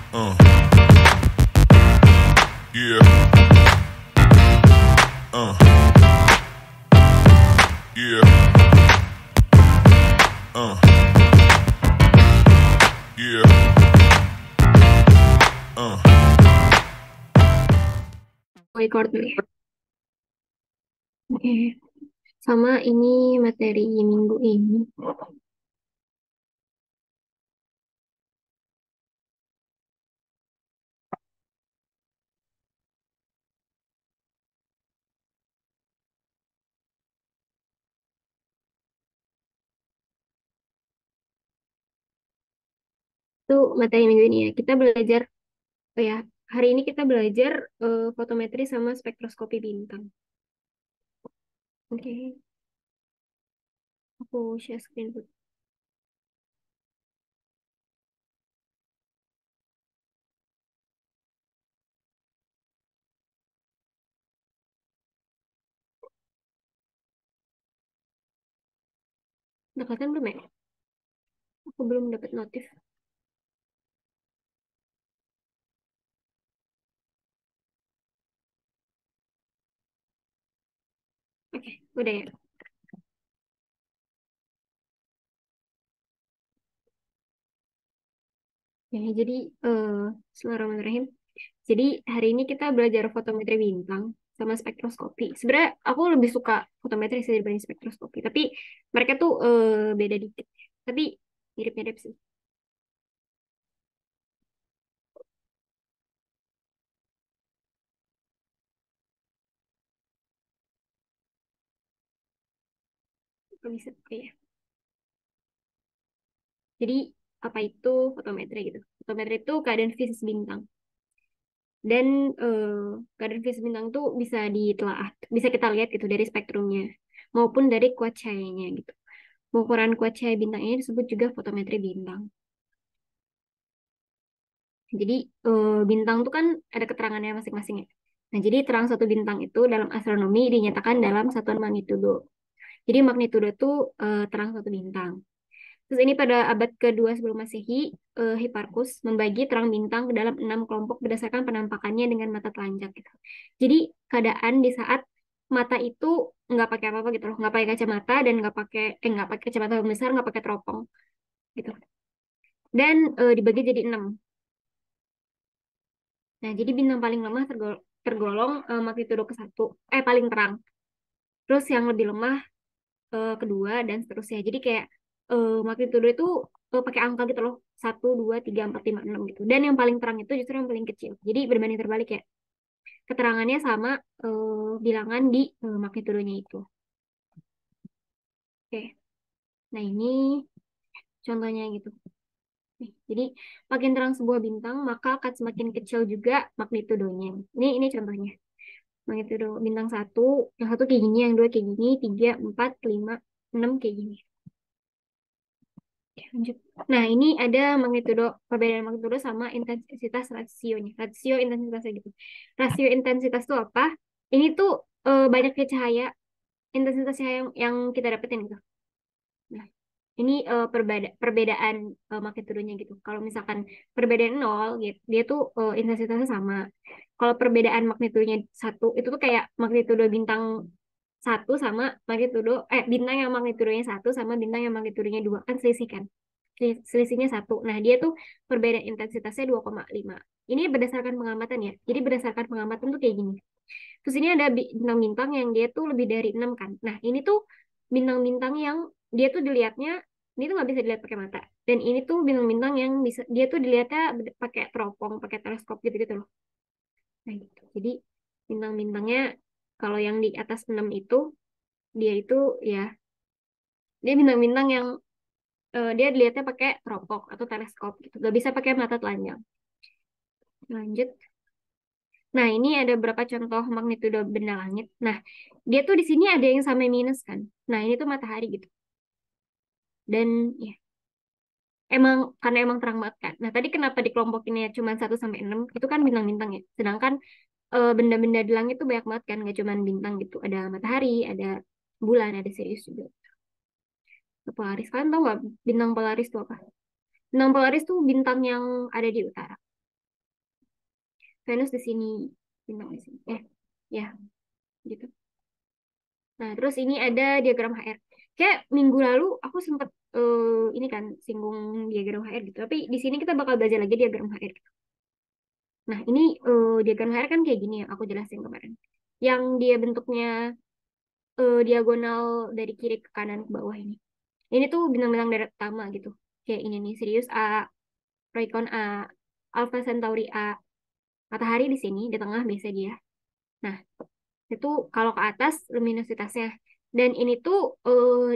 Uh, yeah, yeah, yeah, Record dulu ya. Oke, sama ini materi minggu ini. Itu materi minggu ini ya. Kita belajar, oh ya, hari ini kita belajar fotometri sama spektroskopi bintang. Oke, aku share screen dulu. Udah kelihatan belum ya? Aku belum dapat notif. Oke, udah ya. Ya, jadi eh Bismillahirrahmanirrahim. Jadi hari ini kita belajar fotometri bintang sama spektroskopi. Sebenarnya aku lebih suka fotometri sih dibanding spektroskopi, tapi mereka tuh beda dikit. Tapi mirip-mirip sih. Kok bisa? Oke ya. Jadi apa itu fotometri gitu? Fotometri itu keadaan fisik bintang. Dan eh, keadaan fisik bintang tuh bisa ditelaah, bisa kita lihat gitu dari spektrumnya maupun dari kuat cahayanya gitu. Pengukuran kuat cahaya bintang ini disebut juga fotometri bintang. Jadi bintang tuh kan ada keterangannya masing-masing ya. Nah, jadi terang satu bintang itu dalam astronomi dinyatakan dalam satuan magnitudo. Jadi magnitudo itu terang satu bintang. Terus ini pada abad kedua sebelum Masehi, Hipparchus membagi terang bintang ke dalam 6 kelompok berdasarkan penampakannya dengan mata telanjang gitu. Jadi keadaan di saat mata itu nggak pakai apa-apa gitu loh, nggak pakai kacamata dan nggak pakai kacamata besar, nggak pakai teropong gitu. Dan dibagi jadi 6. Nah, jadi bintang paling lemah tergolong magnitudo ke 1, paling terang. Terus yang lebih lemah kedua dan seterusnya. Jadi kayak magnitudo itu pakai angka gitu loh. 1, 2, 3, 4, 5, 6 gitu. Dan yang paling terang itu justru yang paling kecil. Jadi berbanding terbalik ya. Keterangannya sama bilangan di magnitudonya itu. Oke. Nah, ini contohnya gitu. Nih, jadi makin terang sebuah bintang, maka akan semakin kecil juga magnitudonya. Ini contohnya. Magnitudo bintang satu, yang satu kayak gini, yang dua kayak gini, tiga, empat, lima, enam kayak gini. Oke, lanjut. Nah, ini ada magnitudo, perbedaan magnitudo sama intensitas rasionya. Rasio intensitasnya gitu. Rasio intensitas itu apa? Ini tuh banyaknya cahaya, intensitas cahaya yang kita dapetin gitu. Nah, ini perbedaan magnitudonya gitu. Kalau misalkan perbedaan nol, gitu, dia tuh intensitasnya sama. Kalau perbedaan magnitudonya 1, itu tuh kayak magnitudo bintang satu sama bintang yang magnitudonya 1 sama bintang yang magnitudonya 2 kan selisih kan. Selisihnya 1. Nah, dia tuh perbedaan intensitasnya 2,5. Ini berdasarkan pengamatan ya. Jadi berdasarkan pengamatan tuh kayak gini. Terus ini ada bintang-bintang yang dia tuh lebih dari 6 kan. Nah, ini tuh bintang-bintang yang dia tuh dilihatnya ini tuh nggak bisa dilihat pakai mata. Dan ini tuh bintang-bintang yang bisa dia tuh dilihatnya pakai teropong, pakai teleskop gitu-gitu loh. Nah, gitu. Jadi bintang-bintangnya kalau yang di atas 6 itu dia itu ya dia bintang-bintang yang dia dilihatnya pakai teropong atau teleskop gitu. Gak bisa pakai mata telanjang. Lanjut. Nah, ini ada beberapa contoh magnitudo benda langit. Nah, dia tuh di sini ada yang sampai minus kan. Nah, ini tuh matahari gitu. Dan ya, karena emang terang banget kan. Nah, tadi kenapa dikelompokinnya cuma 1 sampai 6? Itu kan bintang-bintang ya. Sedangkan benda-benda di langit tuh banyak banget kan. Gak cuma bintang gitu. Ada matahari, ada bulan, ada Sirius juga. Polaris. Kalian tahu nggak bintang Polaris itu apa? Bintang Polaris tuh bintang yang ada di utara. Venus di sini, bintang di sini. Ya, gitu. Nah, terus ini ada diagram HR. Kayak minggu lalu aku sempat ini kan singgung diagram HR gitu. Tapi di sini kita bakal belajar lagi diagram HR. Nah, ini diagram HR kan kayak gini ya, aku jelasin kemarin. Yang dia bentuknya diagonal dari kiri ke kanan ke bawah ini. Ini tuh bintang-bintang darat utama gitu. Kayak ini nih, Sirius A, Raycon A, Alpha Centauri A. Matahari di sini, di tengah biasa dia. Nah, itu kalau ke atas luminositasnya. Dan ini tuh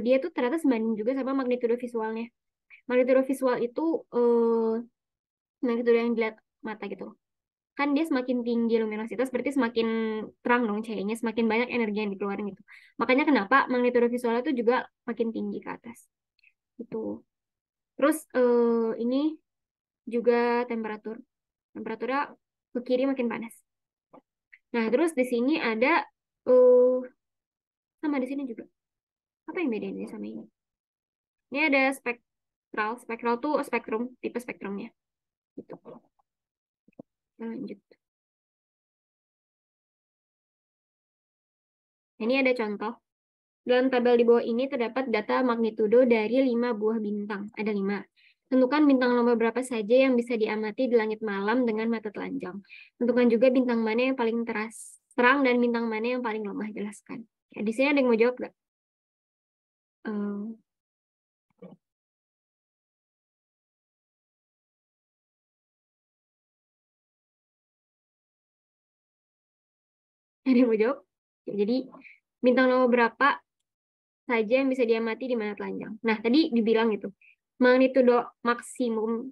dia tuh ternyata sebanding juga sama magnitudo visualnya. Magnitudo visual itu magnitudo yang dilihat mata gitu. Kan dia semakin tinggi luminositas berarti semakin terang dong cahayanya, semakin banyak energi yang dikeluarin gitu. Makanya kenapa magnitudo visualnya itu juga makin tinggi ke atas. Itu. Terus ini juga temperatur. Temperaturnya ke kiri makin panas. Nah, terus di sini ada eh sama di sini juga. Apa yang beda ini sama ini? Ini ada spektral. Spektral tuh spektrum, tipe spektrumnya. Gitu. Kita lanjut. Ini ada contoh. Dalam tabel di bawah ini terdapat data magnitudo dari 5 buah bintang. Ada 5. Tentukan bintang nomor berapa saja yang bisa diamati di langit malam dengan mata telanjang. Tentukan juga bintang mana yang paling terang dan bintang mana yang paling lemah. Jelaskan. Ya, di sini ada yang mau jawab nggak? Eh, ada yang mau jawab? Ya, jadi bintang nomor berapa saja yang bisa diamati di mana telanjang. Nah, tadi dibilang itu magnitudo maksimum,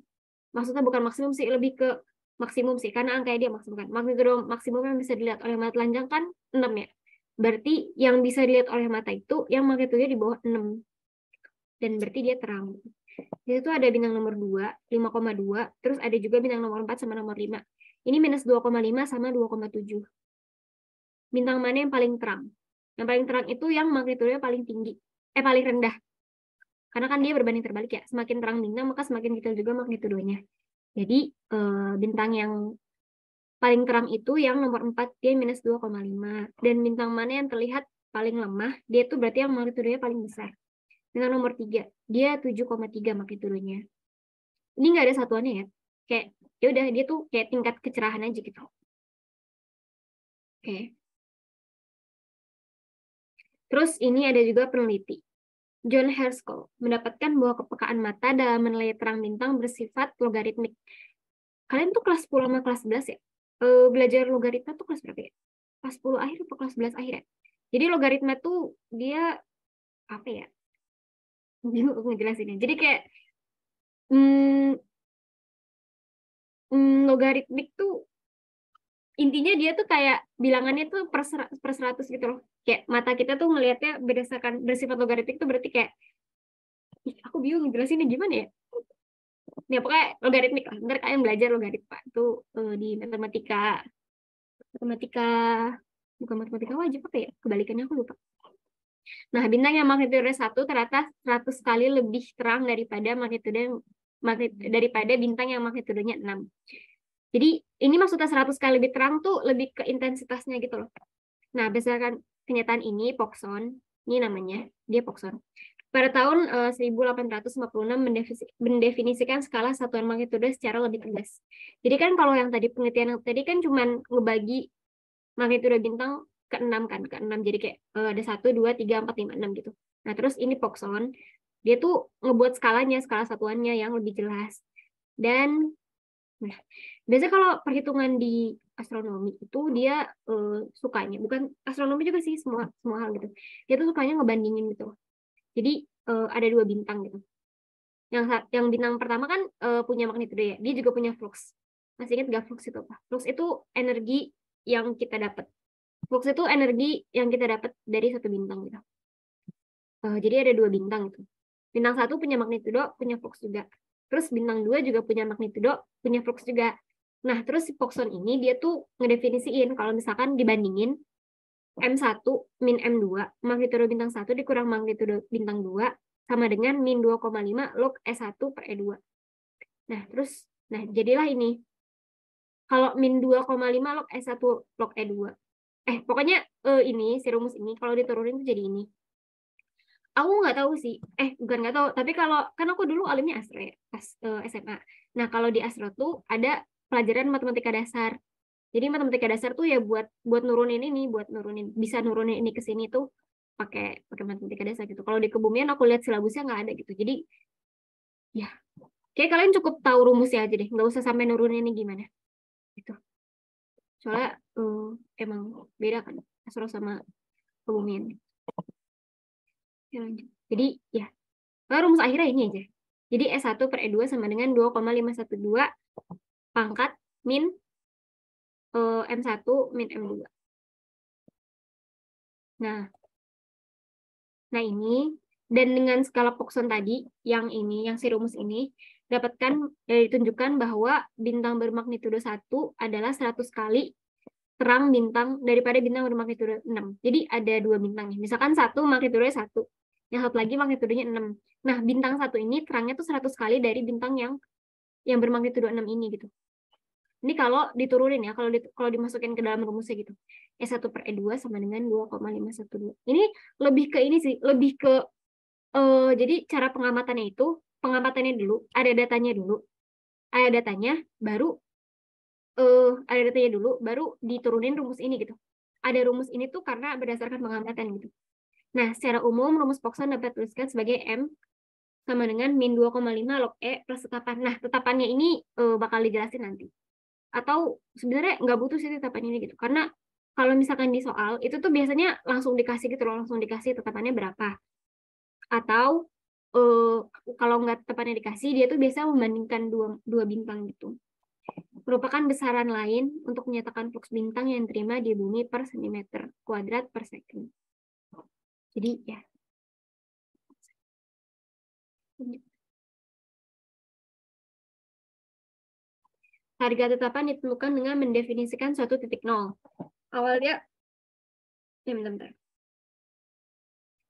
maksudnya bukan maksimum sih, lebih ke maksimum sih, karena angkanya dia maksimum kan. Magnitudo maksimum yang bisa dilihat oleh mata telanjang kan 6 ya. Berarti yang bisa dilihat oleh mata itu yang magnitudonya di bawah 6. Dan berarti dia terang. Di situ ada bintang nomor 2, 5,2, terus ada juga bintang nomor 4 sama nomor 5. Ini minus 2,5 sama 2,7. Bintang mana yang paling terang? Yang paling terang itu yang magnitudonya paling tinggi. Paling rendah. Karena kan dia berbanding terbalik ya. Semakin terang bintang, maka semakin kecil juga magnitudonya. Jadi, bintang yang paling terang itu yang nomor 4, dia minus 2,5. Dan bintang mana yang terlihat paling lemah, dia itu berarti yang magnitudonya paling besar. Bintang nomor 3, dia 7,3 magnitudonya. Ini nggak ada satuannya ya. Kayak, ya udah dia tuh kayak tingkat kecerahan aja gitu. Oke. Terus ini ada juga peneliti. John Herschel mendapatkan bahwa kepekaan mata dalam menilai terang bintang bersifat logaritmik. Kalian tuh kelas 10 sama kelas 11 ya? Belajar logaritma tuh kelas berapa ya? Kelas 10 akhir atau kelas 11 akhir ya? Jadi logaritma tuh dia apa ya? Bingung aku ngejelasinnya. Jadi kayak hmm, logaritmik tuh intinya dia tuh kayak bilangannya tuh per 100 gitu loh. Kayak mata kita tuh ngelihatnya berdasarkan bersifat logaritmik tuh berarti kayak aku bingung ngejelasinnya gimana ya? Ya pokoknya logaritmik lah. Ntar kalian belajar logaritma itu di matematika matematika bukan matematika wajib apa ya? Kebalikannya aku lupa. Nah, bintang yang magnitudo 1 ternyata 100 kali lebih terang daripada bintang yang magnitudonya 6. Jadi, ini maksudnya 100 kali lebih terang tuh lebih ke intensitasnya gitu loh. Nah, berdasarkan kenyataan ini, Pogson, ini namanya, dia Pogson. Pada tahun 1856 mendefinisikan skala satuan magnitudo secara lebih tegas. Jadi kan kalau yang tadi penelitian yang tadi kan cuma ngebagi magnitudo bintang ke 6 kan, ke 6. Jadi kayak ada 1, 2, 3, 4, 5, 6 gitu. Nah, terus ini Pogson, dia tuh ngebuat skalanya, skala satuannya yang lebih jelas. Dan nah, biasanya kalau perhitungan di astronomi itu dia sukanya, bukan astronomi juga sih, semua semua hal gitu. Dia tuh sukanya ngebandingin gitu. Jadi ada dua bintang gitu. Yang bintang pertama kan punya magnitudo ya. Dia juga punya flux. Masih ingat gak flux itu apa? Flux itu energi yang kita dapat. Flux itu energi yang kita dapat dari satu bintang gitu. Jadi ada dua bintang gitu. Bintang satu punya magnitudo, punya flux juga. Terus bintang dua juga punya magnitudo, punya flux juga. Nah, terus si Pogson ini dia tuh ngedefinisiin kalau misalkan dibandingin M1 min M2, magnitudo bintang 1 dikurang magnitudo bintang 2 sama dengan min 2,5 log E1 per E2. Nah, terus, nah jadilah ini. Kalau min 2,5 log E1 log E2. Pokoknya ini si rumus ini kalau diturunin tuh jadi ini. Aku nggak tahu sih. Bukan nggak tahu. Tapi kalau kan aku dulu alimnya Asro ya, pas SMA. Nah kalau di Asro tuh ada pelajaran matematika dasar. Jadi matematika dasar tuh ya buat buat nurunin ini, buat nurunin bisa nurunin ini ke sini tuh pakai pakai matematika dasar gitu. Kalau di kebumian aku lihat silabusnya nggak ada gitu. Jadi ya, kayak kalian cukup tahu rumusnya aja deh, nggak usah sampai nurunin ini gimana. Gitu. Soalnya emang beda kan Asro sama kebumian. Ya, lanjut. Jadi ya, rumus akhirnya ini aja. Jadi S1 per E2 sama dengan 2,512 pangkat min M1 min M2. Nah, ini dan dengan skala Poisson tadi yang ini, yang si rumus ini dapatkan ditunjukkan bahwa bintang bermagnitudo 1 adalah 100 kali terang bintang daripada bintang bermagnitudo 6. Jadi ada dua bintang nih. Misalkan satu magnitudonya 1, yang satu lagi magnitudonya 6. Nah, bintang satu ini terangnya tuh 100 kali dari bintang yang bermagnitudo 6 ini gitu. Ini kalau diturunin ya, kalau dimasukin ke dalam rumusnya gitu. E1 per E2 sama dengan 2,512. Ini lebih ke ini sih, lebih ke jadi cara pengamatannya itu, pengamatannya dulu, ada datanya dulu. Ada datanya, baru diturunin rumus ini gitu. Ada rumus ini tuh karena berdasarkan pengamatan gitu. Nah, secara umum rumus Poisson dapat tuliskan sebagai M sama dengan min 2,5 log E plus tetapan. Nah, tetapannya ini bakal dijelasin nanti. Atau sebenarnya nggak butuh sih tetapan ini gitu. Karena kalau misalkan di soal, itu tuh biasanya langsung dikasih gitu loh, langsung dikasih tetapannya berapa. Atau kalau nggak tetapannya dikasih, dia tuh biasa membandingkan dua bintang gitu. Merupakan besaran lain untuk menyatakan flux bintang yang diterima di bumi per centimeter kuadrat per second. Jadi ya. Harga tetapan ditentukan dengan mendefinisikan suatu titik nol. Awalnya, bentar.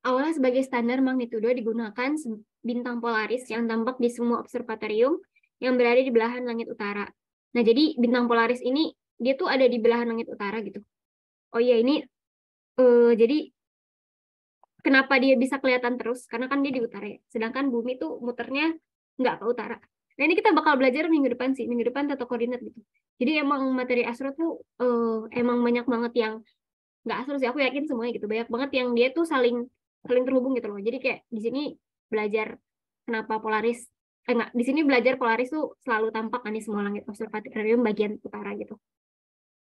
Awalnya sebagai standar magnitudo digunakan bintang Polaris yang tampak di semua observatorium yang berada di belahan langit utara. Nah, jadi bintang Polaris ini dia tuh ada di belahan langit utara gitu. Oh iya, ini jadi kenapa dia bisa kelihatan terus? Karena kan dia di utara ya. Sedangkan bumi tuh muternya nggak ke utara. Nah, ini kita bakal belajar minggu depan sih. Minggu depan tata koordinat gitu. Jadi emang materi astro tuh emang banyak banget yang nggak astro sih. Aku yakin semuanya gitu. Banyak banget yang dia tuh saling terhubung gitu loh. Jadi kayak di sini belajar kenapa Polaris enggak, di sini belajar Polaris tuh selalu tampak kan di semua langit observatorium bagian utara gitu.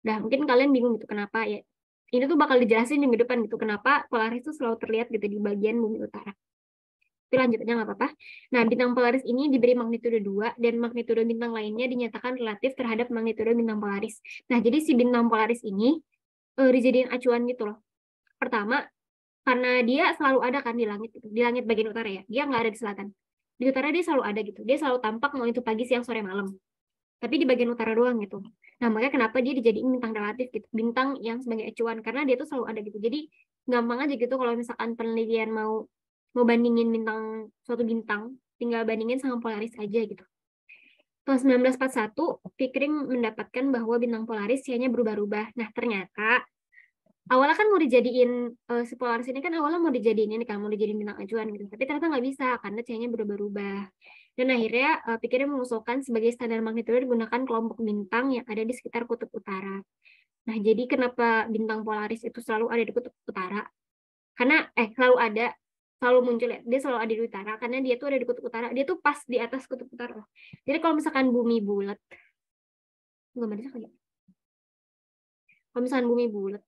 Nah, mungkin kalian bingung gitu kenapa ya. Ini tuh bakal dijelasin minggu depan gitu kenapa Polaris tuh selalu terlihat gitu di bagian bumi utara. Tapi lanjutnya nggak apa-apa. Nah, bintang Polaris ini diberi magnitudo 2 dan magnitudo bintang lainnya dinyatakan relatif terhadap magnitudo bintang Polaris. Nah, jadi si bintang Polaris ini dijadiin acuan gitu loh. Pertama, karena dia selalu ada kan di langit gitu, di langit bagian utara ya, dia nggak ada di selatan. Di utara dia selalu ada gitu, dia selalu tampak mau itu pagi siang sore malam, tapi di bagian utara doang gitu. Nah, makanya kenapa dia dijadiin bintang relatif gitu, bintang yang sebagai acuan, karena dia tuh selalu ada gitu. Jadi gampang aja gitu kalau misalkan penelitian mau mau bandingin suatu bintang, tinggal bandingin sama Polaris aja gitu. Tahun 1941, Pickering mendapatkan bahwa bintang Polaris hanya berubah-ubah. Nah, ternyata awalnya kan mau dijadiin si Polaris ini kan awalnya mau dijadiin ini kan mau dijadiin bintang acuan gitu, tapi ternyata nggak bisa karena cahayanya berubah-ubah. Dan akhirnya pikirnya mengusulkan sebagai standar magnitudo digunakan kelompok bintang yang ada di sekitar kutub utara. Nah, jadi kenapa bintang Polaris itu selalu ada di kutub utara? Karena selalu muncul ya, dia selalu ada di utara karena dia tuh ada di kutub utara, dia tuh pas di atas kutub utara. Jadi kalau misalkan bumi bulat, nggak bisa kali. Kalau misalkan bumi bulat,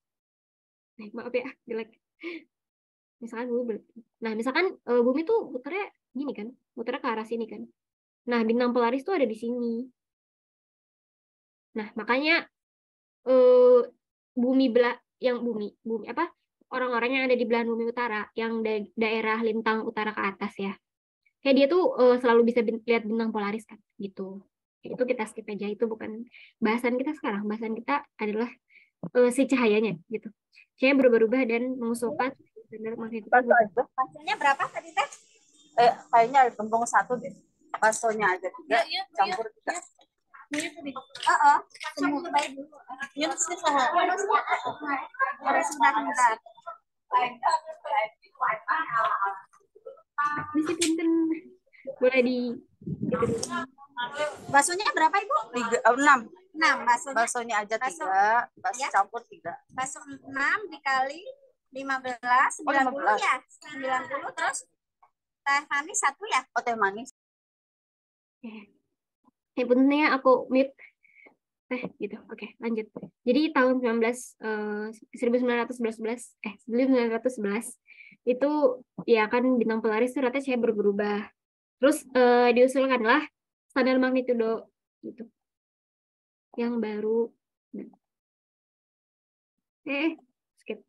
maaf ya, jelek. Misalkan bumi bulat. Nah, misalkan bumi tuh muternya gini kan, muternya ke arah sini kan. Nah, bintang Polaris tuh ada di sini. Nah, makanya eh, bumi belah yang bumi apa orang-orang yang ada di belahan bumi utara, yang daerah lintang utara ke atas ya. Kayak dia tuh selalu bisa lihat bintang Polaris kan, gitu. Itu kita skip aja, itu bukan bahasan kita sekarang. Bahasan kita adalah si cahayanya gitu. Cahaya berubah-ubah dan mengusulkan standar magnitudo. Pasonya berapa tadi teh? Kayaknya ada gembong satu deh. Pasonya aja 3, campur 3. coba baik dulu. Yun sih saha. Harus sudah bentar. Misi punten. Boleh di gitu. Baksonya berapa Ibu? 6. 6 baksonya. Baksonya aja Bakso. 3, bakso Ya. campur 3. Bakso 6 dikali 15, 90 ya. 90 terus teh manis 1 ya. Oh, teh manis. Puntennya aku mute. Gitu. Oke, lanjut. Jadi tahun 1911 itu ya kan bintang Polaris itu rata cahaya berubah. Terus diusulkanlah standar magnitudo gitu. Yang baru. Skip.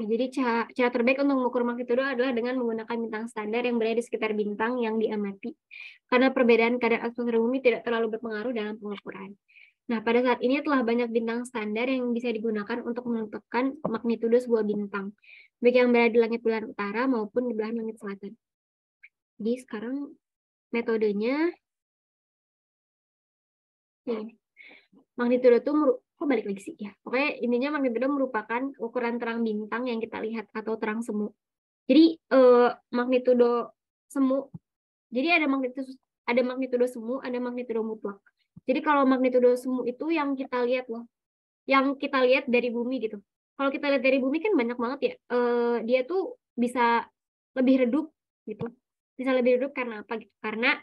Jadi cara terbaik untuk mengukur magnitudo adalah dengan menggunakan bintang standar yang berada di sekitar bintang yang diamati. Karena perbedaan kadar atmosfer bumi tidak terlalu berpengaruh dalam pengukuran. Nah, pada saat ini telah banyak bintang standar yang bisa digunakan untuk menentukan magnitudo sebuah bintang, baik yang berada di langit belahan utara maupun di belahan langit selatan. Jadi sekarang metodenya ini. Magnitudo itu kok balik lagi sih ya. Pokoknya intinya magnitudo merupakan ukuran terang bintang yang kita lihat atau terang semu. Jadi magnitudo semu. Jadi ada magnitudo semu, ada magnitudo mutlak. Jadi kalau magnitudo semu itu yang kita lihat loh. Yang kita lihat dari bumi gitu. Kalau kita lihat dari bumi kan banyak banget ya. Dia tuh bisa lebih redup gitu. Bisa lebih redup karena apa gitu? Karena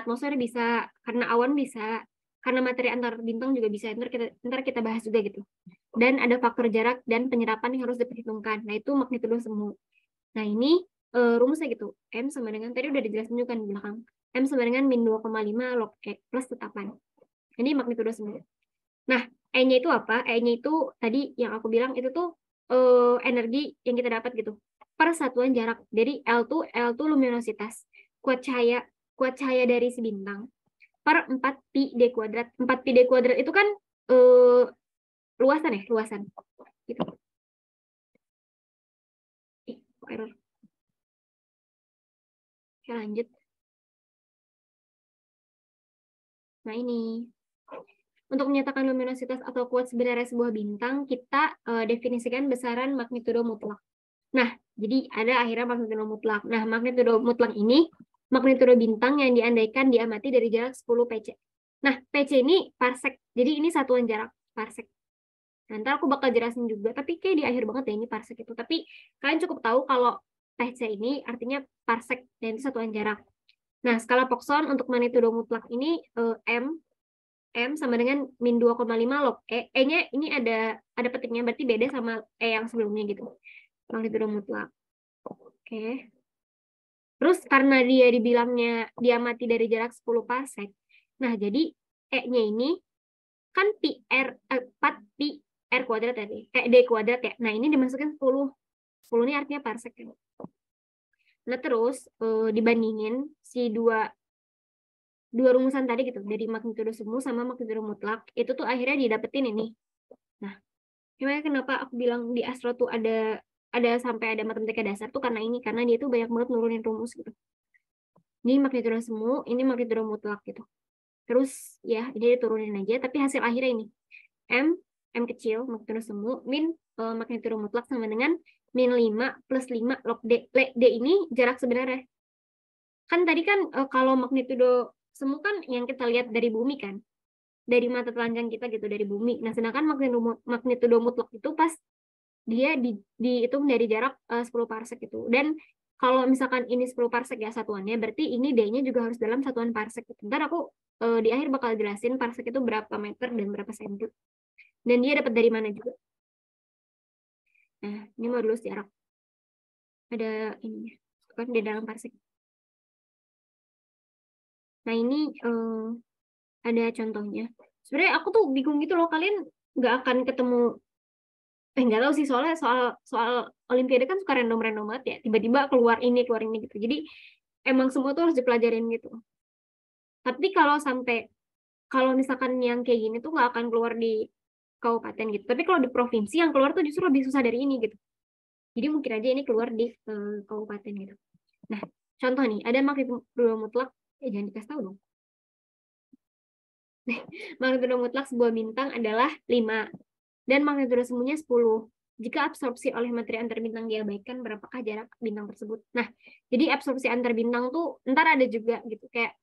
atmosfer bisa, karena awan bisa, karena materi antar bintang juga bisa. Ntar kita bahas juga gitu. Dan ada faktor jarak dan penyerapan yang harus diperhitungkan. Nah, itu magnitudo semu. Nah, ini rumusnya gitu. M sama dengan, tadi udah dijelasin juga di belakang. M sama dengan min 2,5 log E plus tetapan. Ini magnitudo semu. Nah, E-nya itu apa? E-nya itu tadi yang aku bilang itu tuh energi yang kita dapat gitu. Per satuan jarak. Jadi L tuh luminositas. Kuat cahaya dari si bintang per 4pi d kuadrat. 4pi d kuadrat itu kan luasan gitu. Error. Oke, lanjut. Nah, ini untuk menyatakan luminositas atau kuat sebenarnya sebuah bintang, kita definisikan besaran magnitudo mutlak. Nah, jadi ada akhirnya magnitudo mutlak. Nah, magnitudo mutlak ini magnitudo bintang yang diandaikan diamati dari jarak 10 PC. Nah, PC ini parsec. Jadi ini satuan jarak parsec. Nanti aku bakal jelasin juga, tapi kayak di akhir banget ya ini parsec itu. Tapi kalian cukup tahu kalau PC ini artinya parsec, dan itu satuan jarak. Nah, skala Poisson untuk magnitudo mutlak ini M sama dengan min 2,5 log E. E-nya ini ada petiknya, berarti beda sama E yang sebelumnya gitu. Magnitudo mutlak. Oke. Terus karena dia dibilangnya diamati dari jarak 10 parsec. Nah, jadi E-nya ini kan 4pi R kuadrat tadi. D kuadrat ya. Nah, ini dimasukin 10. 10 ini artinya parsec. Nah, terus dibandingin si dua rumusan tadi gitu, dari magnitudo semu sama magnitudo mutlak, itu tuh akhirnya didapetin ini. Nah, gimana kenapa aku bilang di astro tuh ada sampai ada matematika dasar tuh karena dia tuh banyak banget nurunin rumus gitu. Ini magnitudo semu, ini magnitudo mutlak gitu. Terus ya, ini diturunin aja, tapi hasil akhirnya ini. M kecil, magnitudo semu, min magnitudo mutlak sama dengan min 5 plus 5 log D. D ini jarak sebenarnya. Kan tadi kan kalau magnitudo semu kan yang kita lihat dari bumi kan. Dari mata telanjang kita gitu, dari bumi. Nah, sedangkan magnitudo mutlak itu pas dia dihitung dari jarak 10 parsec itu. Dan kalau misalkan ini 10 parsec ya satuannya, berarti ini D-nya juga harus dalam satuan parsec. Ntar aku di akhir bakal jelasin parsec itu berapa meter dan berapa senti. Dan dia dapat dari mana juga. Nah, ini modulus jarak. Ada ininya. Kan di dalam parsec. Nah, ini ada contohnya. Sebenarnya aku tuh bingung gitu loh, kalian nggak akan ketemu, nggak tahu sih, soalnya soal olimpiade kan suka random banget ya, tiba-tiba keluar ini gitu. Jadi emang semua tuh harus dipelajarin gitu. Tapi kalau misalkan yang kayak gini tuh nggak akan keluar di kabupaten gitu. Tapi kalau di provinsi yang keluar tuh justru lebih susah dari ini gitu. Jadi mungkin aja ini keluar di kabupaten gitu. Nah, contoh nih, ada magnitudo mutlak Jangan dikasih tahu dong. Magnitudo mutlak sebuah bintang adalah 5 dan magnitudo semuanya 10. Jika absorpsi oleh materi antar bintang diabaikan, berapakah jarak bintang tersebut? Nah, jadi absorpsi antar bintang tuh ntar ada juga gitu, kayak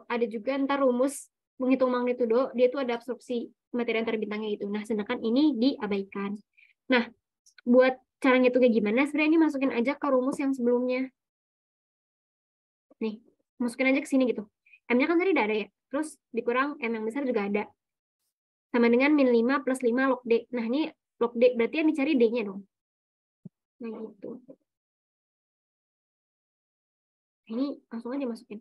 ada juga ntar rumus menghitung magnitudo, dia tuh ada absorpsi materi antar bintangnya gitu. Nah, sedangkan ini diabaikan. Nah, buat cara ngitung kayak gimana, sebenarnya ini masukin aja ke rumus yang sebelumnya. Nih, masukin aja ke sini gitu. M-nya kan tadi udah ada ya. Terus dikurang M yang besar juga ada. Sama dengan min 5 plus 5 log D. Nah, ini log D berarti yang dicari D-nya dong. Nah, gitu. Ini langsung aja masukin.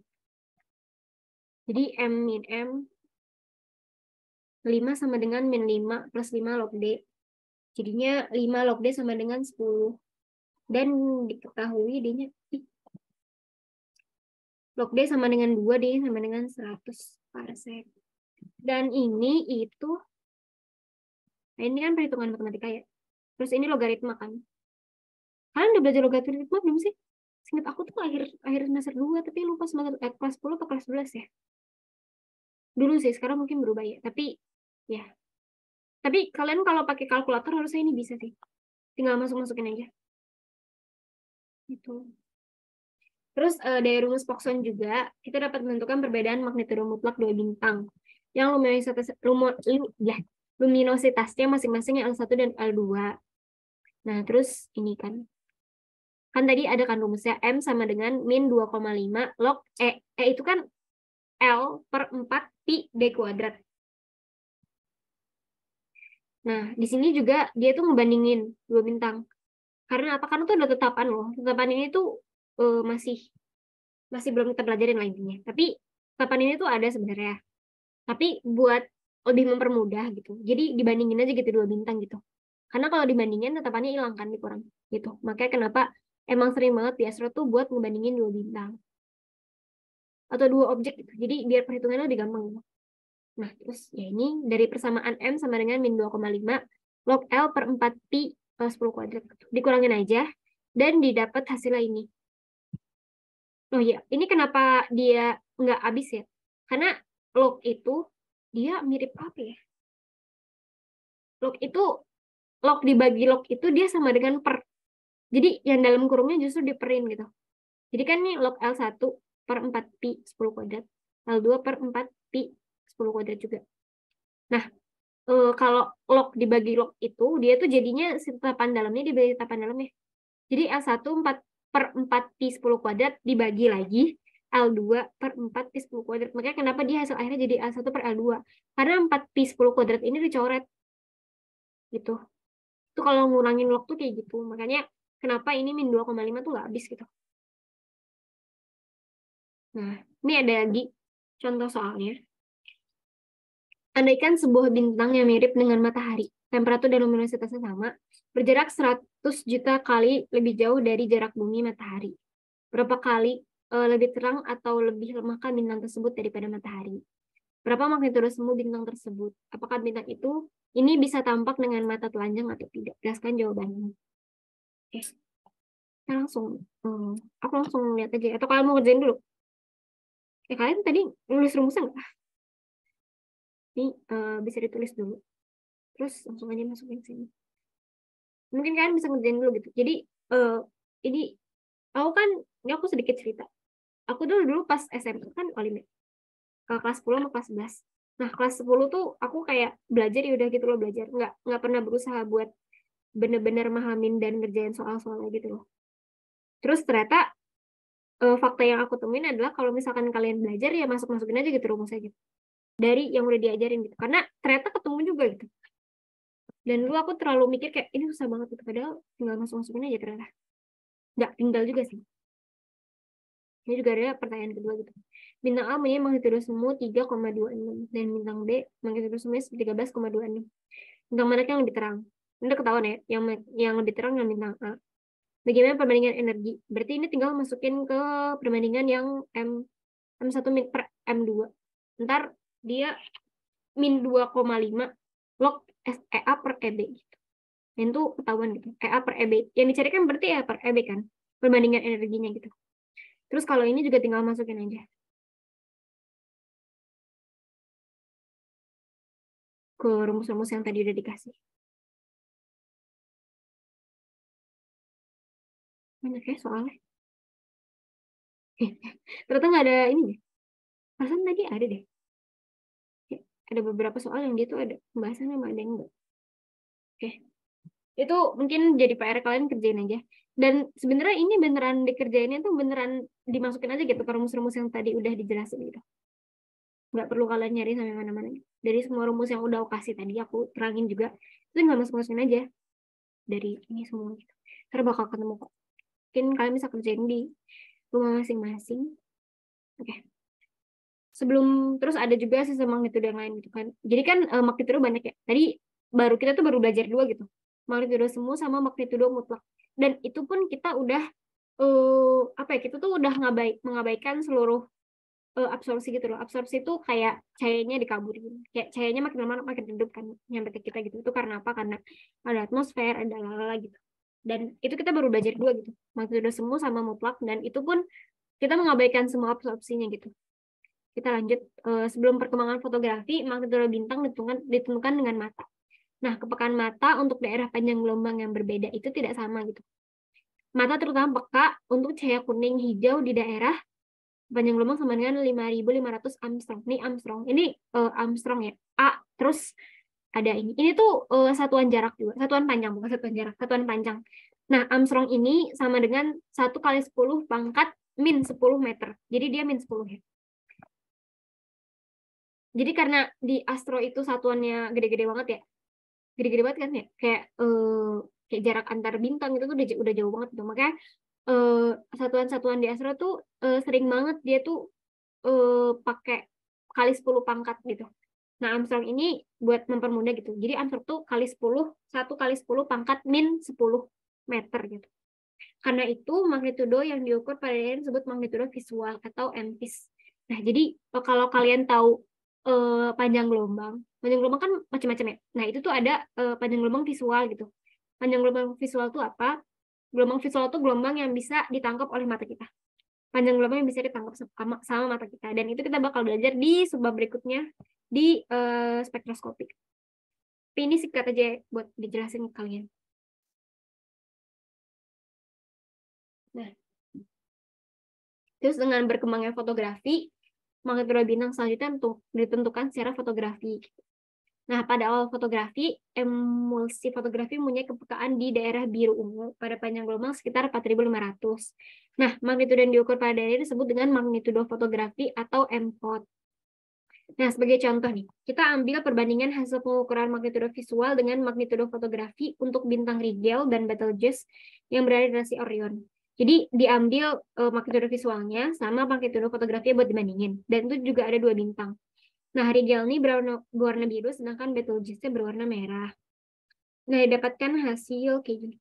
Jadi M min M 5 sama dengan min 5 plus 5 log D. Jadinya 5 log D sama dengan 10. Dan diketahui D-nya log D sama dengan 2, D sama dengan 100 parsec. Dan ini itu, nah ini kan perhitungan matematika ya. Terus ini logaritma kan. Kalian udah belajar logaritma belum sih? Seingat aku tuh akhir semester 2, tapi lupa semester kelas 10 atau kelas 11 ya. Dulu sih, sekarang mungkin berubah ya. Tapi ya. Tapi kalian kalau pakai kalkulator harusnya ini bisa sih. Tinggal masukin aja. Gitu. Terus dari rumus Poisson juga, kita dapat menentukan perbedaan magnitudo mutlak dua bintang. Yang luminositasnya masing-masing L1 dan L2. Nah, terus ini kan. Kan tadi ada kan rumusnya M sama dengan min 2,5 log E. E itu kan L per 4 pi D kuadrat. Nah, di sini juga dia tuh ngebandingin dua bintang. Karena apa? Karena tuh ada tetapan loh. Tetapan ini tuh masih belum kita pelajarin lah intinya. Tapi tetapan ini tuh ada sebenarnya. Tapi buat lebih mempermudah gitu. Jadi dibandingin aja gitu dua bintang gitu. Karena kalau dibandingin tetapannya hilang kan dikurang gitu. Makanya kenapa emang sering banget di astro tuh buat ngebandingin dua bintang. Atau dua objek gitu. Jadi biar perhitungannya lebih gampang gitu. Nah, terus ya ini dari persamaan M sama dengan min 2,5 log L per 4 pi 10 kuadrat. Dikurangin aja dan didapat hasilnya ini. Oh iya, ini kenapa dia nggak habis ya? Karena log itu dia mirip apa ya? Log itu, log dibagi log itu dia sama dengan per. Jadi yang dalam kurungnya justru diperin gitu. Jadi kan nih log L1 per 4 pi 10 kuadrat. L2 per 4 pi 10 kuadrat juga. Nah, kalau log dibagi log itu, dia tuh jadinya tetapan dalamnya dibagi tetapan dalamnya. Jadi L1 4 per 4 pi 10 kuadrat dibagi lagi L2 per 4 pi 10 kuadrat. Makanya kenapa dia hasil akhirnya jadi L1 per L2. Karena 4 pi 10 kuadrat ini dicoret. Gitu. Itu kalau ngurangin log tuh kayak gitu. Makanya kenapa ini min 2,5 tuh nggak habis gitu. Nah, ini ada lagi contoh soalnya. Andaikan sebuah bintang yang mirip dengan matahari, temperatur dan luminositasnya sama, berjarak 100 juta kali lebih jauh dari jarak bumi matahari. Berapa kali lebih terang atau lebih lemahkah bintang tersebut daripada matahari? Berapa magnitudo semu bintang tersebut? Apakah bintang itu ini bisa tampak dengan mata telanjang atau tidak? Jelaskan jawabannya. Oke, kita langsung, aku langsung lihat aja. Atau kalian mau ngerjain dulu? Kalian tadi nulis rumusnya nggak? Ini bisa ditulis dulu. Terus langsung aja masukin sini. Mungkin kalian bisa ngerjain dulu gitu. Jadi ini aku kan, ini aku sedikit cerita. Aku dulu pas SMP kan Olimet. Kelas 10 sama kelas 11. Nah, kelas 10 tuh aku kayak belajar ya udah gitu loh belajar. Nggak pernah berusaha buat bener-bener mahamin dan ngerjain soal-soalnya gitu loh. Terus ternyata fakta yang aku temuin adalah kalau misalkan kalian belajar ya masukin aja gitu rumusnya gitu. Dari yang udah diajarin gitu. Karena ternyata ketemu juga gitu. Dan dulu aku terlalu mikir kayak ini susah banget gitu. Padahal tinggal masukin aja ternyata. Nggak tinggal juga sih. Ini juga ada pertanyaan kedua gitu. Bintang A punya magnitudo semu 3,26 dan bintang B magnitudo semunya 13,26. Bintang mana yang lebih terang? Ini udah ketahuan ya, yang lebih terang yang bintang A. Bagaimana perbandingan energi? Berarti ini tinggal masukin ke perbandingan yang M1 per M2. Ntar dia min 2,5 log EA per EB gitu. Dan itu ketahuan gitu. EA per EB. Yang dicarikan berarti EA per EB kan. Perbandingan energinya gitu. Terus kalau ini juga tinggal masukin aja. ke rumus-rumus yang tadi udah dikasih. Banyak ya soalnya. Ternyata nggak ada ini deh. Perasaan tadi ada deh. Ada beberapa soal yang dia tuh ada pembahasan sama ada yang enggak. Oke. Itu mungkin jadi PR kalian kerjain aja. Dan sebenarnya ini beneran dikerjainnya tuh beneran dimasukin aja gitu ke rumus-rumus yang tadi udah dijelasin gitu. Nggak perlu kalian nyari sampai mana-mana. Dari semua rumus yang udah aku kasih tadi, aku terangin juga. Itu nggak masukin aja. Dari ini semua gitu. Karena bakal ketemu kok. Mungkin kalian bisa kerjain di rumah masing-masing. Oke. Sebelum terus ada juga sistem magnitudo yang lain gitu kan. Jadi kan magnitudo banyak ya. Tadi kita tuh baru belajar dua gitu. Magnitudo semu sama magnitudo mutlak. Dan itu pun kita udah kita tuh udah mengabaikan seluruh absorpsi gitu loh. Absorpsi itu kayak cahayanya dikaburin. Kayak cahayanya makin lama makin redup kan nyampe ke kita gitu. Itu karena apa? Karena ada atmosfer, ada lalala gitu. Dan itu kita baru belajar dua gitu. Magnitudo semu sama mutlak, dan itu pun kita mengabaikan semua absorpsinya gitu. Kita lanjut, sebelum perkembangan fotografi, magnitudo bintang ditentukan dengan mata. Nah, kepekaan mata untuk daerah panjang gelombang yang berbeda itu tidak sama gitu. Mata terutama peka untuk cahaya kuning hijau di daerah panjang gelombang sama dengan 5.500 Armstrong. Ini Armstrong. Ini Armstrong ya. A. Terus ada ini. Ini tuh satuan jarak juga. Satuan panjang, bukan satuan jarak. Satuan panjang. Nah, Armstrong ini sama dengan 1 kali 10 pangkat min 10 meter. Jadi dia min 10 ya. Jadi karena di astro itu satuannya gede-gede banget ya. Gede-gede banget kan ya. Kayak jarak antar bintang itu tuh udah jauh banget gitu. Makanya satuan-satuan di astro tuh sering banget dia tuh pakai kali 10 pangkat gitu. Nah, Armstrong ini buat mempermudah gitu. Jadi Armstrong tuh kali 10, 1 kali 10 pangkat min 10 meter gitu. Karena itu magnitudo yang diukur pada yang disebut magnitudo visual atau MPIS. Nah, jadi kalau kalian tahu panjang gelombang kan macam-macam ya. Nah, itu tuh ada panjang gelombang visual gitu. Panjang gelombang visual tuh apa? Gelombang visual tuh gelombang yang bisa ditangkap oleh mata kita. Panjang gelombang yang bisa ditangkap sama mata kita. Dan itu kita bakal belajar di subbab berikutnya di spektroskopik. Tapi ini singkat aja buat dijelasin ke kalian. Nah, terus dengan berkembangnya fotografi, magnitudo bintang selanjutnya ditentukan secara fotografi. Nah, pada awal fotografi, emulsi fotografi mempunyai kepekaan di daerah biru ungu pada panjang gelombang sekitar 4.500. Nah, magnitudo yang diukur pada daerah ini disebut dengan magnitudo fotografi atau MFOT. Nah, sebagai contoh nih, kita ambil perbandingan hasil pengukuran magnitudo visual dengan magnitudo fotografi untuk bintang Rigel dan Betelgeuse yang berada di rasi Orion. Jadi diambil magnitudo visualnya sama magnitudo fotografi buat dibandingin. Dan itu juga ada 2 bintang. Nah, Rigel ini berwarna biru, sedangkan Betelgeuse berwarna merah. Nah, didapatkan hasil kayak gini.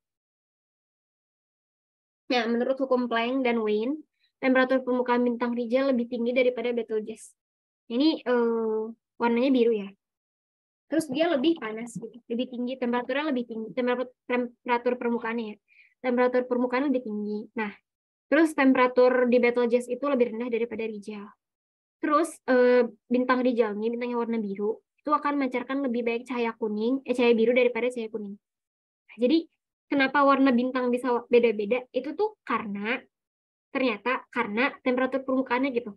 Nah, menurut hukum Planck dan Wien, temperatur permukaan bintang Rigel lebih tinggi daripada Betelgeuse. Ini warnanya biru ya. Terus dia lebih panas, gitu. Lebih tinggi, temperaturnya lebih tinggi. Temperatur permukaannya ya. Temperatur permukaan lebih tinggi. Nah, terus temperatur di Betelgeuse itu lebih rendah daripada Rigel. Terus bintang Rigel ini, bintang yang warna biru, itu akan memancarkan lebih banyak cahaya biru daripada cahaya kuning. Nah, jadi kenapa warna bintang bisa beda-beda? Itu tuh ternyata karena temperatur permukaannya gitu.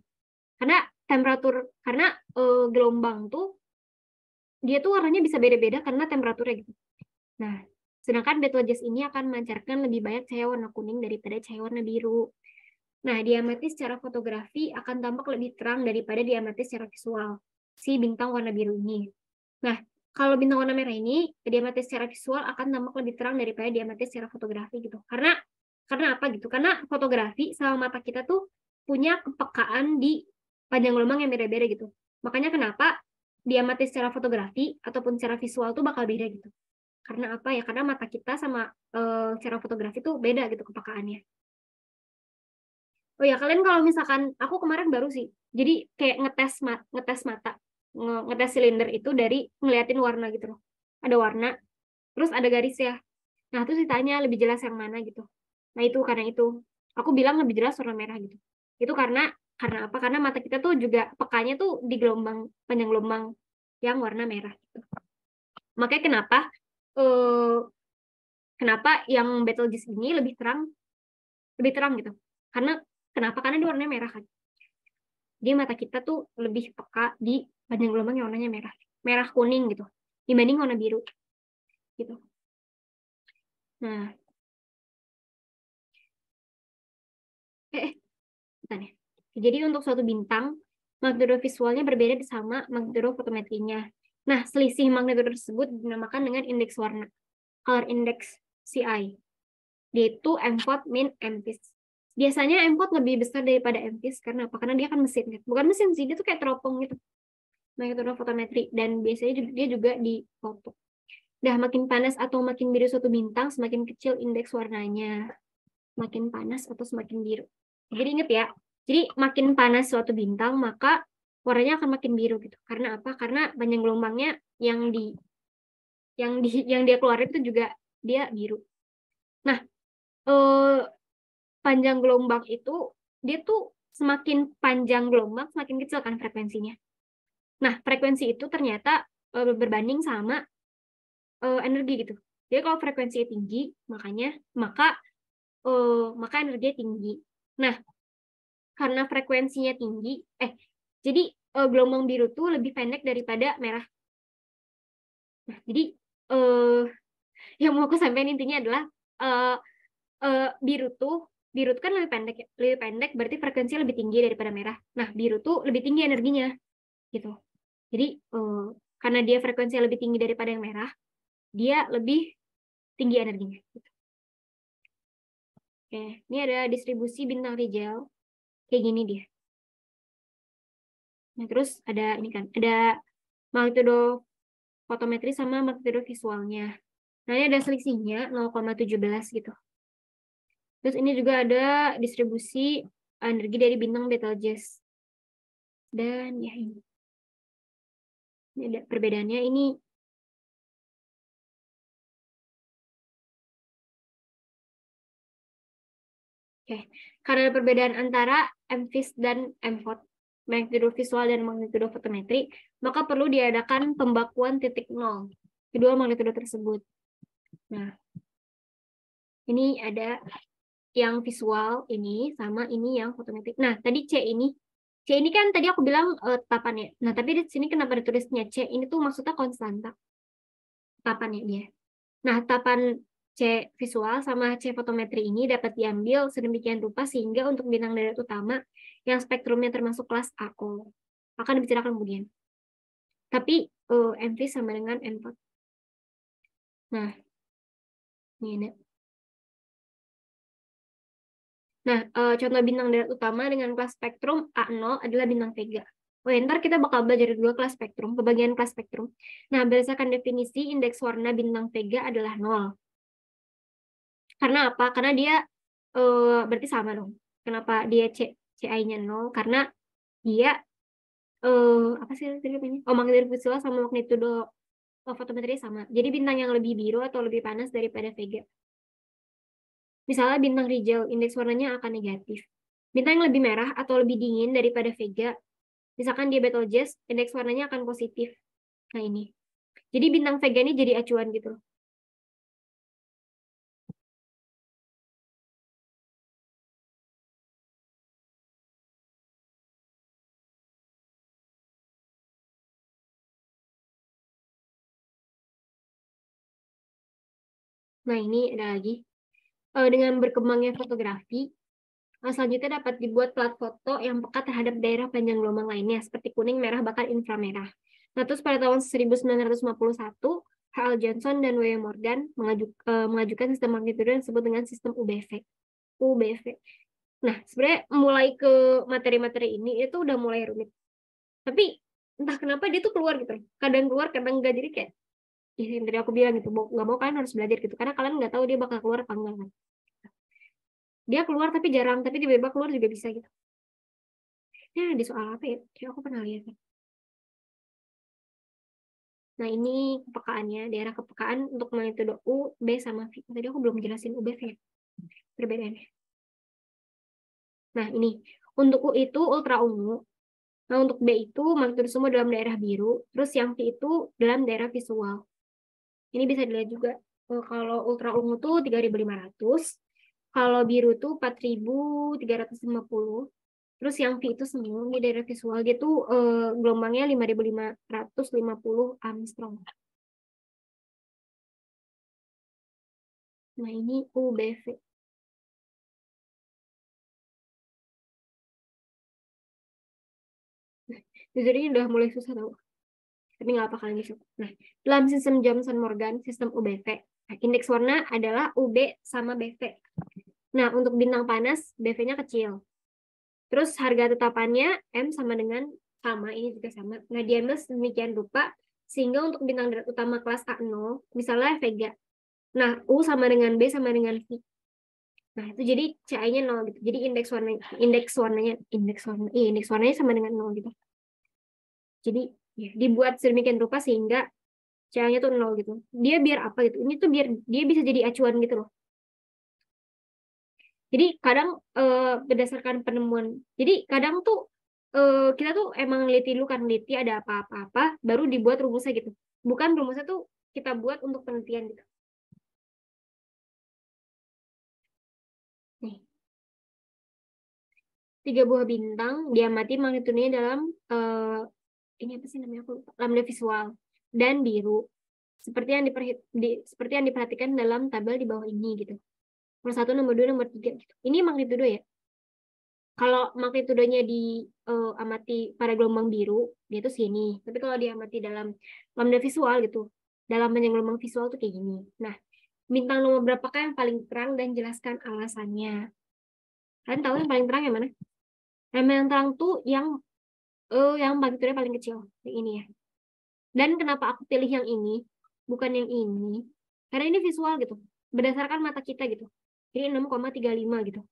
Karena gelombang tuh dia tuh warnanya bisa beda-beda karena temperaturnya gitu. Nah, sedangkan Betelgeuse ini akan memancarkan lebih banyak cahaya warna kuning daripada cahaya warna biru. Nah, diamati secara fotografi akan tampak lebih terang daripada diamati secara visual si bintang warna biru ini. Nah, kalau bintang warna merah ini diamati secara visual akan tampak lebih terang daripada diamati secara fotografi gitu. Karena apa gitu? Karena fotografi sama mata kita tuh punya kepekaan di panjang gelombang yang beda-beda gitu. Makanya kenapa diamati secara fotografi ataupun secara visual tuh bakal beda gitu. Karena apa ya? Karena mata kita sama secara fotografi tuh beda gitu kepekaannya. Oh ya, kalian kalau misalkan aku kemarin baru sih. Jadi kayak ngetes mata, ngetes silinder itu dari ngeliatin warna gitu loh. Ada warna, terus ada garis ya. Nah, terus ditanya lebih jelas yang mana gitu. Nah, itu karena itu. Aku bilang lebih jelas warna merah gitu. Itu karena apa? Karena mata kita tuh juga pekanya tuh di panjang gelombang yang warna merah gitu. Makanya kenapa yang Betelgeuse ini lebih terang gitu. Karena dia warnanya merah kan. Jadi mata kita tuh lebih peka di panjang gelombang yang warnanya merah kuning gitu dibanding warna biru gitu. Nah, bentar ya. Jadi untuk suatu bintang magnitudo visualnya berbeda sama magnitudo fotometrinya. Nah, selisih magnitudo tersebut dinamakan dengan indeks warna, color index CI. Yaitu MFOT min MFIS. Biasanya MFOT lebih besar daripada MFIS karena apa? Karena dia kan mesin kan. Bukan mesin sih, dia tuh kayak teropong gitu. Magnitudo fotometri dan biasanya dia juga di foto. Dah makin panas atau makin biru suatu bintang, semakin kecil indeks warnanya. Makin panas atau semakin biru. Jadi ingat ya, jadi makin panas suatu bintang, maka warnanya akan makin biru gitu. Karena apa? Karena panjang gelombangnya yang dia keluarin itu juga dia biru. Nah, panjang gelombang itu dia tuh semakin panjang gelombang semakin kecil kan frekuensinya. Nah, frekuensi itu ternyata berbanding sama energi gitu. Jadi kalau frekuensinya tinggi, maka energinya tinggi. Nah, karena frekuensinya tinggi, jadi gelombang biru tuh lebih pendek daripada merah. Nah, jadi yang mau aku sampaikan intinya adalah biru tuh kan lebih pendek ya. Lebih pendek berarti frekuensinya lebih tinggi daripada merah. Nah, biru tuh lebih tinggi energinya gitu. Jadi karena dia frekuensinya lebih tinggi daripada yang merah, dia lebih tinggi energinya. Gitu. Oke, ini ada distribusi bintang Rigel kayak gini dia. Nah, terus ada ini kan, ada magnitudo fotometri sama magnitudo visualnya. Nah, ini ada selisihnya 0,17 gitu. Terus ini juga ada distribusi energi dari bintang Betelgeuse. Dan ya ini ada perbedaannya ini. Oke, karena ada perbedaan antara MFIS dan MFOT, magnitudo visual dan magnitudo fotometri, maka perlu diadakan pembakuan titik nol kedua magnitudo tersebut. Nah, ini ada yang visual ini sama ini yang fotometrik. Nah, tadi C ini kan tadi aku bilang tetapannya. Nah, tapi di sini kenapa ditulisnya C? Ini tuh maksudnya konstanta. Tetapannya dia. Nah, tetapan C visual sama C fotometri ini dapat diambil sedemikian rupa sehingga untuk bintang darat utama yang spektrumnya termasuk kelas AO akan dibicarakan kemudian. Tapi MV sama dengan M4. Nah, ini ada. Nah, contoh bintang darat utama dengan kelas spektrum A0 adalah bintang Vega. Oh, ntar kita bakal belajar dua kelas spektrum, pembagian kelas spektrum. Nah, berdasarkan definisi, indeks warna bintang Vega adalah 0. Karena apa? Karena dia berarti sama dong. Kenapa dia CI-nya 0? Karena dia apa sih tadi namanya? Oh, magnitudo visual sama magnitudo fotometri sama. Jadi bintang yang lebih biru atau lebih panas daripada Vega. Misalnya bintang Rigel, indeks warnanya akan negatif. Bintang yang lebih merah atau lebih dingin daripada Vega, misalkan dia Betelgeuse, indeks warnanya akan positif. Nah ini. Jadi bintang Vega ini jadi acuan gitu. Nah ini ada lagi. Dengan berkembangnya fotografi, selanjutnya dapat dibuat plat foto yang peka terhadap daerah panjang gelombang lainnya, seperti kuning, merah, bahkan inframerah. Nah, terus pada tahun 1951, H.L. Johnson dan W. Morgan mengajukan sistem magnitudo yang disebut dengan sistem UBV. Nah, sebenarnya mulai ke materi-materi ini itu udah mulai rumit. Tapi entah kenapa dia tuh keluar gitu. Kadang keluar, kadang enggak. Jadi kayak, yang tadi aku bilang gitu, nggak mau kalian harus belajar gitu. Karena kalian nggak tahu dia bakal keluar apa enggak kan. Dia keluar tapi jarang, tapi tiba-tiba keluar juga bisa gitu. Ya, di soal apa ya? Kayak aku pernah lihat. Nah, ini kepekaannya, daerah kepekaan untuk magnitudo U, B, sama V. Tadi aku belum jelasin U, B, V. Perbedaannya. Nah, ini. Untuk U itu ultra ungu. Nah, untuk B itu magnitudo semua dalam daerah biru. Terus yang V itu dalam daerah visual. Ini bisa dilihat juga. Kalau ultra ungu tuh 3.500. Kalau biru tuh 4.350. Terus yang V itu semua ini dari visual dia tuh gelombangnya 5.550 Armstrong. Nah, ini UBV. Jujur ini udah mulai susah tau. Tapi nggak apa kalian bisa. Nah, dalam sistem Thomson-Morgan, sistem UBV, indeks warna adalah UB sama BV. Nah, untuk bintang panas, BV-nya kecil. Terus harga tetapannya M sama dengan sama, ini juga sama. Nah, diambil sedemikian rupa, sehingga untuk bintang darat utama kelas A0, misalnya Vega. Nah, U sama dengan B sama dengan V. Nah, itu jadi CI-nya 0 gitu. Jadi indeks warnanya sama dengan 0 gitu. Jadi ya, dibuat sedemikian rupa sehingga CI-nya tuh 0 gitu. Dia biar apa gitu? Ini tuh biar dia bisa jadi acuan gitu loh. Jadi kadang berdasarkan penemuan. Jadi kadang tuh kita tuh emang neliti dulu kan, neliti ada apa-apa, baru dibuat rumusnya gitu. Bukan rumusnya tuh kita buat untuk penelitian gitu. Nih, 3 buah bintang diamati magnitudenya dalam ini apa sih namanya, aku lupa, lambda visual dan biru. Seperti yang diperhatikan dalam tabel di bawah ini gitu. Nomor 1, nomor 2, nomor 3 gitu. Ini magnitudo ya. Kalau magnitudonya diamati pada gelombang biru, dia tuh sini. Tapi kalau diamati dalam lambda visual gitu, dalam panjang gelombang visual tuh kayak gini. Nah, bintang nomor berapakah yang paling terang dan jelaskan alasannya? Kalian tahu yang paling terang yang mana? Yang terang tuh yang magnitudenya paling kecil, yang ini ya. Dan kenapa aku pilih yang ini, bukan yang ini? Karena ini visual gitu, berdasarkan mata kita gitu. Jadi 6,35 gitu.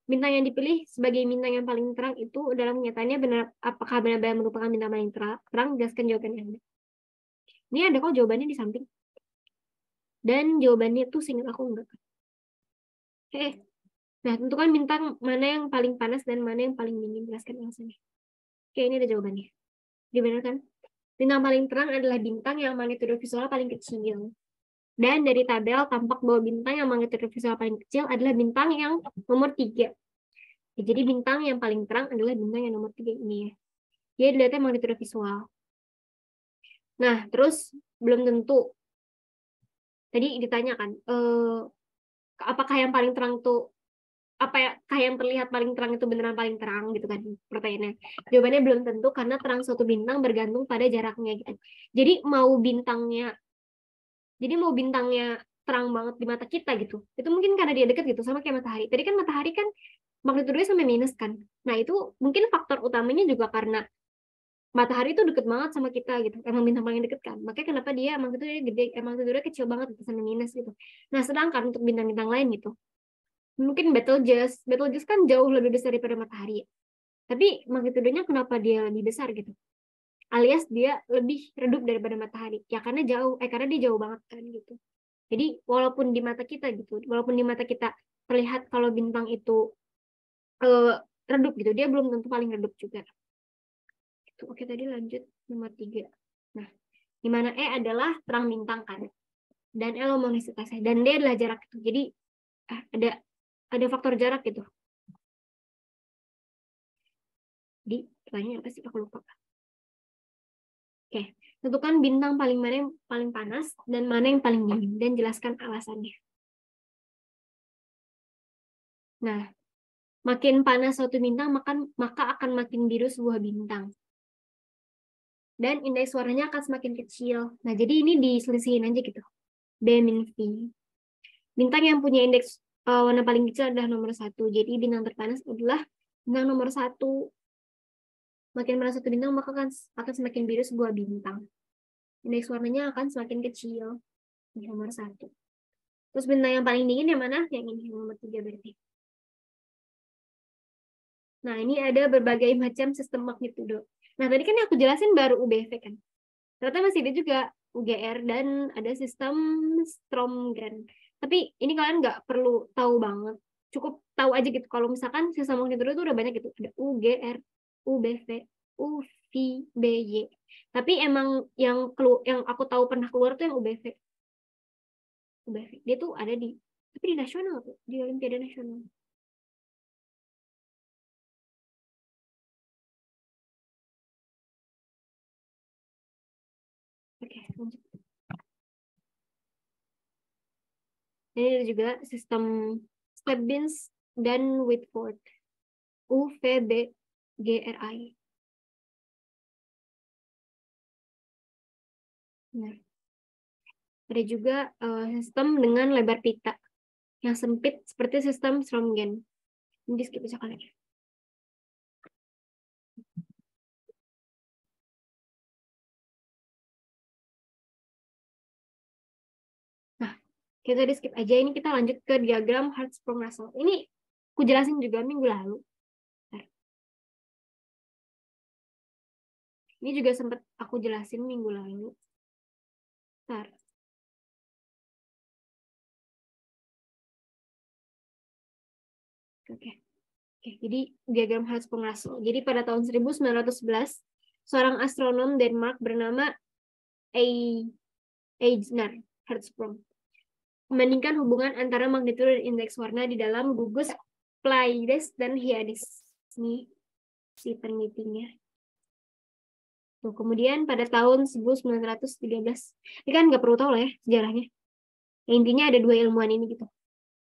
Bintang yang dipilih sebagai bintang yang paling terang itu dalam kenyataannya apakah benar-benar merupakan bintang paling terang? Jelaskan jawabannya. Ini ada kok jawabannya di samping. Dan jawabannya tuh seingat aku enggak. Oke. Nah, tentukan bintang mana yang paling panas dan mana yang paling dingin. Jelaskan alasannya. Oke, ini ada jawabannya. Dibenarkan? Bintang paling terang adalah bintang yang magnitudo visualnya paling kecil. Dan dari tabel tampak bahwa bintang yang magnitudo visual paling kecil adalah bintang yang nomor 3. Ya, jadi bintang yang paling terang adalah bintang yang nomor 3 ini ya. Dia dilihatnya magnitudo visual. Nah, terus belum tentu. Tadi ditanyakan, apakah yang paling terang tuh, apakah yang terlihat paling terang itu beneran paling terang gitu kan pertanyaannya. Jawabannya belum tentu karena terang suatu bintang bergantung pada jaraknya gitu. Jadi mau bintangnya terang banget di mata kita gitu. Itu mungkin karena dia deket gitu sama kayak matahari. Tadi kan matahari kan magnitudenya sampai minus kan. Nah, itu mungkin faktor utamanya juga karena matahari itu deket banget sama kita gitu. Emang bintang paling deket kan. Makanya kenapa dia magnitudenya gede, magnitudenya kecil banget gitu, sampai minus gitu. Nah, sedangkan untuk bintang-bintang lain gitu, mungkin Betelgeuse kan jauh lebih besar daripada matahari ya. Tapi magnitudenya kenapa dia lebih besar gitu? Alias dia lebih redup daripada matahari. Ya karena dia jauh banget kan gitu. Jadi walaupun di mata kita gitu, walaupun di mata kita terlihat kalau bintang itu redup gitu, dia belum tentu paling redup juga. Gitu. Oke, tadi lanjut nomor 3. Nah, di mana E adalah terang bintang kan, dan L luminositasnya, dan D adalah jarak itu. Jadi ada faktor jarak gitu. Jadi pertanyaannya apa sih? Aku lupa. Oke, tentukan bintang mana yang paling panas dan mana yang paling dingin, dan jelaskan alasannya. Nah, makin panas suatu bintang, maka akan makin biru sebuah bintang. Dan indeks warnanya akan semakin kecil. Nah, jadi ini diselisihin aja gitu. B min V. Bintang yang punya indeks warna paling kecil adalah nomor 1. Jadi bintang terpanas adalah bintang nomor 1. Makin panas satu bintang, maka akan semakin biru sebuah bintang. Indeks warnanya akan semakin kecil. Ini nomor 1. Terus bintang yang paling dingin yang mana? Yang ini, nomor 3 berarti. Nah, ini ada berbagai macam sistem magnitudo. Nah, tadi kan yang aku jelasin baru UBV kan. Ternyata masih ada juga UGR dan ada sistem Stromgren. Tapi ini kalian nggak perlu tahu banget. Cukup tahu aja gitu. Kalau misalkan sistem magnitudo itu udah banyak gitu. Ada UGR, UBV, UV, BY. Tapi emang yang aku tahu pernah keluar tuh yang UBV. UBV. Dia tuh ada tapi di nasional tuh, di Olimpiade nasional. Oke, lanjut. Ini ada juga sistem Stebbins dan Whitford. UVBGRI. Nah, ada juga sistem dengan lebar pita yang sempit seperti sistem Stromgen. Ini skip aja kalian. Nah, kita di skip aja. Ini kita lanjut ke diagram Hertzsprung-Russell. Ini aku jelasin juga minggu lalu. Ini juga sempat aku jelasin minggu lalu. Bentar. Oke. Jadi diagram Hertzsprung-Russell. Jadi pada tahun 1911, seorang astronom Denmark bernama Ejnar Hertzsprung membandingkan hubungan antara magnitudo dan indeks warna di dalam gugus Pleiades dan Hyades. Ini si penelitinya. Tuh, kemudian pada tahun 1913, ini kan nggak perlu tahu lah ya sejarahnya. Ya, intinya ada dua ilmuwan ini gitu.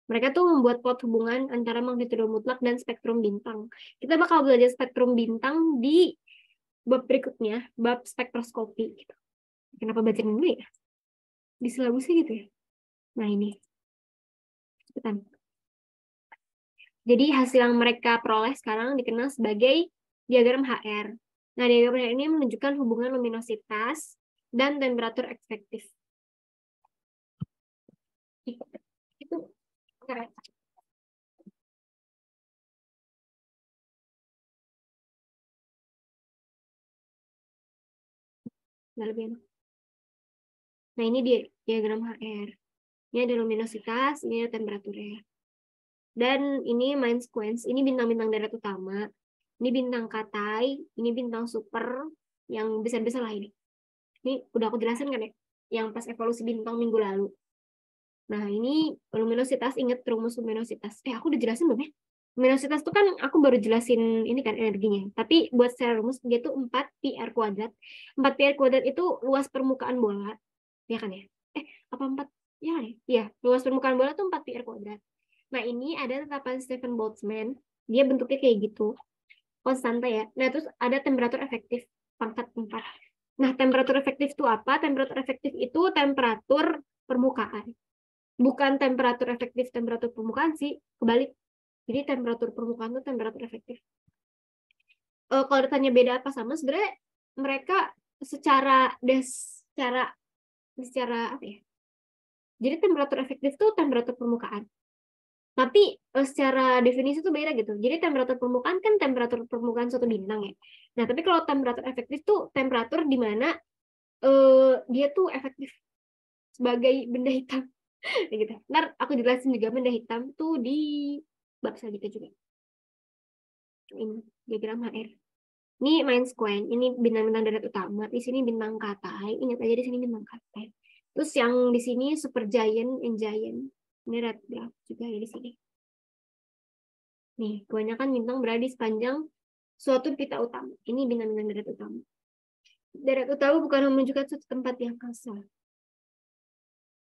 Mereka tuh membuat plot hubungan antara magnitudo mutlak dan spektrum bintang. Kita bakal belajar spektrum bintang di bab berikutnya, bab spektroskopi. Gitu. Kenapa baca dulu ya? Di silabusnya gitu ya. Nah ini. Cepetan. Jadi hasil yang mereka peroleh sekarang dikenal sebagai diagram HR. Nah, diagram HR ini menunjukkan hubungan luminositas dan temperatur efektif. Itu keren. Nggak lebih enak. Nah, ini diagram HR. Ini ada luminositas, ini ada temperaturnya. Dan ini main sequence, ini bintang-bintang darat utama, ini bintang katai, ini bintang super, yang besar-besar lah ini. Ini udah aku jelasin kan ya, yang pas evolusi bintang minggu lalu. Nah, ini luminositas, ingat rumus luminositas. Aku udah jelasin belum ya? Luminositas itu kan aku baru jelasin ini kan energinya. Tapi buat secara rumus, dia tuh 4πr kuadrat. 4πr kuadrat itu luas permukaan bola. Ya kan ya? Apa 4? Ya kan ya? Iya, luas permukaan bola tuh 4πr kuadrat. Nah, ini ada tetapan Stephen Boltzmann. Dia bentuknya kayak gitu. Konstanta ya. Nah, terus ada temperatur efektif pangkat 4. Nah, temperatur efektif itu apa? Temperatur efektif itu temperatur permukaan. Bukan temperatur efektif temperatur permukaan sih, kebalik. Jadi temperatur permukaan itu temperatur efektif. Kalau ditanya beda apa sama, sebenarnya mereka secara apa ya? Jadi temperatur efektif itu temperatur permukaan. Tapi secara definisi itu beda gitu. Jadi temperatur permukaan kan temperatur permukaan suatu bintang ya. Nah, tapi kalau temperatur efektif itu temperatur di mana dia tuh efektif sebagai benda hitam. Gitu. Ntar aku jelasin juga benda hitam tuh di bab selanjutnya juga. Ini diagram HR. Ini main sequence, ini bintang-bintang darat utama, di sini bintang katai, ingat aja di sini bintang katai. Terus yang di sini super giant, giant. Ini red dwarf juga ada di sini. Nih, kebanyakan bintang berada di sepanjang suatu pita utama. Ini bintang-bintang darat utama. Darat utama bukan menunjukkan suatu tempat yang kosong.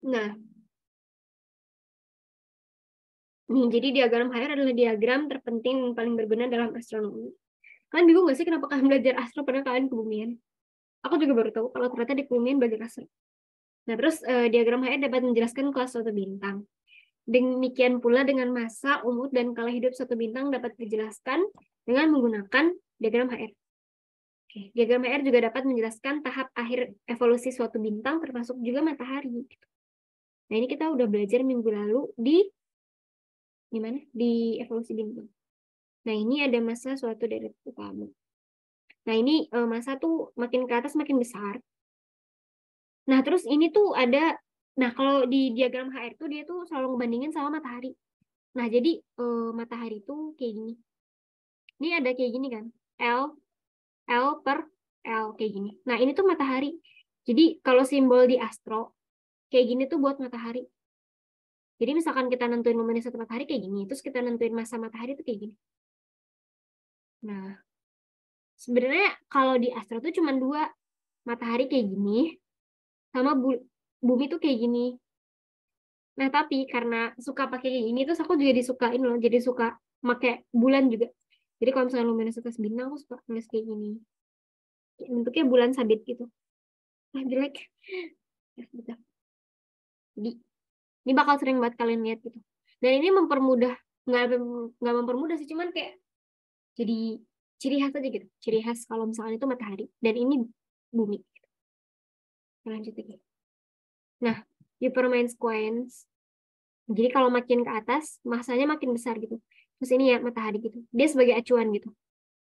Nah, nih, jadi diagram HR adalah diagram terpenting dan paling berguna dalam astronomi. Kalian bingung nggak sih kenapa kalian belajar astro padahal kalian kebumian? Aku juga baru tahu kalau ternyata di kebumian belajar astro. Nah, terus diagram HR dapat menjelaskan kelas suatu bintang. Demikian pula dengan massa, umur, dan kala hidup suatu bintang dapat dijelaskan dengan menggunakan diagram HR. Oke, diagram HR juga dapat menjelaskan tahap akhir evolusi suatu bintang, termasuk juga matahari. Nah, ini kita udah belajar minggu lalu di mana? Di evolusi bintang. Nah, ini ada massa suatu darat utama. Nah, ini massa tuh makin ke atas makin besar. Nah, terus ini tuh ada, nah kalau di diagram HR tuh dia tuh selalu ngebandingin sama matahari. Nah, jadi matahari tuh kayak gini. Ini ada kayak gini kan, L per L kayak gini. Nah, ini tuh matahari. Jadi kalau simbol di astro, kayak gini tuh buat matahari. Jadi misalkan kita nentuin luminosity matahari kayak gini, terus kita nentuin massa matahari itu kayak gini. Nah, sebenarnya kalau di astro tuh cuma dua, matahari kayak gini, sama bumi tuh kayak gini. Nah, tapi karena suka pakai kayak gini, terus aku juga disukain loh, jadi suka pakai bulan juga. Jadi kalau misalnya luminositas bintang, aku suka nulis kayak gini. Bentuknya bulan sabit gitu. Nah, jelek. Ya, gitu. Jadi, ini bakal sering banget kalian lihat gitu. Dan ini mempermudah, nggak mempermudah sih, cuman kayak jadi ciri khas aja gitu. Ciri khas kalau misalnya itu matahari. Dan ini bumi. Gitu. Lanjut lagi. Nah, Superman sequence. Jadi kalau makin ke atas, masanya makin besar gitu. Terus ini ya matahari gitu. Dia sebagai acuan gitu.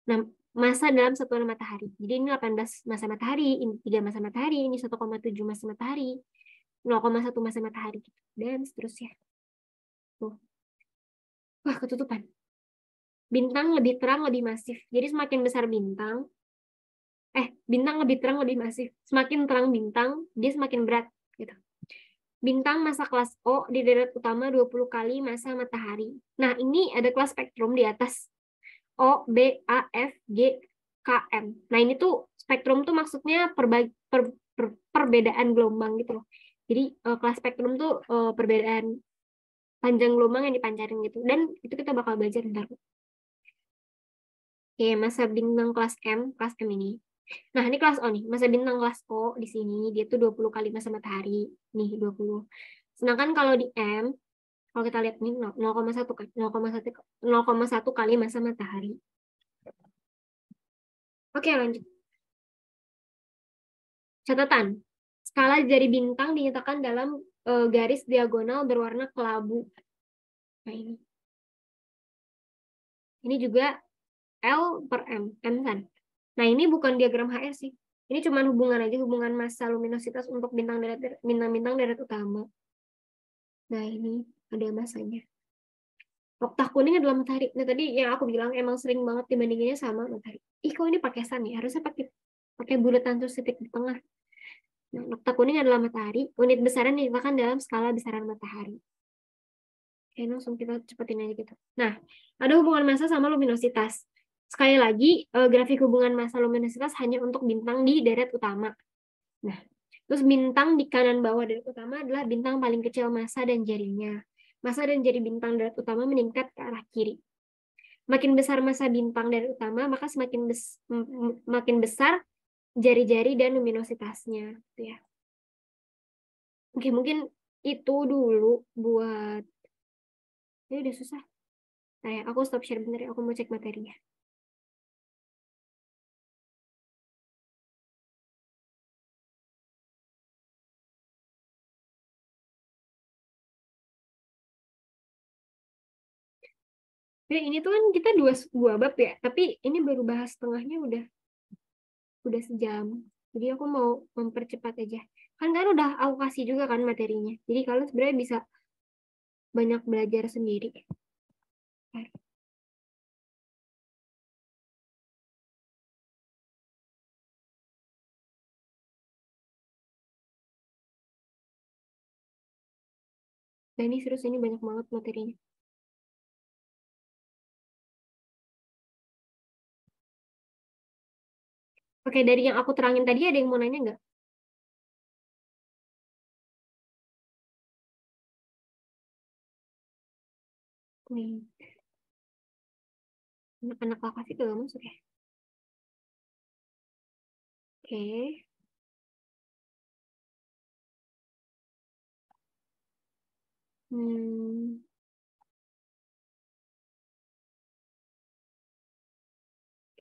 Nah, massa dalam satuan matahari. Jadi ini 18 massa matahari, ini 3 massa matahari, ini 1,7 massa matahari, 0,1 massa matahari gitu. Dan seterusnya. Tuh. Wah, ketutupan. Bintang lebih terang, lebih masif. Jadi semakin besar bintang, bintang lebih terang, lebih masif. Semakin terang bintang, dia semakin berat gitu. Bintang massa kelas O di deret utama 20 kali massa matahari. Nah, ini ada kelas spektrum di atas. O, B, A, F, G, K, M. Nah, ini tuh spektrum tuh maksudnya perbedaan gelombang gitu loh. Jadi kelas spektrum tuh perbedaan panjang gelombang yang dipancarin gitu. Dan itu kita bakal belajar ntar. Oke, massa bintang kelas M ini. Nah, ini kelas O nih. Massa bintang kelas O di sini dia tuh 20 kali massa matahari. Nih, 20. Sedangkan kalau di M, kalau kita lihat nih 0,1 kan, 0,1 kali massa matahari. Oke, lanjut. Catatan. Skala jari bintang dinyatakan dalam garis diagonal berwarna kelabu. Nah, ini. Ini juga L per M kan. Nah, ini bukan diagram HR sih. Ini cuma hubungan aja, hubungan massa luminositas untuk bintang-bintang deret utama. Nah, ini ada massanya. Noktah kuning adalah matahari. Nah, tadi yang aku bilang emang sering banget dibandinginnya sama matahari. Ih, kok ini pakai sun ya? Harusnya pakai bulatan terus titik di tengah. Nah, noktah kuning adalah matahari. Unit besaran dinyatakan dalam skala besaran matahari. Oke, langsung kita cepetin aja gitu. Nah, ada hubungan massa sama luminositas. Sekali lagi, grafik hubungan massa luminositas hanya untuk bintang di deret utama. Nah, terus bintang di kanan bawah deret utama adalah bintang paling kecil massa dan jarinya. Massa dan jari bintang deret utama meningkat ke arah kiri. Makin besar massa bintang deret utama, maka makin besar jari-jari dan luminositasnya. Gitu ya. Oke, mungkin itu dulu buat... Ini udah susah. Nah, ya, aku stop share bentar ya. Aku mau cek materinya. Jadi ini tuh kan kita dua bab ya, tapi ini baru bahas setengahnya udah sejam. Jadi aku mau mempercepat aja. Kan udah aku kasih juga kan materinya. Jadi kalian sebenarnya bisa banyak belajar sendiri. Nah, ini serius, ini banyak banget materinya. Oke, dari yang aku terangin tadi ada yang mau nanya nggak? Nih, anak-anak kelas itu nggak masuk ya? Oke. Hmm.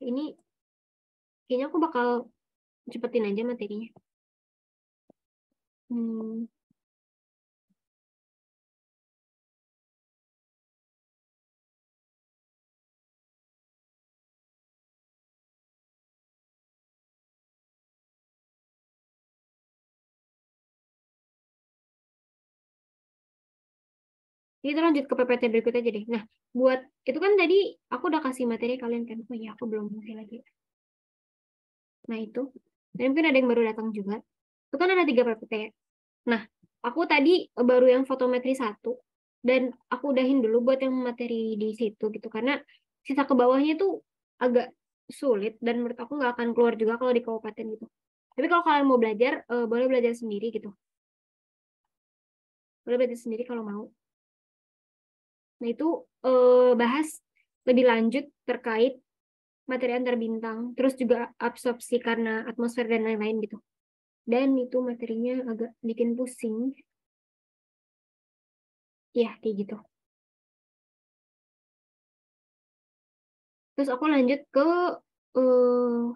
Ini kayaknya aku bakal cepetin aja materinya. Hmm. Kita lanjut ke PPT berikut aja deh. Nah, buat itu kan tadi aku udah kasih materi kalian kan. Oh iya, aku belum kasih lagi. Nah, itu. Dan mungkin ada yang baru datang juga. Itu kan ada 3 PPT. Nah, aku tadi baru yang fotometri 1. Dan aku udahin dulu buat yang materi di situ gitu. Karena sisa ke bawahnya tuh agak sulit dan menurut aku nggak akan keluar juga kalau di kabupaten gitu. Tapi kalau kalian mau belajar, boleh belajar sendiri gitu. Boleh belajar sendiri kalau mau. Nah itu bahas lebih lanjut terkait materi antar bintang, terus juga absorpsi karena atmosfer dan lain-lain gitu. Dan itu materinya agak bikin pusing. Ya, kayak gitu. Terus aku lanjut ke uh,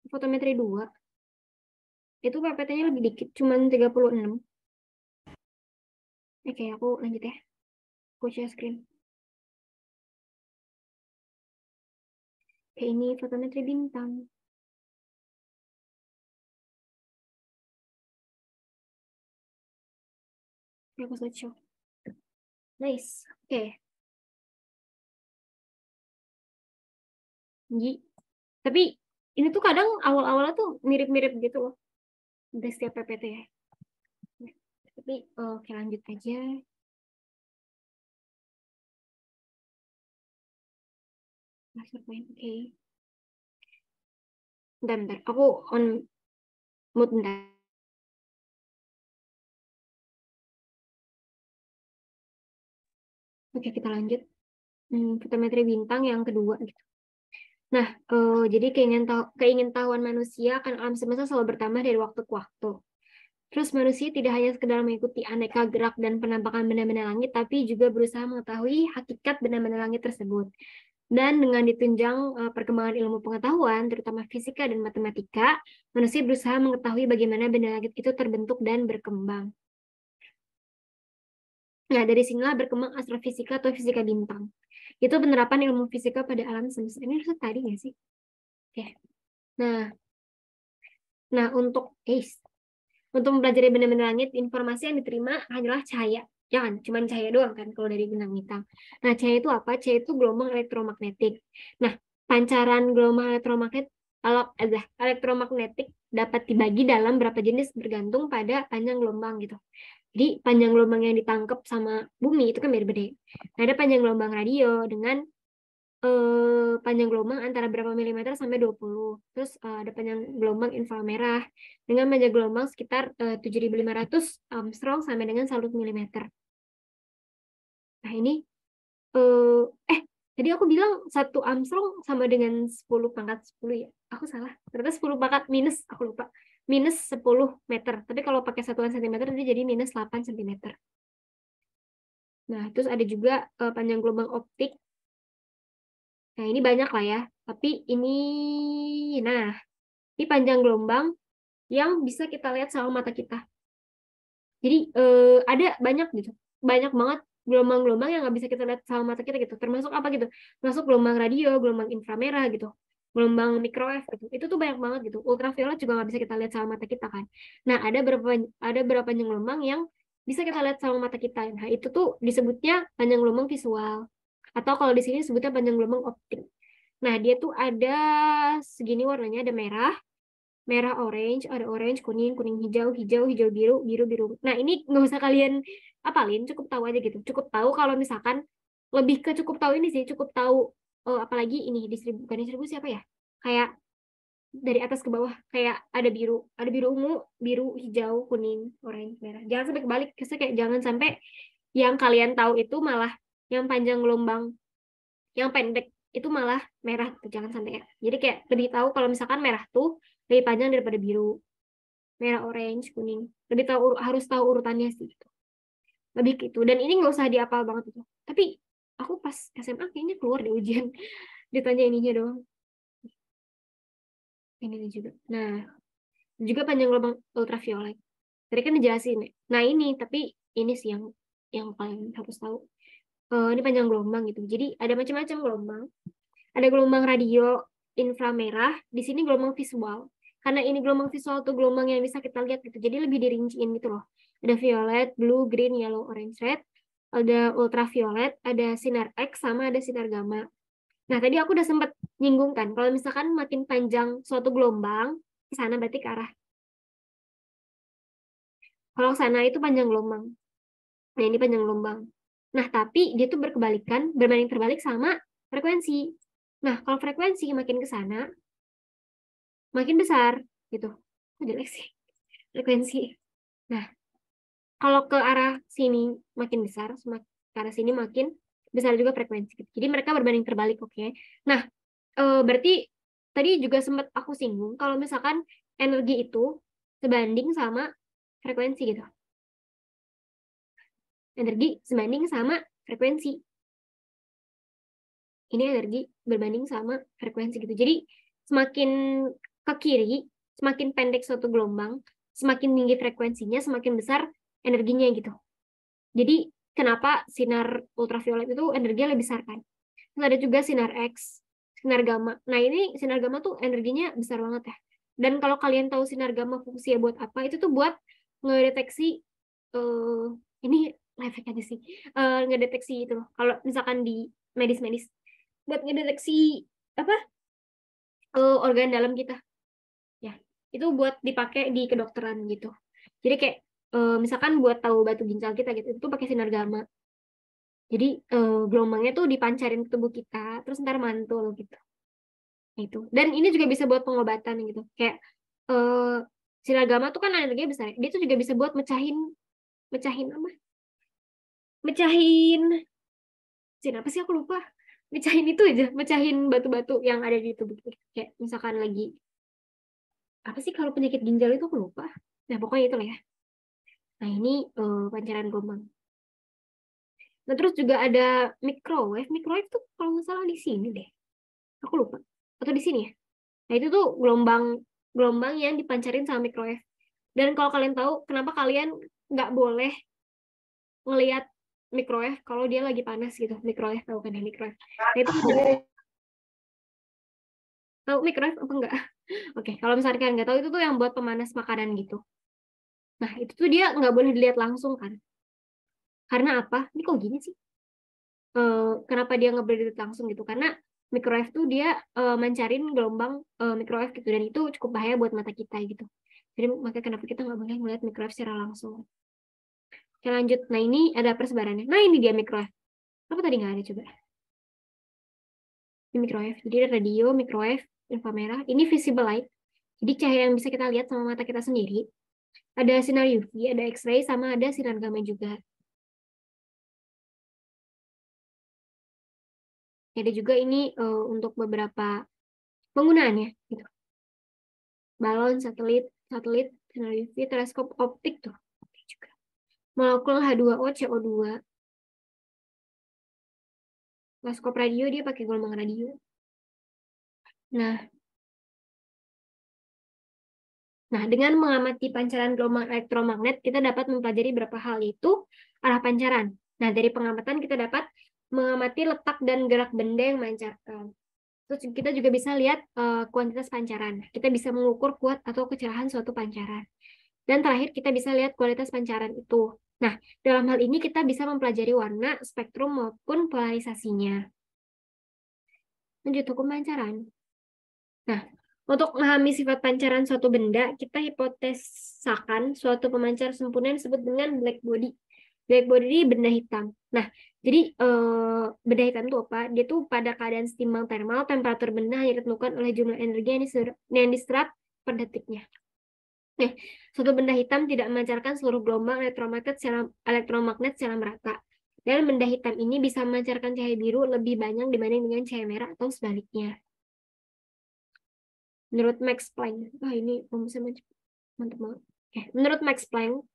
fotometri 2. Itu PPT-nya lebih dikit, cuman 36. Oke, aku lanjut ya. Aku share screen. Kayak ini fotometri bintang. Ya, aku slideshow. Nice. Oke. Tapi ini tuh kadang awal-awalnya tuh mirip-mirip gitu loh. Dari setiap PPT ya. Tapi oke, lanjut aja. Master point, oke. Bentar. Aku on mood bentar. Oke, kita lanjut. Fotometri bintang yang kedua gitu. Nah, jadi keingintahuan manusia akan alam semesta selalu bertambah dari waktu ke waktu. Terus manusia tidak hanya sekedar mengikuti aneka gerak dan penampakan benda-benda langit, tapi juga berusaha mengetahui hakikat benda-benda langit tersebut. Dan dengan ditunjang perkembangan ilmu pengetahuan, terutama fisika dan matematika, manusia berusaha mengetahui bagaimana benda langit itu terbentuk dan berkembang. Nah, dari sinilah berkembang astrofisika atau fisika bintang. Itu penerapan ilmu fisika pada alam semesta. Ini harusnya tadi nggak sih? Oke. Nah, untuk mempelajari benda-benda langit, informasi yang diterima hanyalah cahaya. Jangan, cuma cahaya doang kan kalau dari bintang-bintang. Nah, cahaya itu apa? Cahaya itu gelombang elektromagnetik. Nah, pancaran gelombang elektromagnetik dapat dibagi dalam berapa jenis bergantung pada panjang gelombang gitu. Jadi, panjang gelombang yang ditangkap sama bumi itu kan beda-beda. Nah, ada panjang gelombang radio dengan panjang gelombang antara berapa milimeter sampai 20. Terus ada panjang gelombang inframerah dengan panjang gelombang sekitar 7.500 Armstrong sampai dengan 1 milimeter. Nah, ini tadi aku bilang 1 Armstrong sama dengan 10 pangkat 10 ya. Aku salah. Ternyata 10 pangkat minus, aku lupa. Minus 10 meter. Tapi kalau pakai satuan sentimeter dia jadi minus 8 cm. Nah, terus ada juga panjang gelombang optik. Nah, ini banyak lah ya. Tapi ini panjang gelombang yang bisa kita lihat sama mata kita. Jadi ada banyak gitu. Banyak banget gelombang-gelombang yang nggak bisa kita lihat sama mata kita gitu. Termasuk apa gitu? Termasuk gelombang radio, gelombang inframerah gitu. Gelombang microwave gitu. Itu tuh banyak banget gitu. Ultraviolet juga nggak bisa kita lihat sama mata kita kan. Nah, ada berapa panjang gelombang yang bisa kita lihat sama mata kita. Nah, itu tuh disebutnya panjang gelombang visual. Atau kalau di sini disebutnya panjang gelombang optik. Nah, dia tuh ada segini warnanya, ada merah orange, ada orange, kuning, kuning hijau, hijau, hijau biru, biru, biru. Nah, ini nggak usah kalian apalin, cukup tahu aja gitu. Cukup tahu kalau misalkan lebih ke cukup tahu ini sih, cukup tahu apalagi ini bukan distribusi apa ya? Kayak dari atas ke bawah kayak ada biru ungu, biru, hijau, kuning, orange, merah. Jangan sampai kebalik, kayak jangan sampai yang kalian tahu itu malah yang panjang gelombang, yang pendek itu malah merah tuh, jangan sampai ya. Jadi kayak lebih tahu kalau misalkan merah tuh lebih panjang daripada biru, merah, orange, kuning. Lebih tahu harus tahu urutannya sih gitu. Lebih gitu. Dan ini nggak usah dihafal banget itu. Tapi aku pas SMA kayaknya keluar deh ujian ditanya ininya doang. Ini juga. Nah, juga panjang gelombang ultraviolet. Tadi kan dijelasin ya. Nah, ini tapi ini sih yang paling harus tahu. Ini panjang gelombang gitu. Jadi ada macam-macam gelombang. Ada gelombang radio inframerah, di sini gelombang visual. Karena ini gelombang visual tuh gelombang yang bisa kita lihat gitu. Jadi lebih dirinciin gitu loh. Ada violet, blue, green, yellow, orange, red. Ada ultraviolet, ada sinar X, sama ada sinar gamma. Nah, tadi aku udah sempat nyinggung kan, kalau misalkan makin panjang suatu gelombang, ke sana berarti ke arah. Kalau ke sana itu panjang gelombang. Nah, ini panjang gelombang. Nah, tapi dia tuh berbanding terbalik sama frekuensi. Nah, kalau frekuensi makin ke sana, makin besar gitu. Oh, jelek sih. Frekuensi. Nah, kalau ke arah sini makin besar, ke arah sini makin besar juga frekuensi. Jadi mereka berbanding terbalik, oke. Nah, berarti tadi juga sempat aku singgung kalau misalkan energi itu sebanding sama frekuensi gitu. Energi sebanding sama frekuensi. Ini energi berbanding sama frekuensi gitu. Jadi semakin ke kiri, semakin pendek suatu gelombang, semakin tinggi frekuensinya, semakin besar energinya gitu. Jadi kenapa sinar ultraviolet itu energinya lebih besar kan? Terus ada juga sinar X, sinar gamma. Nah ini sinar gamma tuh energinya besar banget ya. Dan kalau kalian tahu sinar gamma fungsinya buat apa, itu tuh buat ngedeteksi ini live hack aja sih, ngedeteksi itu loh. Kalau misalkan di medis-medis, buat ngedeteksi apa organ dalam kita, ya itu buat dipakai di kedokteran gitu. Jadi kayak misalkan buat tahu batu ginjal kita gitu, itu pakai sinar gamma. Jadi gelombangnya tuh dipancarin ke tubuh kita, terus ntar mantul gitu. Itu. Dan ini juga bisa buat pengobatan gitu. Kayak sinar gamma tuh kan energinya besar. Dia tuh juga bisa buat mecahin apa? Mecahin apa sih aku lupa. Mecahin itu aja, mecahin batu-batu yang ada di tubuh kita. Kayak misalkan lagi apa sih kalau penyakit ginjal itu aku lupa. Nah, pokoknya itu lah ya. Nah, ini pancaran gelombang. Nah, terus juga ada microwave. Microwave tuh kalau nggak salah di sini deh. Aku lupa. Atau di sini ya? Nah, itu tuh gelombang yang dipancarin sama microwave. Dan kalau kalian tahu, kenapa kalian nggak boleh ngelihat microwave kalau dia lagi panas gitu. Microwave, tahu kan ya microwave. Nah, itu tahu microwave apa enggak? Oke, kalau misalnya kalian nggak tahu, itu tuh yang buat pemanas makanan gitu. Nah, itu tuh dia nggak boleh dilihat langsung kan. Karena apa? Ini kok gini sih? Kenapa dia nggak boleh dilihat langsung gitu? Karena microwave tuh dia mancarin gelombang microwave gitu. Dan itu cukup bahaya buat mata kita gitu. Jadi makanya kenapa kita nggak boleh melihat microwave secara langsung. Oke, lanjut. Nah, ini ada persebarannya. Nah, ini dia microwave. Apa tadi nggak ada coba? Ini microwave. Jadi ada radio, microwave, inframerah. Ini visible light. Jadi cahaya yang bisa kita lihat sama mata kita sendiri. Ada sinar UV, ada X-ray, sama ada sinar gamma juga. Ada juga ini untuk beberapa penggunaannya. Gitu. Balon, satelit, sinar UV, teleskop optik tuh. Juga. Molekul H2O, CO2. Teleskop radio dia pakai gelombang radio. Nah, dengan mengamati pancaran gelombang elektromagnet, kita dapat mempelajari beberapa hal, yaitu arah pancaran. Nah, dari pengamatan kita dapat mengamati letak dan gerak benda yang memancarkan. Terus kita juga bisa lihat kuantitas pancaran. Kita bisa mengukur kuat atau kecerahan suatu pancaran. Dan terakhir kita bisa lihat kualitas pancaran itu. Nah, dalam hal ini kita bisa mempelajari warna, spektrum maupun polarisasinya. Lanjut hukum pancaran. Nah, untuk memahami sifat pancaran suatu benda, kita hipotesakan suatu pemancar sempurna yang disebut dengan black body. Black body ini benda hitam. Nah, jadi benda hitam itu apa? Dia tuh pada keadaan setimbang termal, temperatur benda hanya ditentukan oleh jumlah energi yang diserap per detiknya. Nah, suatu benda hitam tidak memancarkan seluruh gelombang elektromagnet secara merata. Dan benda hitam ini bisa memancarkan cahaya biru lebih banyak dibanding dengan cahaya merah atau sebaliknya. Menurut Max Planck, ini rumusnya mantap banget. Oke. Menurut Max Planck,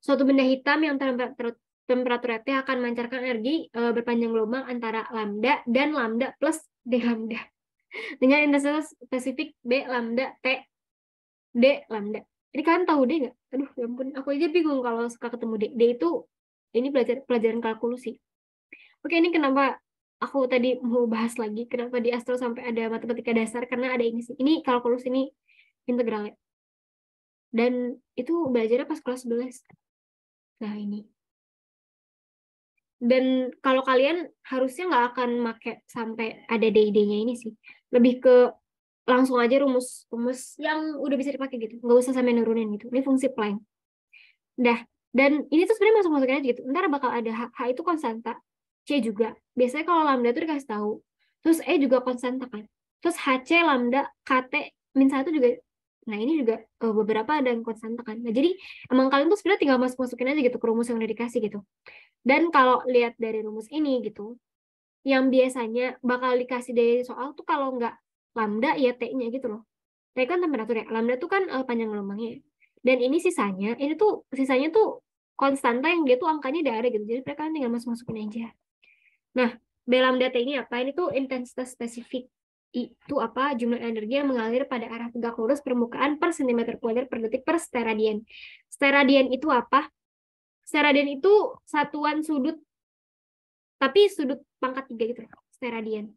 suatu benda hitam yang temperaturnya T akan memancarkan energi berpanjang gelombang antara lambda dan lambda plus D lambda dengan intensitas spesifik B lambda T D lambda. Ini kalian tahu D nggak? Aduh, ya ampun, aku aja bingung kalau suka ketemu D. D itu ini pelajaran kalkulus sih. Oke, ini kenapa aku tadi mau bahas lagi kenapa di Astro sampai ada matematika dasar, karena ada ini sih. Ini kalkulus, ini integral ya. Dan itu belajarnya pas kelas 11. Nah, ini. Dan kalau kalian harusnya nggak akan make sampai ada D-nya ini sih. Lebih ke langsung aja rumus yang udah bisa dipakai gitu, nggak usah sampai nurunin gitu. Ini fungsi Planck. Dah, dan ini tuh sebenarnya masuk-masukin aja gitu. Ntar bakal ada H itu konstanta, C juga. Biasanya kalau lambda tuh dikasih tahu. Terus E juga konstanta kan. Terus HC, lambda, KT, min 1 juga. Nah ini juga beberapa ada yang konstanta kan. Nah jadi emang kalian tuh sebenarnya tinggal masukin aja gitu ke rumus yang udah dikasih gitu. Dan kalau lihat dari rumus ini gitu, yang biasanya bakal dikasih dari soal tuh kalau nggak lambda ya T-nya gitu loh. T kan temperatur ya. Lambda tuh kan panjang gelombangnya. Dan ini sisanya tuh konstanta yang dia tuh angkanya udah ada gitu. Jadi mereka tinggal masukin aja. Nah, B lambda T ini apa? Ini tuh intensitas spesifik. Itu apa? Jumlah energi yang mengalir pada arah tegak lurus permukaan per cm kuadrat per detik per steradian. Steradian itu apa? Steradian itu satuan sudut, tapi sudut pangkat 3 gitu. Steradian.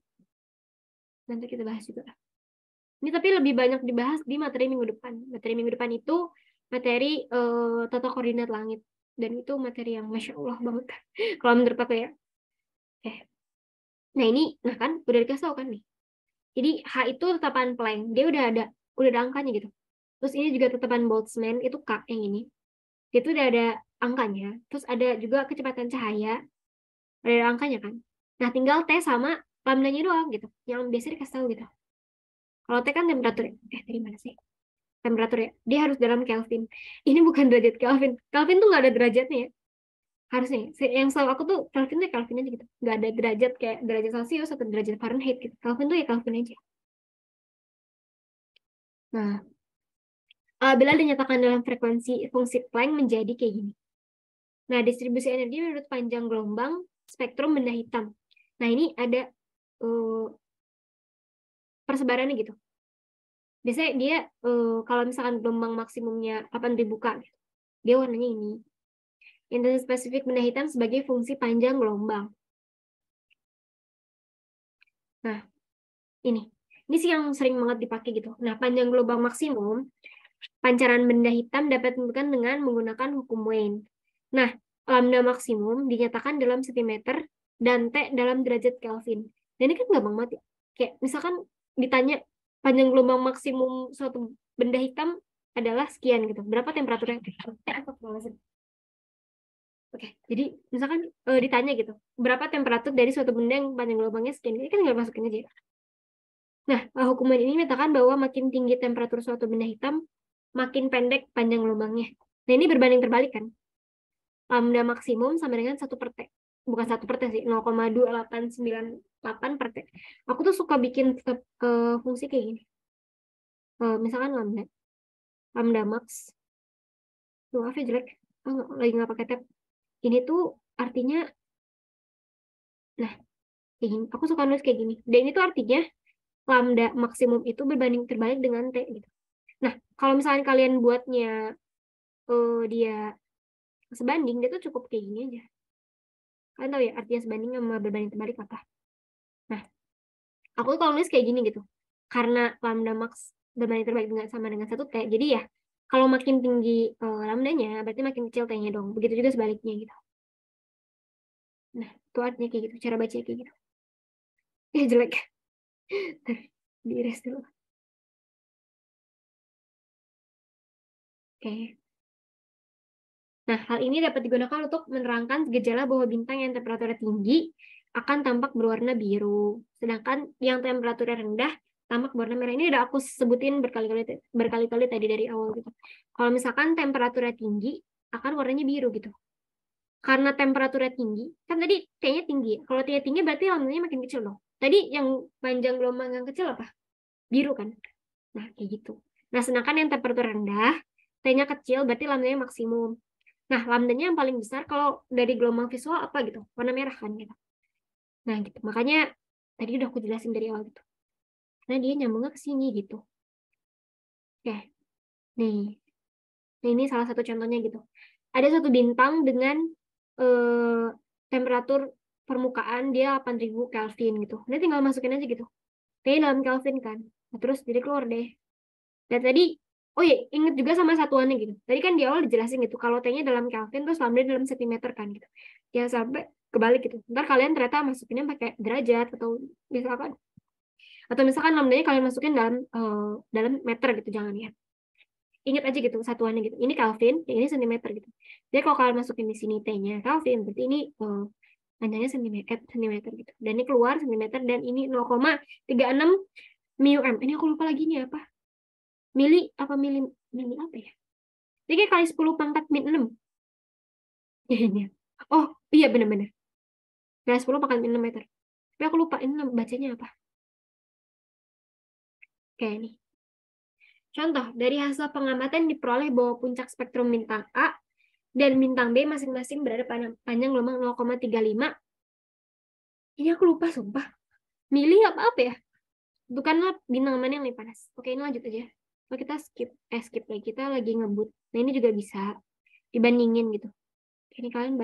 Nanti kita bahas juga. Ini tapi lebih banyak dibahas di materi minggu depan. Materi minggu depan itu materi tata koordinat langit. Dan itu materi yang Masya Allah banget. Kalau menurut aku ya. Nah ini, nah kan udah dikasih tau kan nih. Jadi H itu tetapan Planck. Dia udah ada angkanya gitu. Terus ini juga tetapan Boltzmann, itu K yang ini. Itu udah ada angkanya. Terus ada juga kecepatan cahaya. Ada angkanya kan. Nah tinggal T sama lambdanya doang gitu. Yang biasa dikasih tahu gitu. Kalau T kan temperatur. Tadi mana sih? Temperatur ya. Dia harus dalam Kelvin. Ini bukan derajat Kelvin. Kelvin tuh nggak ada derajatnya ya. Harusnya. Yang setahu aku tuh Kelvin tuh Kelvin aja gitu. Nggak ada derajat kayak derajat Celcius atau derajat Fahrenheit gitu. Kelvin tuh ya Kelvin aja. Nah, bila dinyatakan dalam frekuensi fungsi Planck menjadi kayak gini. Nah, distribusi energi menurut panjang gelombang spektrum benda hitam. Nah, ini ada persebarannya gitu. Biasanya dia kalau misalkan gelombang maksimumnya 8.000 K, gitu, dia warnanya ini. Intensitas spesifik benda hitam sebagai fungsi panjang gelombang. Nah, ini sih yang sering banget dipakai gitu. Nah, panjang gelombang maksimum pancaran benda hitam dapat ditentukan dengan menggunakan hukum Wien. Nah, lambda maksimum dinyatakan dalam sentimeter dan T dalam derajat Kelvin. Dan ini kan gampang banget ya. Kayak misalkan ditanya panjang gelombang maksimum suatu benda hitam adalah sekian gitu. Berapa temperaturnya? Oke, jadi misalkan ditanya gitu, berapa temperatur dari suatu benda yang panjang gelombangnya sekian? Ini kan nggak masukin aja. Nah, hukuman ini menyatakan bahwa makin tinggi temperatur suatu benda hitam, makin pendek panjang gelombangnya. Nah, ini berbanding terbalik kan. Lambda maksimum sama dengan 1/T. Bukan 1/T sih, 0,2898 per T. Aku tuh suka bikin fungsi kayak gini. Misalkan lambda max. Maaf ya jelek. Lagi nggak pakai tab. Ini tuh artinya, nah, kayak gini. Aku suka nulis kayak gini. Dan itu artinya lambda maksimum itu berbanding terbalik dengan T gitu. Nah, kalau misalnya kalian buatnya dia sebanding, dia tuh cukup kayak gini aja. Kalian tahu ya artinya sebanding sama berbanding terbalik apa? Nah, aku kalau nulis kayak gini gitu. Karena lambda max berbanding terbalik sama dengan 1T, jadi ya kalau makin tinggi lambdanya, berarti makin kecil T-nya dong. Begitu juga sebaliknya gitu. Nah, itu artinya kayak gitu. Cara baca kayak gitu. Jelek. Di-erase dulu. Oke. Nah, hal ini dapat digunakan untuk menerangkan gejala bahwa bintang yang temperaturnya tinggi akan tampak berwarna biru. Sedangkan yang temperaturnya rendah tampak berwarna merah. Ini udah aku sebutin berkali-kali tadi dari awal gitu. Kalau misalkan temperaturnya tinggi, akan warnanya biru gitu. Karena temperaturnya tinggi, kan tadi T-nya tinggi. Kalau T-nya tinggi berarti lambdanya makin kecil dong. Tadi yang panjang gelombang yang kecil apa? Biru kan? Nah, kayak gitu. Nah, sedangkan yang temperatur rendah, T-nya kecil berarti lambdanya maksimum. Nah, lambdanya yang paling besar kalau dari gelombang visual apa gitu? Warna merah kan gitu. Nah, gitu. Makanya tadi udah aku jelasin dari awal gitu. Karena dia nyambungnya ke sini gitu. Oke. Nih. Nah, ini salah satu contohnya gitu. Ada suatu bintang dengan temperatur permukaan dia 8.000 Kelvin gitu. Dia tinggal masukin aja gitu. T dalam Kelvin kan. Nah, terus jadi keluar deh. Dan tadi oh iya, inget juga sama satuannya gitu. Tadi kan di awal dijelasin gitu, kalau T-nya dalam Kelvin, terus lambda dalam sentimeter kan gitu. Jangan sampai kebalik gitu. Ntar kalian ternyata masukinnya pakai derajat, atau misalkan Atau misalkan lambdanya kalian masukin dalam meter gitu, jangan ya. Ingat aja gitu satuannya gitu. Ini Kelvin, yang ini sentimeter gitu. Jadi kalau kalian masukin di sini T-nya Kelvin, berarti ini panjangnya sentimeter gitu. Dan ini keluar sentimeter dan ini 0,36 μm. Ini aku lupa lagi nih apa? Mili apa mili apa ya? Jadi kayak kali 10 pangkat min 6. Oh, iya benar-benar. Kali 10 pangkat min 6 meter. Tapi aku lupa ini bacanya apa. Kayak ini. Contoh, dari hasil pengamatan diperoleh bahwa puncak spektrum bintang A dan bintang B masing-masing berada pada panjang gelombang 0,35. Ini aku lupa, sumpah. Mili apa ya? Bukanlah bintang mana yang lebih panas. Oke, ini lanjut aja. Kalau kita skip lagi. Kita lagi ngebut. Nah, ini juga bisa dibandingin gitu. Ini kalian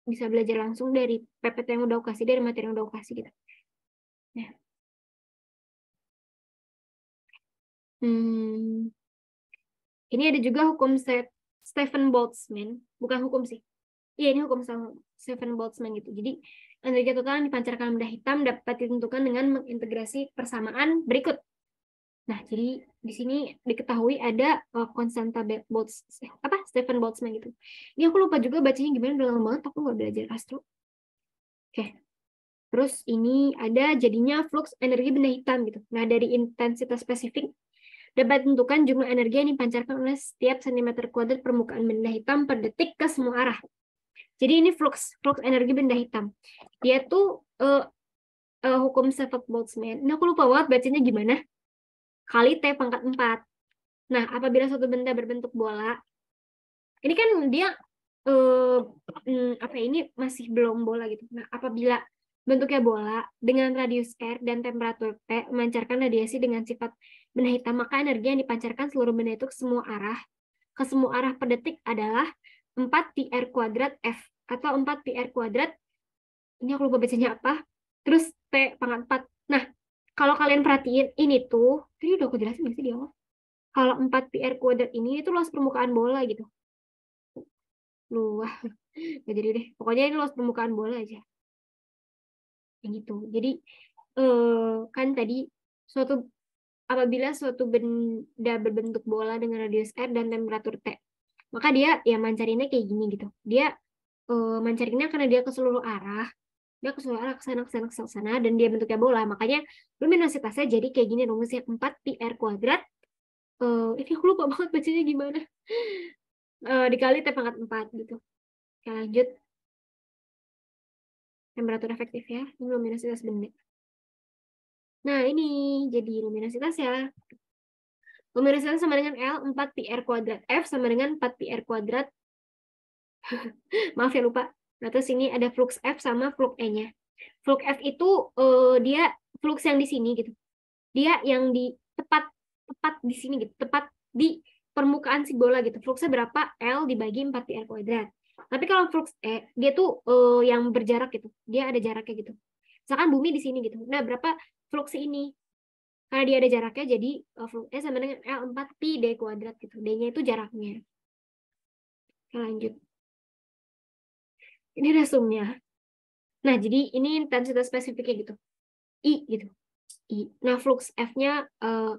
bisa belajar langsung dari PPT yang udah aku kasih, dari materi yang udah aku kasih gitu. Nah. Ini ada juga hukum Stephen Boltzmann. Bukan hukum sih. Iya, ini hukum Stephen Boltzmann gitu. Jadi, energi total yang dipancarkan benda hitam dapat ditentukan dengan mengintegrasi persamaan berikut. Nah, jadi di sini diketahui ada konstanta Stephen Boltzmann gitu. Ini aku lupa juga bacanya gimana, udah lama banget aku nggak belajar astro. Oke. Terus ini ada jadinya flux energi benda hitam gitu. Nah, dari intensitas spesifik dapat ditentukan jumlah energi yang dipancarkan oleh setiap cm kuadrat permukaan benda hitam per detik ke semua arah. Jadi ini flux energi benda hitam. Dia tuh hukum Stephen Boltzmann. Ini aku lupa banget bacanya gimana. Kali T pangkat 4. Nah, apabila suatu benda berbentuk bola, ini kan dia ini masih belum bola gitu. Nah, apabila bentuknya bola dengan radius R dan temperatur T memancarkan radiasi dengan sifat benda hitam, maka energi yang dipancarkan seluruh benda itu ke semua arah per detik adalah 4 pi R kuadrat F atau 4 pi R kuadrat. Ini aku lupa bacanya apa. Terus T pangkat 4. Nah, kalau kalian perhatiin ini tuh, tadi udah aku jelasin nggak sih di awal? Kalau 4 pi R kuadrat ini itu luas permukaan bola gitu. Wah, nggak jadi deh. Pokoknya ini luas permukaan bola aja. Yang gitu. Jadi kan tadi apabila suatu benda berbentuk bola dengan radius R dan temperatur T, maka dia ya mancarinnya kayak gini gitu. Dia mancarinnya karena dia ke seluruh arah, ke sana, ke sana, dan dia bentuknya bola. Makanya luminositasnya jadi kayak gini rumusnya 4 pi R kuadrat. Ini aku lupa banget bacanya gimana. Dikali T pangkat 4 gitu. Oke, lanjut. Temperatur efektif ya. Ini luminositas benda. Nah, ini jadi luminositas ya. Luminositas sama dengan L 4 pi R kuadrat. F sama dengan 4 pi R kuadrat. Maaf ya lupa. Nah, terus ini ada flux F sama flux E-nya. Flux F itu dia flux yang di sini gitu. Dia yang di tepat di sini gitu. Tepat di permukaan si bola gitu. Fluxnya berapa? L dibagi 4 pi R kuadrat. Tapi kalau flux E, dia tuh yang berjarak gitu. Dia ada jaraknya gitu. Misalkan bumi di sini gitu. Nah, berapa flux ini? Karena dia ada jaraknya, jadi flux E sama dengan L 4 pi D kuadrat gitu. D-nya itu jaraknya. Oke, lanjut. Ini resumnya. Nah, jadi ini intensitas spesifiknya gitu. I gitu. I. Nah, flux F-nya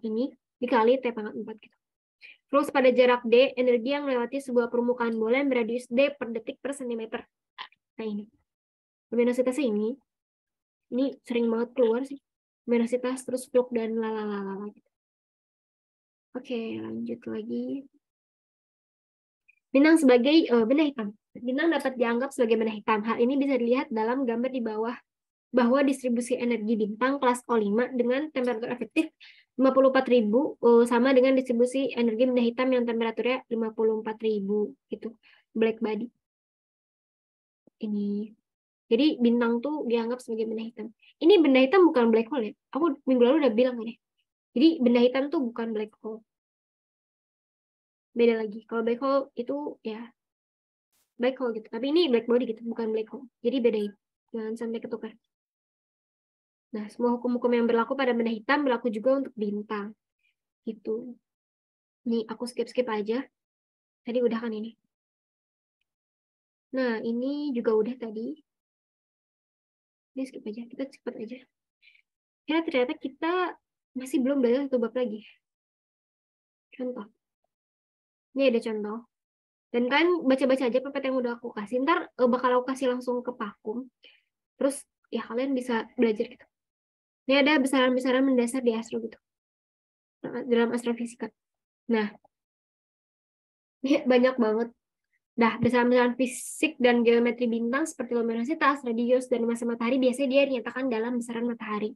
ini dikali T pangkat 4 gitu. Flux pada jarak D, energi yang melewati sebuah permukaan bola yang beradius D per detik per sentimeter. Nah, ini. Luminositasnya ini sering banget keluar sih. Luminositas, terus flux, dan lalalala gitu. Oke, lanjut lagi. Bintang sebagai benda hitam. Bintang dapat dianggap sebagai benda hitam. Hal ini bisa dilihat dalam gambar di bawah, bahwa distribusi energi bintang kelas O5 dengan temperatur efektif 54.000 sama dengan distribusi energi benda hitam yang temperaturnya 54.000 gitu. Black body. Ini. Jadi bintang tuh dianggap sebagai benda hitam. Ini benda hitam bukan black hole ya. Aku minggu lalu udah bilang kan ya. Jadi benda hitam tuh bukan black hole. Beda lagi. Kalau black hole itu ya black hole gitu. Tapi ini black body gitu, bukan black hole. Jadi beda itu. Jangan sampai ketukar. Nah, semua hukum-hukum yang berlaku pada benda hitam berlaku juga untuk bintang. Gitu. Nih, aku skip-skip aja. Tadi udah kan ini. Nah, ini juga udah tadi. Ini skip aja. Kita cepet aja. Ya ternyata kita masih belum belajar satu bab lagi. Contoh. Ini ada contoh. Dan kalian baca-baca aja PPT yang udah aku kasih. Ntar bakal aku kasih langsung ke Pakum. Terus ya kalian bisa belajar gitu. Ini ada besaran-besaran mendasar di astro gitu. Dalam astrofisika. Nah, ini banyak banget. Nah, besaran-besaran fisik dan geometri bintang seperti luminositas, radius, dan masa matahari biasanya dia dinyatakan dalam besaran matahari.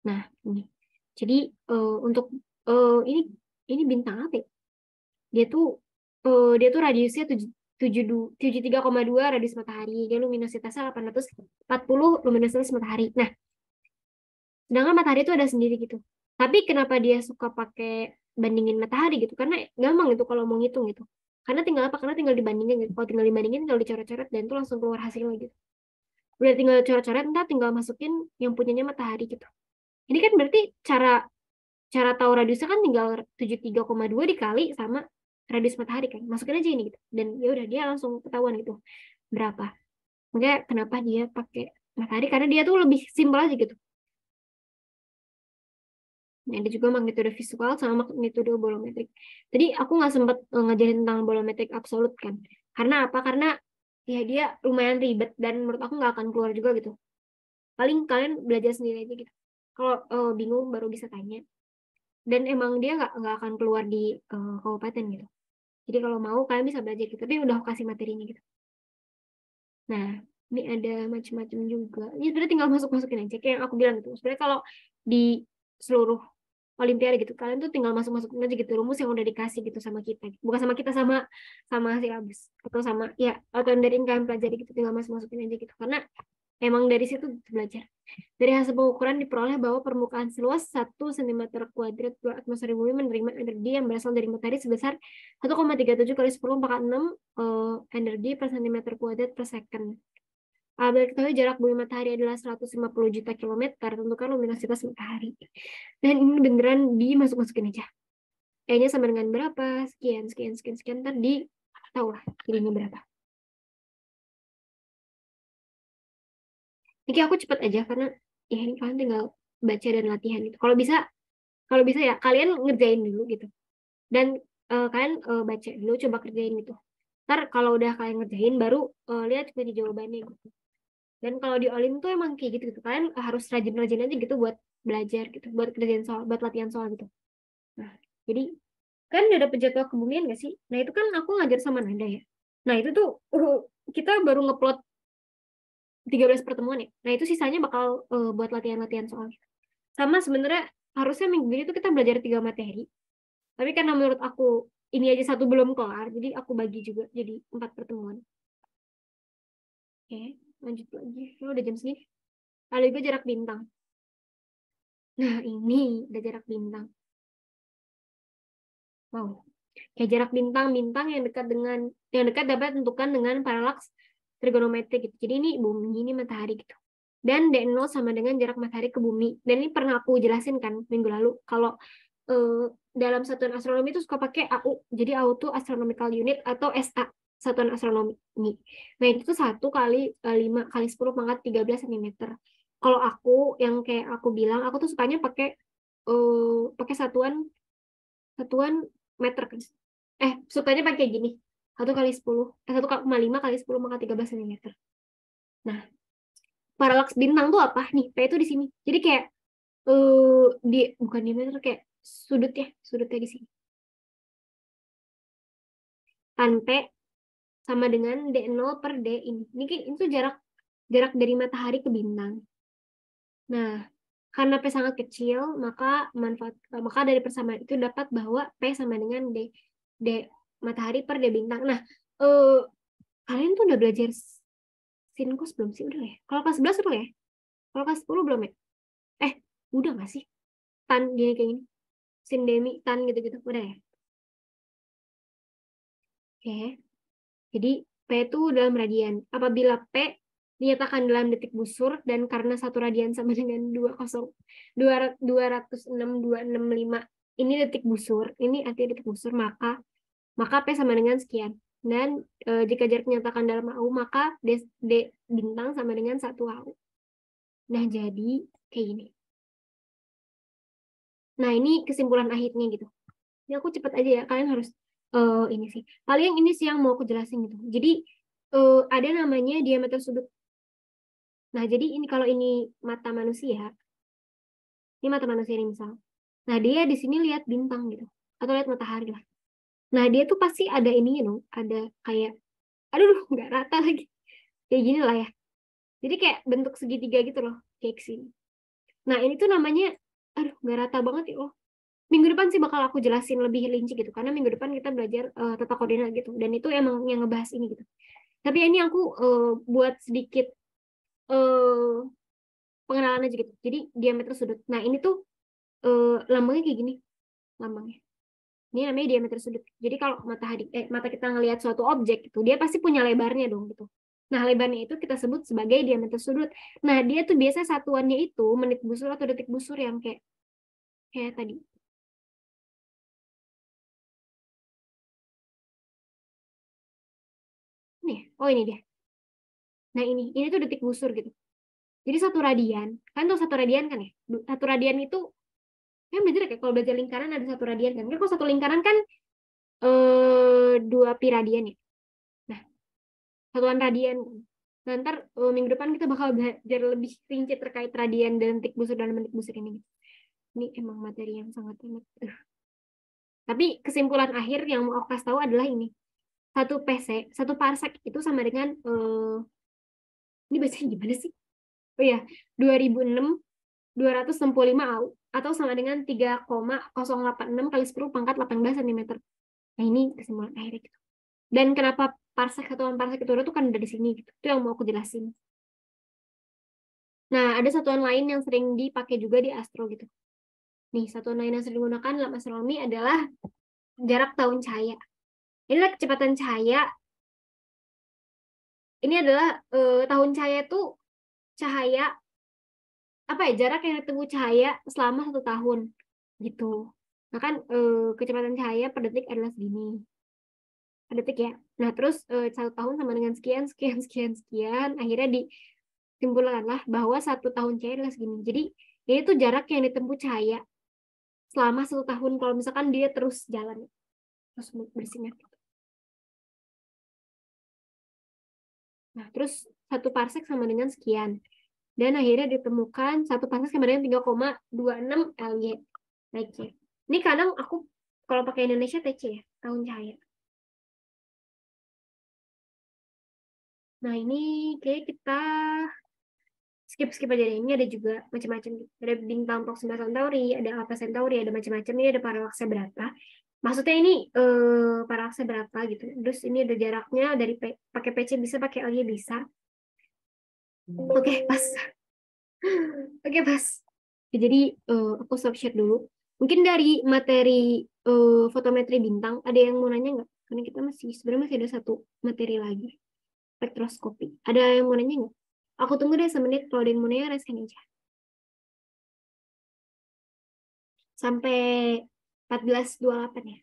Nah, ini. Jadi untuk ini bintang apa ya? Dia tuh radiusnya 73,2 radius matahari. Dia luminositasnya 840 luminositas matahari. Nah, sedangkan matahari itu ada sendiri gitu. Tapi kenapa dia suka pakai bandingin matahari gitu? Karena gampang gitu kalau mau ngitung gitu. Karena tinggal apa? Karena tinggal dibandingin gitu. Kalau tinggal dibandingin tinggal dicoret-coret dan itu langsung keluar hasilnya gitu. Udah tinggal coret-coret, entar tinggal masukin yang punyanya matahari gitu. Ini kan berarti cara cara tahu radiusnya kan tinggal 73,2 dikali sama radius matahari kan. Masukin aja ini gitu. Dan ya udah dia langsung ketahuan gitu berapa. Makanya kenapa dia pakai matahari karena dia tuh lebih simpel aja gitu. Nah, ada juga magnitudo visual sama magnitudo bolometrik. Tadi aku nggak sempat ngajarin tentang bolometrik absolut kan. Karena apa? Karena ya dia lumayan ribet dan menurut aku nggak akan keluar juga gitu. Paling kalian belajar sendiri aja gitu. Kalau bingung baru bisa tanya. Dan emang dia nggak akan keluar di kabupaten gitu. Jadi kalau mau kalian bisa belajar gitu. Tapi udah aku kasih materinya gitu. Nah, ini ada macam-macam juga. Ini sebenarnya tinggal masuk-masukin aja. Kayak yang aku bilang gitu. Sebenarnya kalau di seluruh Olimpiade gitu, kalian tuh tinggal masuk-masukin aja gitu rumus yang udah dikasih gitu sama kita. Bukan sama kita, sama sama silabus atau sama ya atau dari yang kalian pelajari gitu, tinggal masuk-masukin aja gitu. Karena emang dari situ belajar. Dari hasil pengukuran diperoleh bahwa permukaan seluas 1 cm² atmosfer bumi menerima energi yang berasal dari matahari sebesar 1,37 kali 10⁻⁶ energi per cm² per second. Apabila diketahui jarak bumi matahari adalah 150 juta kilometer, tentukan luminositas matahari. Dan ini beneran dimasuk-masukin aja. E-nya sama dengan berapa, sekian, sekian, sekian, sekian, ntar tahu lah jadinya berapa. Jadi aku cepet aja karena ya ini kalian tinggal baca dan latihan gitu. Kalau bisa ya kalian ngerjain dulu gitu. Dan kalian baca dulu, coba kerjain gitu. Ntar kalau udah kalian ngerjain baru lihat di jawabannya gitu. Dan kalau di Olim tuh emang kayak gitu gitu. Kalian harus rajin-rajin aja gitu buat belajar gitu, buat kerjain soal, buat latihan soal gitu. Nah, jadi kan udah dapet jadwal kebumian gak sih? Nah, itu kan aku ngajar sama Nanda ya. Nah, itu tuh kita baru ngeplot 13 pertemuan ya. Nah, itu sisanya bakal buat latihan-latihan soal. Sama sebenarnya harusnya minggu ini tuh kita belajar 3 materi. Tapi karena menurut aku ini aja satu belum kelar, jadi aku bagi juga jadi 4 pertemuan. Oke, lanjut lagi. Oh, udah jam segini. Ada juga jarak bintang. Nah, ini ada jarak bintang. Wow. Kayak jarak bintang-bintang yang dekat dapat ditentukan dengan paralaks trigonometri gitu. Jadi ini bumi, ini matahari gitu. Dan D0 sama dengan jarak matahari ke bumi. Dan ini pernah aku jelasin kan minggu lalu. Kalau dalam satuan astronomi itu suka pakai AU. Jadi AU itu astronomical unit atau SA, satuan astronomi. Nah itu tuh 1 kali 5 kali 10 pangkat 13 cm. Kalau aku yang kayak aku bilang, aku tuh sukanya pakai satuan meter kan. Sukanya pakai gini. 1,5 kali 10 maka 13 cm. Nah, paralaks bintang tuh apa? Nih, P itu di sini. Jadi kayak di bukan diameter kayak sudutnya di sini. Tan P sama dengan D0 per D ini. Ini itu jarak dari matahari ke bintang. Nah, karena P sangat kecil, maka dari persamaan itu dapat bahwa P sama dengan D matahari per D bintang. Nah, kalian tuh udah belajar sin cos belum sih? Udah ya? Kalau kelas 11 udah ya? Kalau kelas 10 belum ya? Udah gak sih? Tan gini kayak gini. Sin demi tan gitu-gitu. Udah ya? Oke. Jadi P itu dalam radian. Apabila P dinyatakan dalam detik busur dan karena satu radian sama dengan 206.265 ini detik busur, ini artinya detik busur, maka P sama dengan sekian. Dan jika jarak dinyatakan dalam AU maka D bintang sama dengan 1 AU. Nah, jadi kayak gini. Nah, ini kesimpulan akhirnya gitu. Ini aku cepet aja ya, kalian harus ini sih. Paling ini sih yang mau aku jelasin gitu. Jadi ada namanya diameter sudut. Nah, jadi ini kalau ini mata manusia, ini mata manusia ini misal. Nah, dia di sini lihat bintang gitu. Atau lihat matahari lah. Nah, dia tuh pasti ada ininya dong, ada kayak aduh, nggak rata lagi. Kayak gini lah ya. Jadi kayak bentuk segitiga gitu loh, kayak sini. Nah, ini tuh namanya aduh, nggak rata banget ya loh. Minggu depan sih bakal aku jelasin lebih rinci gitu, karena minggu depan kita belajar tata koordinat gitu, dan itu emang yang ngebahas ini gitu. Tapi ini aku buat sedikit eh, pengenalan aja gitu. Jadi diameter sudut. Nah, ini tuh lambangnya kayak gini, lambangnya. Ini namanya diameter sudut. Jadi kalau mata kita ngelihat suatu objek gitu, dia pasti punya lebarnya dong gitu. Nah, lebarnya itu kita sebut sebagai diameter sudut. Nah, dia tuh biasa satuannya itu menit busur atau detik busur yang kayak tadi. Nih, oh ini dia. Nah, ini tuh detik busur gitu. Jadi satu radian, kan tuh satu radian kan ya? Satu radian itu, kan belajar kayak kalau belajar lingkaran ada satu radian kan? Kan kalau satu lingkaran kan dua pi radian ya. Nah, satuan radian. Nah, ntar minggu depan kita bakal belajar lebih rinci terkait radian dan detik busur dan menit busur ini. Ini emang materi yang sangat enak. Tapi kesimpulan akhir yang mau aku kasih tahu adalah ini. Satu PC, satu parsec itu sama dengan ini bacanya gimana sih? Oh ya, 2006 265 AU atau sama dengan 3,086 kali 10 pangkat 18 cm. Nah, ini kesimpulan akhirnya gitu. Dan kenapa parsec satuan parsec itu tuh kan ada di sini gitu. Itu yang mau aku jelasin. Nah, ada satuan lain yang sering dipakai juga di astro gitu. Nih, satuan lain yang sering digunakan dalam astronomi adalah jarak tahun cahaya. Inilah kecepatan cahaya. Ini adalah tahun cahaya itu cahaya apa ya, jarak yang ditempuh cahaya selama 1 tahun gitu. Nah kan kecepatan cahaya per detik adalah segini per detik ya. Nah terus 1 tahun sama dengan sekian sekian sekian sekian. Akhirnya disimpulkanlah bahwa 1 tahun cahaya adalah segini. Jadi ini tuh jarak yang ditempuh cahaya selama 1 tahun kalau misalkan dia terus jalan, terus bersinar. Nah terus 1 parsec sama dengan sekian. Dan akhirnya ditemukan 1 parsec sama dengan 3,26 LY. Like, ini kadang aku kalau pakai Indonesia TC ya, tahun cahaya. Nah, ini kayak kita skip aja deh. Ini ada juga macam-macam. Ada bintang Proxima Centauri, ada Alpha Centauri, ada macam-macam. Ini ada paralaksnya berapa. Maksudnya ini paralaksnya berapa gitu. Terus ini ada jaraknya dari pakai PC bisa, pakai LY bisa. Oke, pas. Oke, pas. Jadi aku stop share dulu. Mungkin dari materi fotometri bintang ada yang mau nanya nggak? Karena kita sebenarnya masih ada satu materi lagi, spektroskopi. Ada yang mau nanya nggak? Aku tunggu deh semenit. Kalau ada yang mau nanya, rasain aja. Sampai 14.28 ya.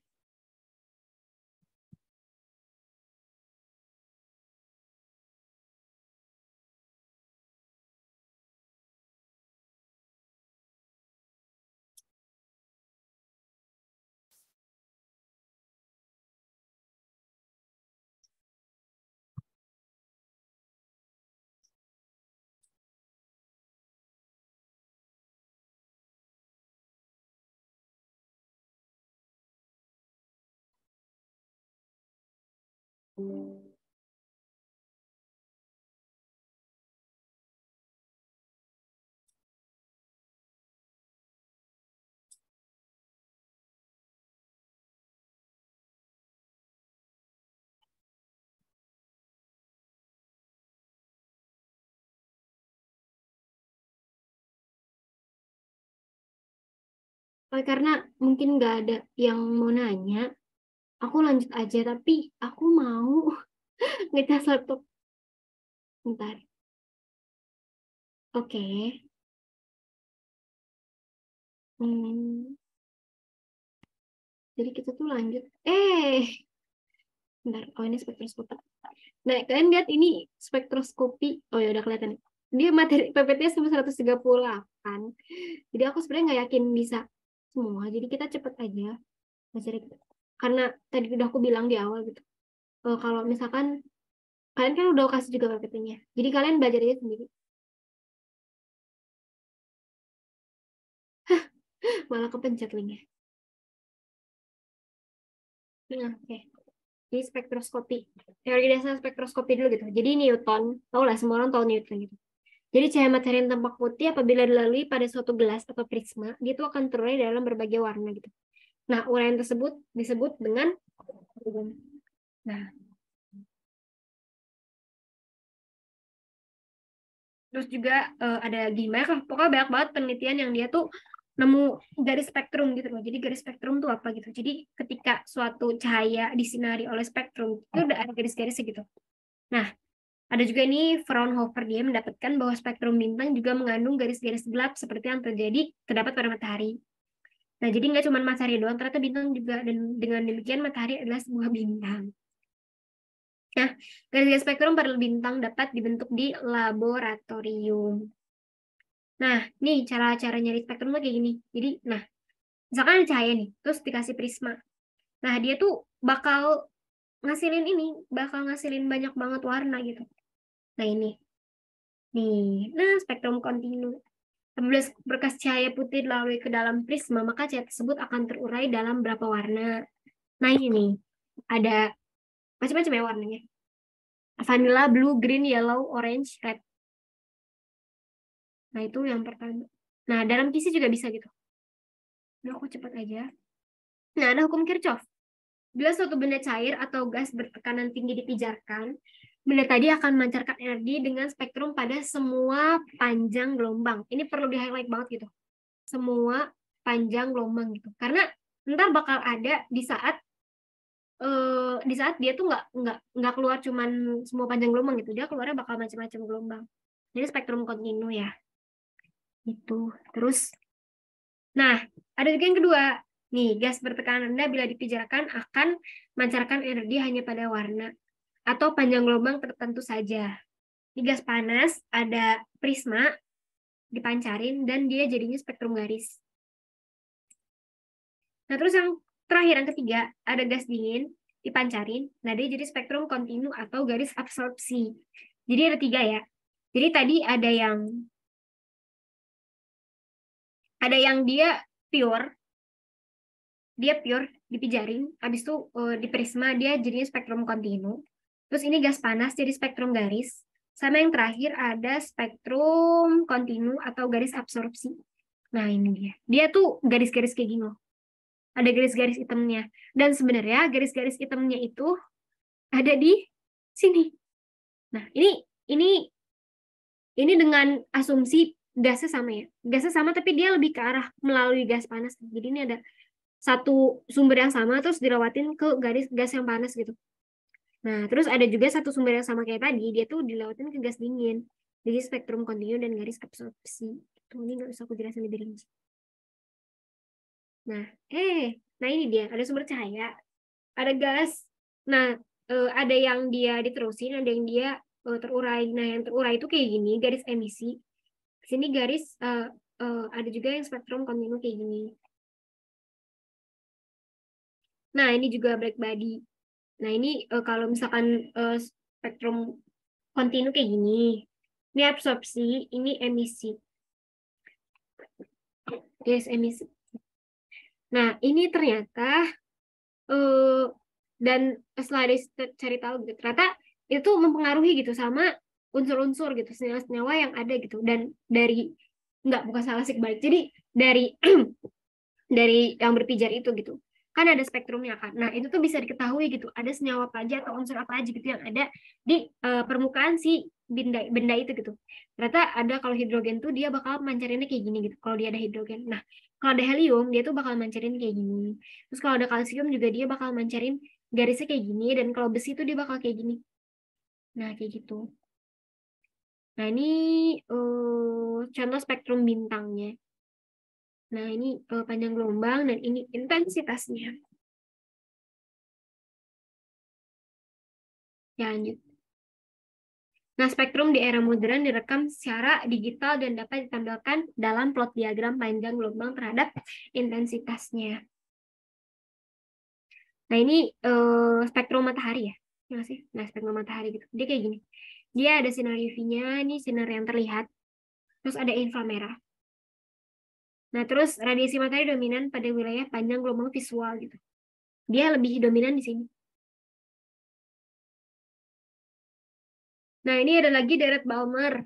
Karena mungkin nggak ada yang mau nanya, aku lanjut aja. Tapi aku mau ngecas laptop. Bentar. Oke. Hmm, jadi kita tuh lanjut. Bentar. Oh, ini spektroskopi. Nah, kalian lihat ini spektroskopi. Oh ya, udah kelihatan. Dia materi PPT sampai 138. Jadi aku sebenarnya nggak yakin bisa semua. Jadi kita cepet aja belajar itu. Karena tadi udah aku bilang di awal gitu. Kalau misalkan kalian kan udah kasih juga PPT-nya. Jadi kalian belajar aja sendiri. Malah kepencet linknya. Nah, oke. Jadi spektroskopi. Teori dasar spektroskopi dulu gitu. Jadi Newton, tau lah semua orang tahu Newton gitu. Jadi cahaya matahari yang tampak putih apabila dilalui pada suatu gelas atau prisma, dia itu akan terurai dalam berbagai warna gitu. Nah, uraian tersebut disebut dengan nah, terus juga ada gimana? Pokoknya banyak banget penelitian yang dia tuh nemu garis spektrum gitu loh. Jadi garis spektrum tuh apa gitu. Jadi ketika suatu cahaya disinari oleh spektrum itu udah ada garis-garisnya gitu. Nah, ada juga ini Fraunhofer, dia mendapatkan bahwa spektrum bintang juga mengandung garis-garis gelap seperti yang terdapat pada matahari. Nah, jadi nggak cuma matahari doang, ternyata bintang juga, dan dengan demikian matahari adalah sebuah bintang. Nah, garis-garis spektrum pada bintang dapat dibentuk di laboratorium. Nah, nih cara-cara nyari spektrum tuh kayak gini. Jadi, nah, misalkan ada cahaya nih, terus dikasih prisma. Nah, dia tuh bakal ngasilin banyak banget warna gitu. Nah, ini. Nih, nah spektrum kontinu. Apabila berkas cahaya putih dilalui ke dalam prisma, maka cahaya tersebut akan terurai dalam berapa warna. Nah, ini nih, ada macam-macam ya warnanya. Vanilla, blue, green, yellow, orange, red. Nah, itu yang pertama. Nah, dalam kisi juga bisa gitu. Nah, aku cepat aja. Nah, ada hukum Kirchhoff. Bila suatu benda cair atau gas bertekanan tinggi dipijarkan, benda tadi akan memancarkan energi dengan spektrum pada semua panjang gelombang. Ini perlu di-highlight banget gitu. Semua panjang gelombang gitu. Karena ntar bakal ada di saat dia tuh nggak keluar cuman semua panjang gelombang gitu. Dia keluarnya bakal macam-macam gelombang. Jadi spektrum kontinu ya. Itu. Terus, nah, ada juga yang kedua. Nih, gas bertekanan rendah bila dipijarkan akan memancarkan energi hanya pada warna atau panjang gelombang tertentu saja. Di gas panas ada prisma dipancarin dan dia jadinya spektrum garis. Nah, terus yang terakhir, yang ketiga, ada gas dingin dipancarin. Nah, dia jadi spektrum kontinu atau garis absorpsi. Jadi ada 3 ya. Jadi tadi ada yang dia pure dipijarin, habis itu di prisma dia jadinya spektrum kontinu. Terus ini gas panas jadi spektrum garis. Sama yang terakhir ada spektrum kontinu atau garis absorpsi. Nah, ini dia. Dia tuh garis-garis kayak gini loh. Ada garis-garis hitamnya. Dan sebenarnya garis-garis hitamnya itu ada di sini. Nah, ini dengan asumsi gasnya sama ya. Gasnya sama tapi dia lebih ke arah melalui gas panas. Jadi ini ada satu sumber yang sama terus dilewatin ke garis gas yang panas gitu. Nah, terus ada juga satu sumber yang sama kayak tadi, dia tuh dilewatin ke gas dingin. Jadi spektrum kontinu dan garis absorpsi. Itu ini nggak usah aku jelasin lebih rinci. Nah, nah ini dia, ada sumber cahaya, ada gas. Nah, ada yang dia diterusin, ada yang dia terurai. Nah, yang terurai itu kayak gini, garis emisi. Di sini garis ada juga yang spektrum kontinu kayak gini. Nah, ini juga black body. Nah, ini kalau misalkan spektrum kontinu kayak gini. Ini absorpsi, ini emisi. Garis emisi. Nah, ini ternyata dan setelah cari tahu gitu, ternyata itu mempengaruhi gitu sama unsur-unsur gitu, senyawa-senyawa yang ada gitu. Dan bukan salah sih balik. Jadi dari dari yang berpijar itu gitu. Kan ada spektrumnya kan. Nah, itu tuh bisa diketahui gitu. Ada senyawa apa aja atau unsur apa aja gitu yang ada di permukaan si benda itu gitu. Ternyata ada kalau hidrogen tuh dia bakal mancarinnya kayak gini gitu. Kalau dia ada hidrogen. Nah, kalau ada helium dia tuh bakal mancarin kayak gini. Terus kalau ada kalsium juga dia bakal mancarin garisnya kayak gini. Dan kalau besi tuh dia bakal kayak gini. Nah, kayak gitu. Nah, ini contoh spektrum bintangnya. Nah, ini panjang gelombang dan ini intensitasnya. Ya, lanjut. Nah, spektrum di era modern direkam secara digital dan dapat ditampilkan dalam plot diagram panjang gelombang terhadap intensitasnya. Nah, ini spektrum matahari ya. Ya nggak sih? Nah, spektrum matahari gitu. Dia kayak gini. Dia ada sinar UV-nya, ini sinar yang terlihat. Terus ada inframerah. Nah, terus radiasi matahari dominan pada wilayah panjang gelombang visual gitu. Dia lebih dominan di sini. Nah, ini ada lagi deret Balmer.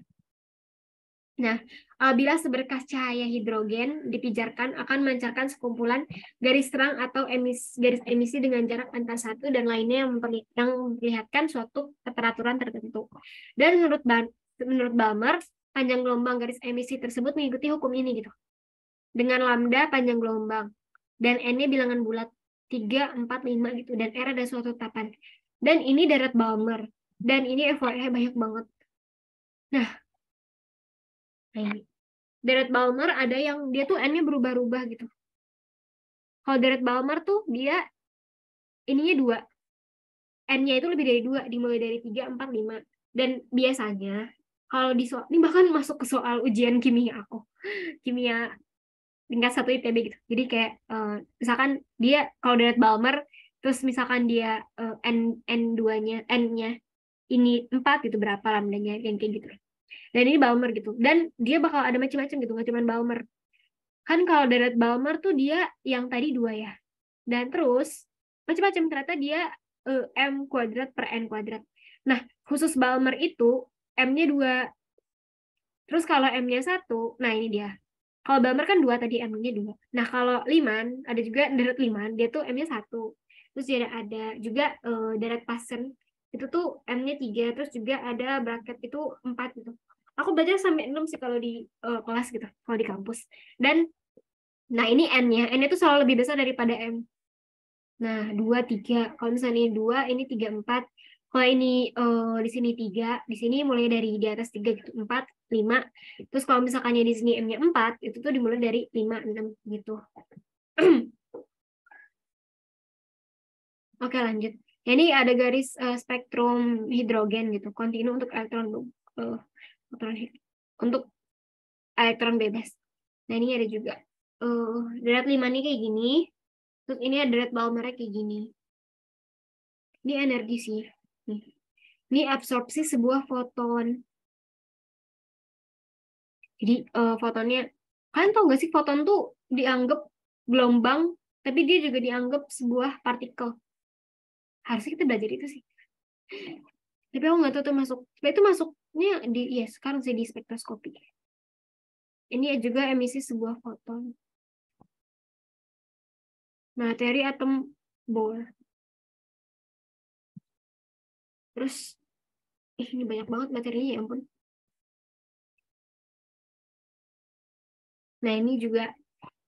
Nah, bila seberkas cahaya hidrogen dipijarkan akan memancarkan sekumpulan garis terang atau garis emisi dengan jarak antara satu dan lainnya yang memperlihatkan suatu keteraturan tertentu. Dan menurut Balmer, panjang gelombang garis emisi tersebut mengikuti hukum ini gitu. Dengan lambda panjang gelombang dan n-nya bilangan bulat 3, 4, 5 gitu, dan R ada suatu tetapan. Dan ini deret Balmer. Dan ini FYI banyak banget. Nah, ini. Deret Balmer ada yang dia tuh N-nya berubah-ubah gitu. Kalau Deret Balmer tuh dia ininya 2. N-nya itu lebih dari 2, dimulai dari 3, 4, 5. Dan biasanya kalau di soal, ini bahkan masuk ke soal ujian kimia aku. Kimia tingkat 1 ITB gitu. Jadi kayak misalkan dia kalau Deret Balmer terus misalkan dia N2-nya, N-nya ini 4 gitu, berapa lambdanya yang kayak gitu. Dan ini Balmer gitu. Dan dia bakal ada macam-macam gitu, nggak cuma Balmer. Kan kalau deret Balmer tuh dia yang tadi 2 ya. Dan terus macam-macam, ternyata dia M kuadrat per N kuadrat. Nah, khusus Balmer itu M-nya 2. Terus kalau M-nya 1, nah ini dia. Kalau Balmer kan 2 tadi, M-nya 2. Nah, kalau Liman, ada juga deret Liman, dia tuh M-nya 1. Terus ada juga deret Paschen, itu tuh M-nya 3. Terus juga ada bracket itu 4 gitu. Aku belajar sampai 6 sih kalau di kelas gitu, kalau di kampus. Dan nah, ini N-nya. N itu selalu lebih besar daripada M. Nah, 2, 3. Kalau misalnya ini 2, ini 3, 4. Kalau ini di sini 3, di sini mulai dari di atas 3 gitu, 4, 5. Terus kalau misalkannya di sini M-nya 4, itu tuh dimulai dari 5, 6 gitu. Oke, lanjut. Ini ada garis spektrum hidrogen gitu, kontinu untuk elektron untuk elektron bebas. Nah, ini ada juga deret 5 nih kayak gini. Terus ini ada red Balmer kayak gini. Ini energi sih. Nih. Ini absorpsi sebuah foton. Jadi fotonnya, kalian tau gak sih foton tuh dianggap gelombang, tapi dia juga dianggap sebuah partikel. Harusnya kita belajar itu sih. Tapi aku nggak tahu tuh masuk. Itu masuknya di, ya sekarang sih di spektroskopi. Ini juga emisi sebuah foton. Nah, teori atom Bohr. Terus, ini banyak banget materinya, ya ampun. Nah, ini juga.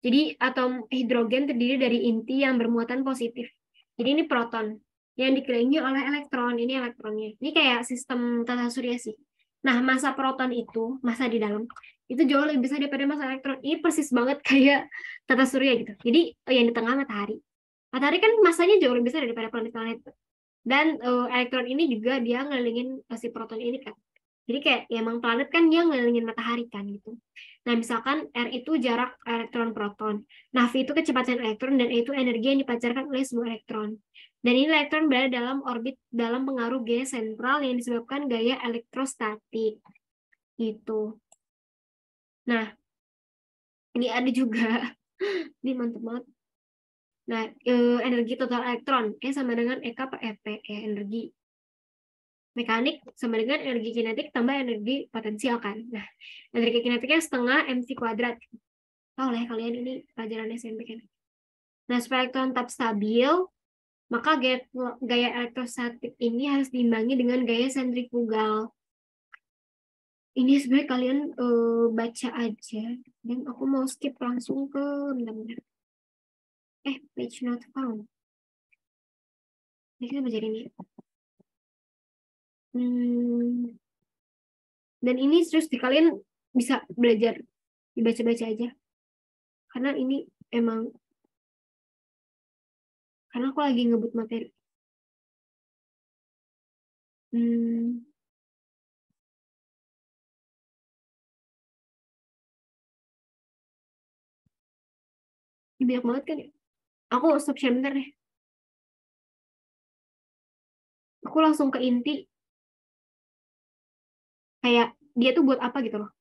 Jadi atom hidrogen terdiri dari inti yang bermuatan positif. Jadi ini proton yang dikelilingi oleh elektron. Ini elektronnya. Ini kayak sistem tata surya sih. Nah, massa proton itu, massa di dalam, itu jauh lebih besar daripada massa elektron. Ini persis banget kayak tata surya gitu. Jadi yang di tengah matahari. Matahari kan massanya jauh lebih besar daripada planet-planet. Dan elektron ini juga dia ngelilingin si proton ini kan. Jadi kayak ya emang planet kan dia ngelilingin matahari kan gitu. Nah, misalkan R itu jarak elektron proton. Nah, V itu kecepatan elektron dan E itu energi yang dipancarkan oleh sebuah elektron. Dan ini elektron berada dalam orbit dalam pengaruh gaya sentral yang disebabkan gaya elektrostatik. Gitu. Nah, ini ada juga. Ini mantep banget. Nah, energi total elektron sama dengan EK per EP, energi mekanik sama dengan energi kinetik tambah energi potensial kan. Nah, energi kinetiknya setengah mc kuadrat. Tahu lah ya kalian, ini pelajaran SMP kan. Nah, supaya elektron tetap stabil, maka gaya elektrostatik ini harus diimbangi dengan gaya sentrifugal. Ini sebenarnya kalian baca aja. Dan aku mau skip langsung ke bentar-bentar. Page not found. Ini kita baca ini. Dan ini terus kalian bisa belajar, dibaca-baca aja. Karena ini emang, karena aku lagi ngebut materi. Ini banyak banget kan ya. Aku stop share bentar deh. Aku langsung ke inti. Kayak dia tuh buat apa gitu loh.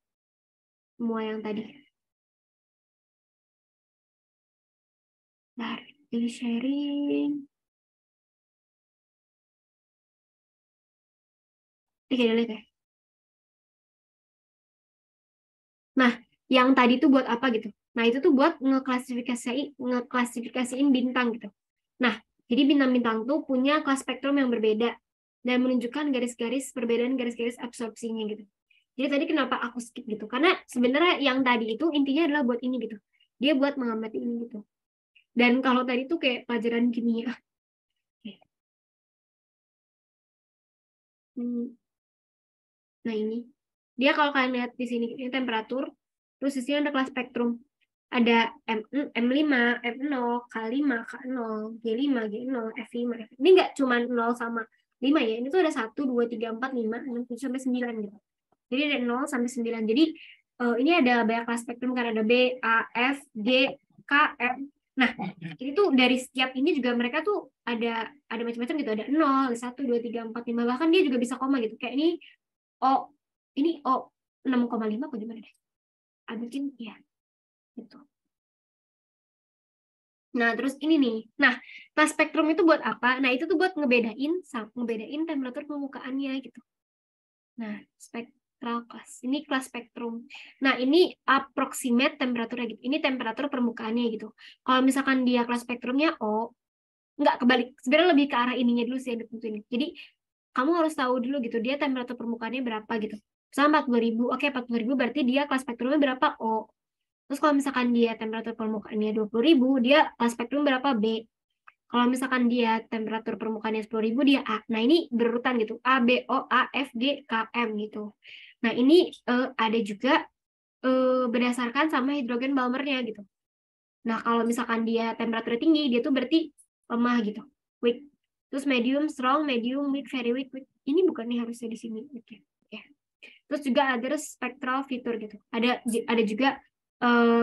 Semua yang tadi. Bentar, jadi sharing. Oke, lihat ya. Nah, yang tadi tuh buat apa gitu? Nah, itu tuh buat ngeklasifikasiin bintang gitu. Nah, jadi bintang-bintang tuh punya kelas spektrum yang berbeda dan menunjukkan garis-garis perbedaan garis-garis absorpsinya gitu. Jadi tadi kenapa aku skip gitu? Karena sebenarnya yang tadi itu intinya adalah buat ini gitu. Dia buat mengamati ini gitu. Dan kalau tadi tuh kayak pelajaran kimia. Hmm, Nah ini, dia kalau kalian lihat di sini ini temperatur, terus di sini ada kelas spektrum. Ada M5, M0, K5, K0, G5, G0, F5, F. Ini nggak cuma 0 sama 5 ya. Ini tuh ada 1, 2, 3, 4, 5, 6, 7, sampai 9 gitu. Jadi ada 0 sampai 9. Jadi ini ada banyak kelas spektrum kan ada B, A, F, G, K, M. Nah, ini tuh dari setiap ini juga mereka tuh ada macam-macam gitu. Ada 0, 1, 2, 3, 4, 5. Bahkan dia juga bisa koma gitu. Kayak O, ini O 6,5 apa gimana deh? Mungkin ya gitu. Nah, terus ini nih. Nah, kelas spektrum itu buat apa? Nah, itu tuh buat ngebedain temperatur permukaannya gitu. Nah, spektral class. Ini kelas spektrum. Nah, ini approximate temperaturnya gitu. Ini temperatur permukaannya gitu. Kalau misalkan dia kelas spektrumnya O, nggak kebalik. Sebenarnya lebih ke arah ininya dulu sih yang ditentuin. Jadi, kamu harus tahu dulu gitu, dia temperatur permukaannya berapa gitu. Misalnya 40.000, oke 40.000 berarti dia kelas spektrumnya berapa? O. Terus kalau misalkan dia temperatur permukaannya 20.000, dia kelas spektrum berapa? B. Kalau misalkan dia temperatur permukaannya 10.000, dia A. Nah, ini berurutan gitu. A, B, O, A, F, G, K, M gitu. Nah, ini ada juga berdasarkan sama hidrogen Balmernya gitu. Nah, kalau misalkan dia temperatur tinggi, dia tuh berarti lemah gitu. Weak. Terus medium, strong, medium, weak, very weak, weak. Ini bukan nih harusnya di sini. Oke. Okay. Terus juga ada spectral fitur gitu. Ada juga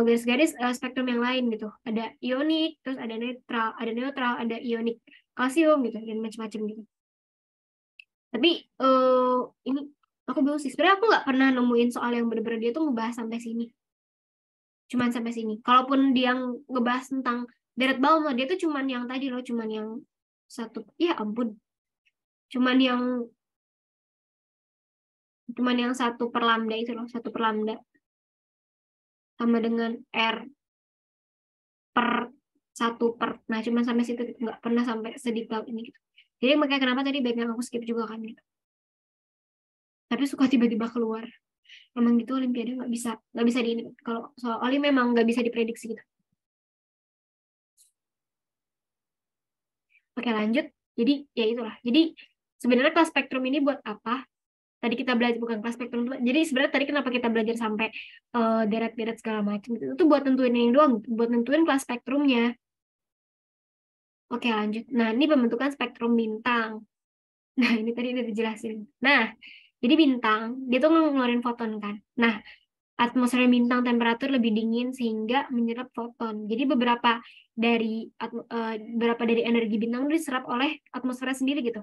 garis-garis spektrum yang lain gitu. Ada ionik, terus ada neutral, ada ionik kalsium gitu dan macam-macam gitu. Tapi ini aku bingung sih. Sebenarnya aku nggak pernah nemuin soal yang bener-bener dia tuh ngebahas sampai sini. Cuman sampai sini. Kalaupun dia ngebahas tentang deret bawah, dia tuh cuman yang tadi loh, cuman yang satu. Ya ampun. Cuman yang satu per lambda itu loh, satu per lambda sama dengan R per satu per. Nah, cuma sampai situ gitu. Nggak pernah sampai sedetail ini gitu. Jadi makanya kenapa tadi baiknya aku skip juga kan gitu. Tapi suka tiba-tiba keluar. Emang gitu Olimpiade nggak bisa di ini. Kalau soal Olim memang nggak bisa diprediksi gitu. Oke lanjut. Jadi ya itulah. Jadi sebenarnya kelas spektrum ini buat apa? Tadi kita belajar bukan kelas spektrum. Jadi sebenarnya tadi kenapa kita belajar sampai deret-deret segala macam itu buat nentuin yang doang, buat nentuin kelas spektrumnya. Oke lanjut. Nah ini pembentukan spektrum bintang. Nah ini tadi udah dijelasin. Nah jadi bintang dia tuh ngeluarin foton kan. Nah atmosfer bintang temperatur lebih dingin sehingga menyerap foton. Jadi beberapa dari energi bintang itu diserap oleh atmosfer sendiri gitu.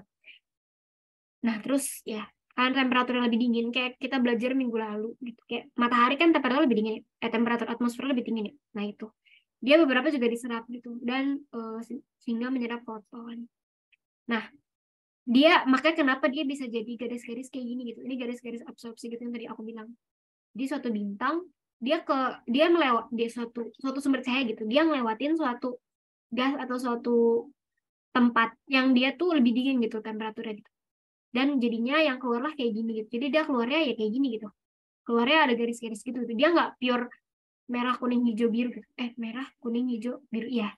Nah, terus ya, kan temperatur lebih dingin kayak kita belajar minggu lalu gitu. Kayak matahari kan temperatur lebih dingin, temperatur atmosfer lebih dingin ya. Nah, itu. Dia beberapa juga diserap gitu dan sehingga menyerap foton. Nah, dia makanya kenapa dia bisa jadi garis-garis kayak gini gitu. Ini garis-garis absorpsi gitu yang tadi aku bilang. Di suatu bintang dia melewat dia suatu sumber cahaya gitu. Dia ngelewatin suatu gas atau suatu tempat yang dia tuh lebih dingin gitu temperaturnya gitu. Dan jadinya yang keluarlah kayak gini gitu. Jadi dia keluarnya ya kayak gini gitu. Keluarnya ada garis-garis gitu. Dia nggak pure merah, kuning, hijau, biru gitu. Merah, kuning, hijau, biru. Iya.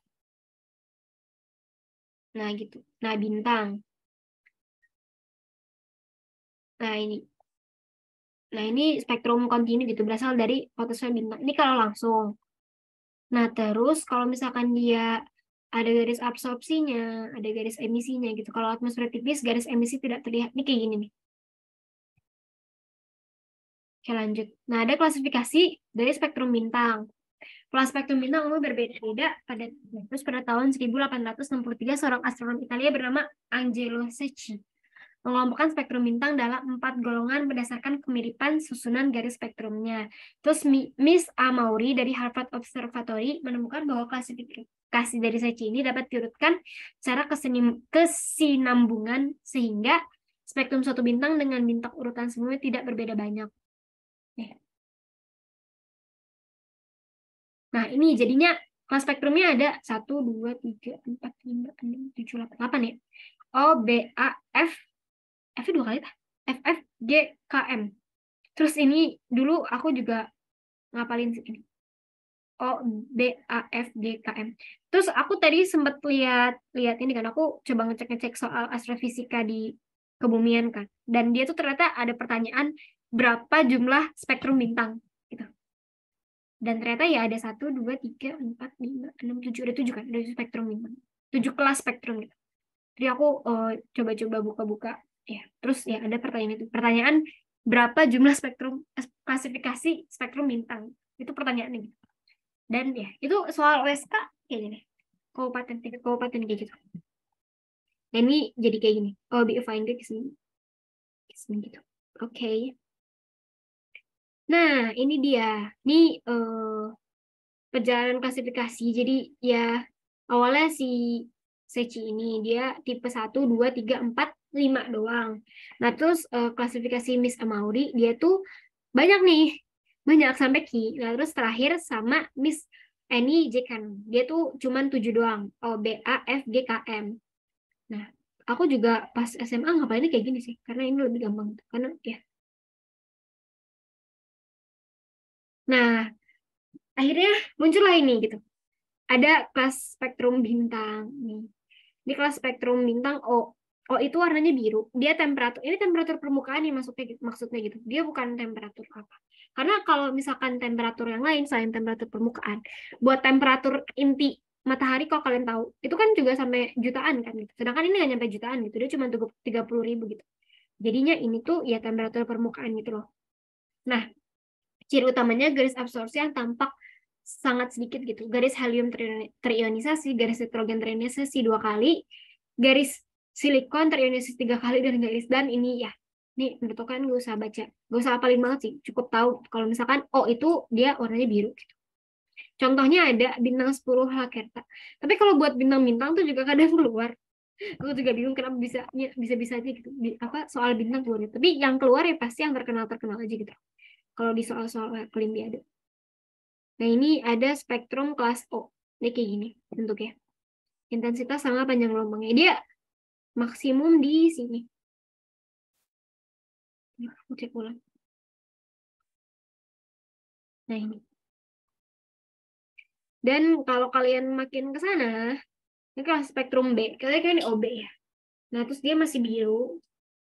Nah gitu. Nah bintang. Nah ini. Nah ini spektrum kontinu gitu. Berasal dari fotosfer bintang. Ini kalau langsung. Nah terus kalau misalkan dia ada garis absorpsinya, ada garis emisinya gitu. Kalau atmosfer tipis, garis emisi tidak terlihat. Ini kayak gini nih. Oke lanjut. Nah ada klasifikasi dari spektrum bintang. Kelas spektrum bintang umumnya berbeda-beda. Pada tahun 1863 seorang astronom Italia bernama Angelo Secchi mengelompokkan spektrum bintang dalam 4 golongan berdasarkan kemiripan susunan garis spektrumnya. Terus Miss A. Maury dari Harvard Observatory menemukan bahwa klasifikasi dari Secchi ini dapat diurutkan secara kesinambungan sehingga spektrum suatu bintang dengan bintang urutan sebelumnya tidak berbeda banyak. Nah, ini jadinya kelas spektrumnya ada 1, 2, 3, 4, 5, 6, 7, 8, 8 ya. O, B, A, F. F 2 kali, F, F, G, K, M. Terus ini dulu aku juga ngapalin ini. O, B, A, F, G, K, M. Terus aku tadi sempat lihat ini kan, aku coba ngecek soal astrofisika di kebumian kan. Dan dia tuh ternyata ada pertanyaan berapa jumlah spektrum bintang gitu. Dan ternyata ya ada 1, 2, 3, 4, 5, 6, 7. Ada 7 kan, ada spektrum bintang. 7 kelas spektrum gitu. Jadi aku coba-coba buka-buka. Ya, terus ya ada pertanyaan itu. Pertanyaan berapa jumlah spektrum klasifikasi spektrum bintang? Itu pertanyaannya gitu. Dan ya, itu soal OSK kayak gini. Kabupaten kayak gitu. Nah, ini jadi kayak gini. Oh, be find it gitu. Oke. Nah, ini dia. Ini perjalanan klasifikasi. Jadi ya awalnya si Secchi ini dia tipe 1, 2, 3, 4, 5 doang. Nah, terus klasifikasi Miss Amaury dia tuh banyak nih. Banyak sampai Ki. Nah, terus terakhir sama Miss Annie Jekan. Dia tuh cuman 7 doang. O, B, A, F, G, K, M. Nah, aku juga pas SMA ngapainnya kayak gini sih. Karena ini lebih gampang. Karena ya. Nah, akhirnya muncullah ini gitu. Ada kelas spektrum bintang nih. Di kelas spektrum bintang O. O itu warnanya biru. Dia temperatur. Ini temperatur permukaan nih maksudnya gitu. Dia bukan temperatur apa. Karena kalau misalkan temperatur yang lain selain temperatur permukaan, buat temperatur inti matahari kalau kalian tahu, itu kan juga sampai jutaan kan gitu. Sedangkan ini nggak nyampe jutaan gitu. Dia cuma 30.000 gitu. Jadinya ini tuh ya temperatur permukaan gitu loh. Nah, ciri utamanya garis absorpsi yang tampak sangat sedikit gitu. Garis helium terionisasi, garis nitrogen terionisasi 2 kali, garis silikon terionisasi 3 kali, dan ini ya. Ini menurut kan gak usah baca, gak usah apalin banget sih. Cukup tahu kalau misalkan O itu dia warnanya biru gitu. Contohnya ada bintang 10 Lacerta. Tapi kalau buat bintang-bintang tuh juga kadang keluar. Aku juga bingung kenapa bisa aja gitu. Apa soal bintang keluar. Tapi yang keluar ya pasti yang terkenal aja gitu. Kalau di soal-soal Olimpiade. Nah, ini ada spektrum kelas O. Ini kayak gini bentuknya. Intensitas sama panjang gelombangnya. Dia maksimum di sini. Aku cek ulang. Nah, ini. Dan kalau kalian makin ke sana, ini kelas spektrum B. Kalian kan ini OB ya. Nah, terus dia masih biru.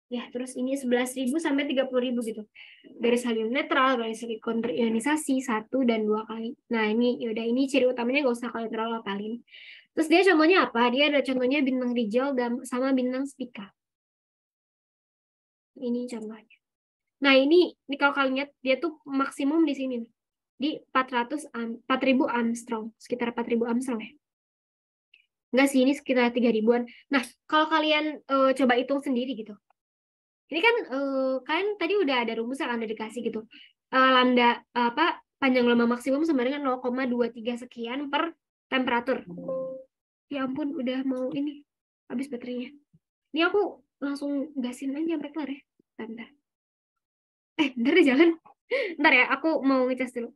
Ya, terus ini 11.000 sampai 30.000 gitu. Garis helium netral, garis silikon terionisasi 1 dan 2 kali. Nah, ini yaudah ini ciri utamanya gak usah kalian terlalu apalin. Terus dia contohnya apa? Dia ada contohnya bintang Rigel dan sama bintang Spica. Ini contohnya. Nah, ini kalau kalian lihat dia tuh maksimum di sini nih. Di 4.000 Armstrong, sekitar 4.000 Armstrong ya. Enggak sih, ini sekitar 3.000-an. Nah, kalau kalian coba hitung sendiri gitu. Ini kan kalian tadi udah ada rumus yang udah dikasih gitu. Lambda apa panjang gelombang maksimum sama dengan 0,23 sekian per temperatur. Ya ampun, udah mau ini habis baterainya. Ini aku langsung gasin aja sampai kelar ya. Bentar. Bentar deh, jangan. Ntar ya, aku mau ngecas dulu.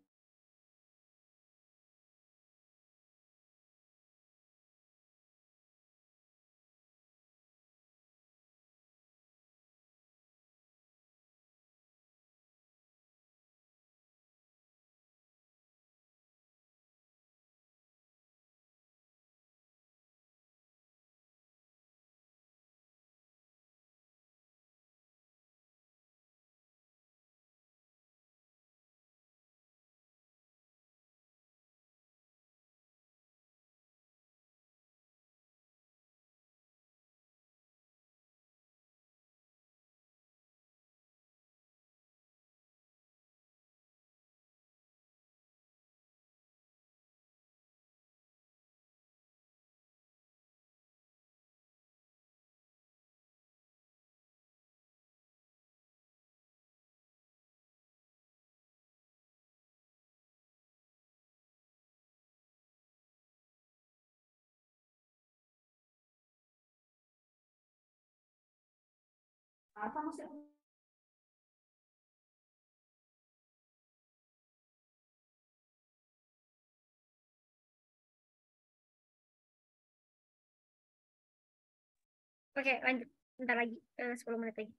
Oke, lanjut. Bentar lagi, 10 menit lagi.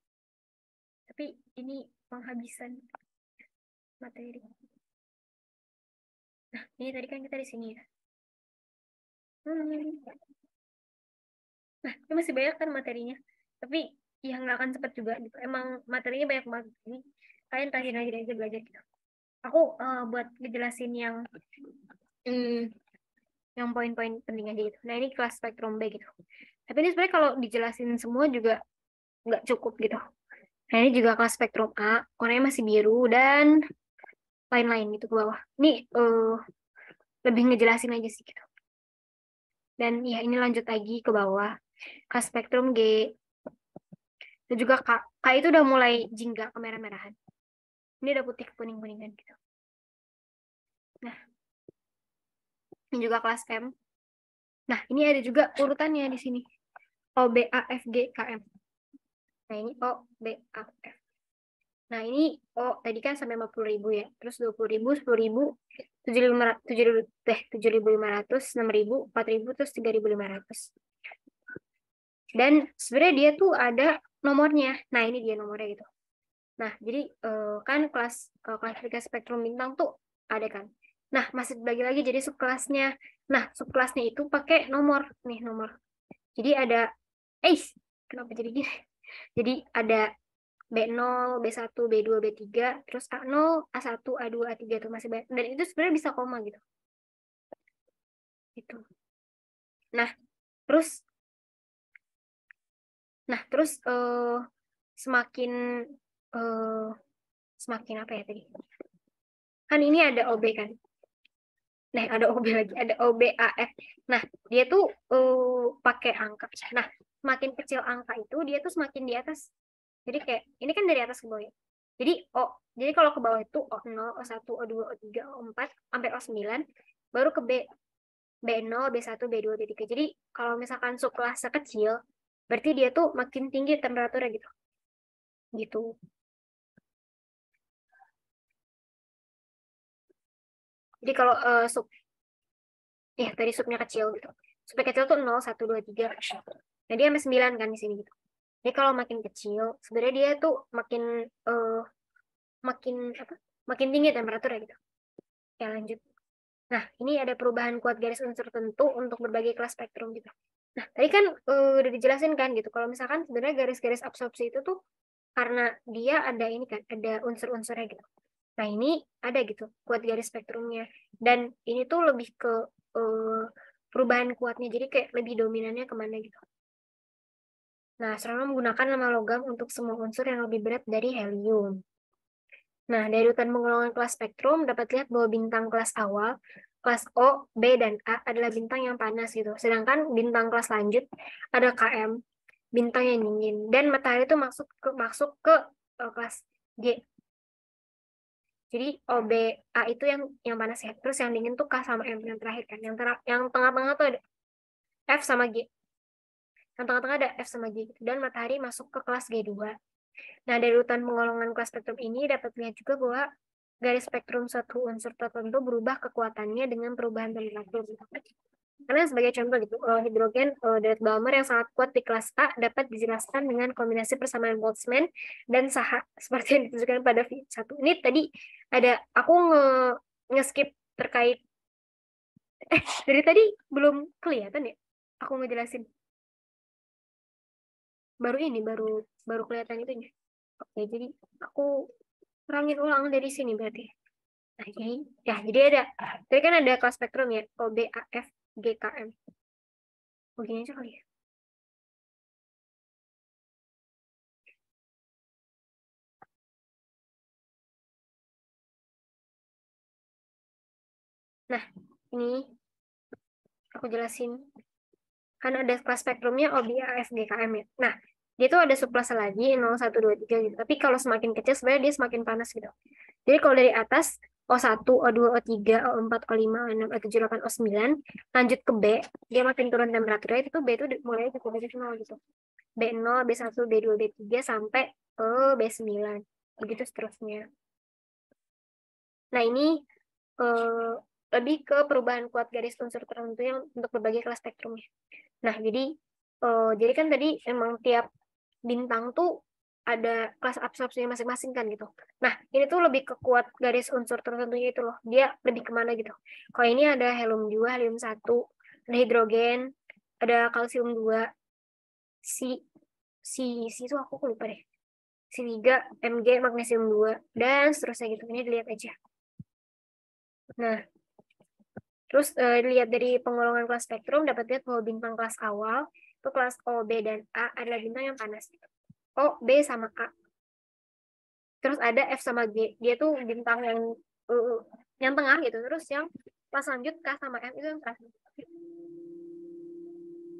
Tapi ini penghabisan materi. Nah, ini tadi kan kita di sini ya. Nah, ini masih banyak kan materinya. Tapi ya nggak akan cepat juga gitu. Emang materinya banyak banget. Jadi kalian rajin-rajin aja belajar gitu. Aku buat ngejelasin yang poin-poin penting aja gitu. Nah, ini kelas spektrum B gitu. Tapi ini sebenarnya kalau dijelasin semua juga nggak cukup gitu. Nah, ini juga kelas spektrum A, warnanya masih biru dan lain-lain gitu ke bawah. Ini lebih ngejelasin aja sih gitu. Dan ya ini lanjut lagi ke bawah. Kelas spektrum G. Dan juga K. K itu udah mulai jingga kemerah-merahan. Ini udah putih kuning-kuningan gitu. Nah, ini juga kelas M. Nah, ini ada juga urutannya di sini. O, B, A, F, G, K, M. Nah, ini O, B, A, F. Nah, ini O tadi kan sampai 50.000 ya. Terus 20.000, 10.000, 7.500, 6.000, 4.000, terus 3.500. Dan sebenarnya dia tuh ada nomornya. Nah, ini dia nomornya gitu. Nah, jadi kan klasifikasi spektrum bintang tuh ada kan. Nah, masih bagi lagi jadi subkelasnya. Nah, subkelasnya itu pakai nomor. Nih, nomor. Jadi ada, kenapa jadi gini? Jadi ada B0, B1, B2, B3, terus A0, A1, A2, A3 tuh masih banyak. Dan itu sebenarnya bisa koma gitu. Gitu. Nah, terus semakin semakin apa ya tadi? Kan ini ada OB kan. Nah, ada OB lagi, ada OBAF. Nah, dia tuh pakai angka. Nah, semakin kecil angka itu, dia tuh semakin di atas. Jadi kayak, ini kan dari atas ke bawah ya. Jadi kalau ke bawah itu O0, O1, O2, O3, O4, sampai O9, baru ke B. B0, B1, B2, B3. Jadi, kalau misalkan subkelas kecil, berarti dia tuh makin tinggi temperaturnya gitu. Gitu. Jadi kalau tadi subnya kecil gitu. Subnya kecil tuh 0, 1, 2, 3. Nah, dia sampai 9 kan di sini gitu. Jadi kalau makin kecil, sebenarnya dia tuh makin makin tinggi temperaturnya gitu. Ya, lanjut. Nah, ini ada perubahan kuat garis unsur tertentu untuk berbagai kelas spektrum gitu. Nah, tadi kan udah dijelasin kan gitu. Kalau misalkan sebenarnya garis-garis absorpsi itu tuh karena dia ada ini kan, ada unsur-unsurnya gitu. Nah, ini ada gitu, kuat garis spektrumnya. Dan ini tuh lebih ke perubahan kuatnya. Jadi kayak lebih dominannya kemana gitu. Nah, astronom menggunakan nama logam untuk semua unsur yang lebih berat dari helium. Nah, dari urutan penggolongan kelas spektrum dapat lihat bahwa bintang kelas awal, kelas O, B, dan A adalah bintang yang panas gitu. Sedangkan bintang kelas lanjut ada KM, bintang yang dingin. Dan matahari itu masuk ke kelas G. Jadi OB A itu yang panas ya. Terus yang dingin tuh K sama M yang terakhir kan. Yang tengah-tengah tuh ada F sama G. Yang tengah-tengah ada F sama G gitu. Dan matahari masuk ke kelas G2. Nah, dari urutan penggolongan kelas spektrum ini dapat lihat juga bahwa garis spektrum suatu unsur tertentu berubah kekuatannya dengan perubahan temperatur. Karena sebagai contoh gitu, hidrogen David Balmer yang sangat kuat di kelas A dapat dijelaskan dengan kombinasi persamaan Boltzmann dan Saha seperti yang ditunjukkan pada V1. Ini tadi aku nge-skip terkait dari tadi belum kelihatan ya. Aku ngejelasin. Baru kelihatan itunya. Oke, jadi aku terangin ulang dari sini berarti. Nah, jadi ada. Tadi kan ada kelas spektrum ya, O, B, A, F, G, K, M. Begini aja kali ya. Nah, ini aku jelasin. Kan ada kelas spektrumnya O, B, A, F, G, K, M ya. Nah, dia tuh ada subkelas lagi 0, 1, 2, 3 gitu. Tapi kalau semakin kecil sebenarnya dia semakin panas gitu. Jadi kalau dari atas O1, O2, O3, O4, O5, O6, O7, O8, O9 lanjut ke B, dia makin turun temperaturnya itu B itu mulai dari 0 gitu. B0, B1, B2, B3 sampai ke B9. Begitu seterusnya. Nah, ini lebih ke perubahan kuat garis unsur tertentu yang untuk berbagai kelas spektrumnya. Nah, jadi kan tadi emang tiap bintang tuh ada kelas absorpsinya masing-masing kan gitu. Nah, ini tuh lebih ke kuat garis unsur tertentunya itu loh. Dia lebih kemana gitu. Kalau ini ada helium 2, helium 1, ada hidrogen, ada kalsium 2, si itu aku lupa deh. Si3, Mg, magnesium 2, dan seterusnya gitu. Ini dilihat aja. Nah, terus dilihat dari penggolongan kelas spektrum, dapat lihat bahwa bintang kelas awal, itu kelas O, B, dan A adalah bintang yang panas. O, B, sama A. Terus ada F sama G, dia tuh bintang yang tengah gitu. Terus yang pas lanjut K sama M itu yang terakhir.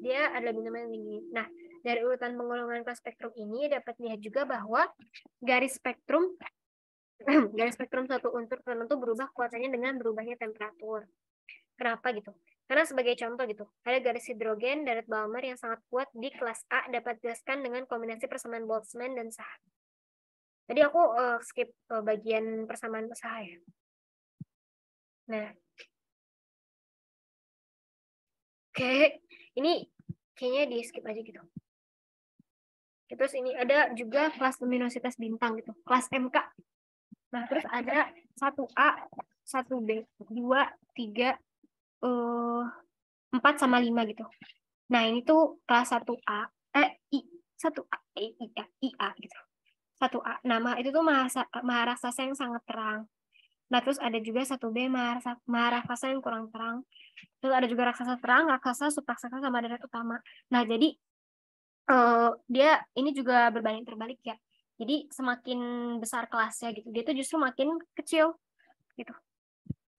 Dia adalah bintang yang tinggi. Nah, dari urutan penggolongan kelas spektrum ini dapat lihat juga bahwa garis spektrum suatu unsur tertentu berubah kuatannya dengan berubahnya temperatur. Kenapa gitu? Karena sebagai contoh gitu, ada garis hidrogen darat Balmer yang sangat kuat di kelas A dapat dijelaskan dengan kombinasi persamaan Boltzmann dan Saha. Tadi aku skip bagian persamaan Saha ya. Nah, oke, ini kayaknya di skip aja gitu. Terus ini ada juga kelas luminositas bintang gitu, kelas MK. Nah, terus ada 1A, 1B, 2, 3, 4 sama 5 gitu. Nah, ini tuh kelas 1A, IA gitu. 1A. Nama itu tuh maha raksasa yang sangat terang. Nah, terus ada juga 1B maha raksasa yang kurang terang. Terus ada juga raksasa terang, raksasa, subraksasa, sama darat utama. Nah, jadi dia ini juga berbanding terbalik ya. Jadi semakin besar kelasnya gitu, dia tuh justru makin kecil gitu.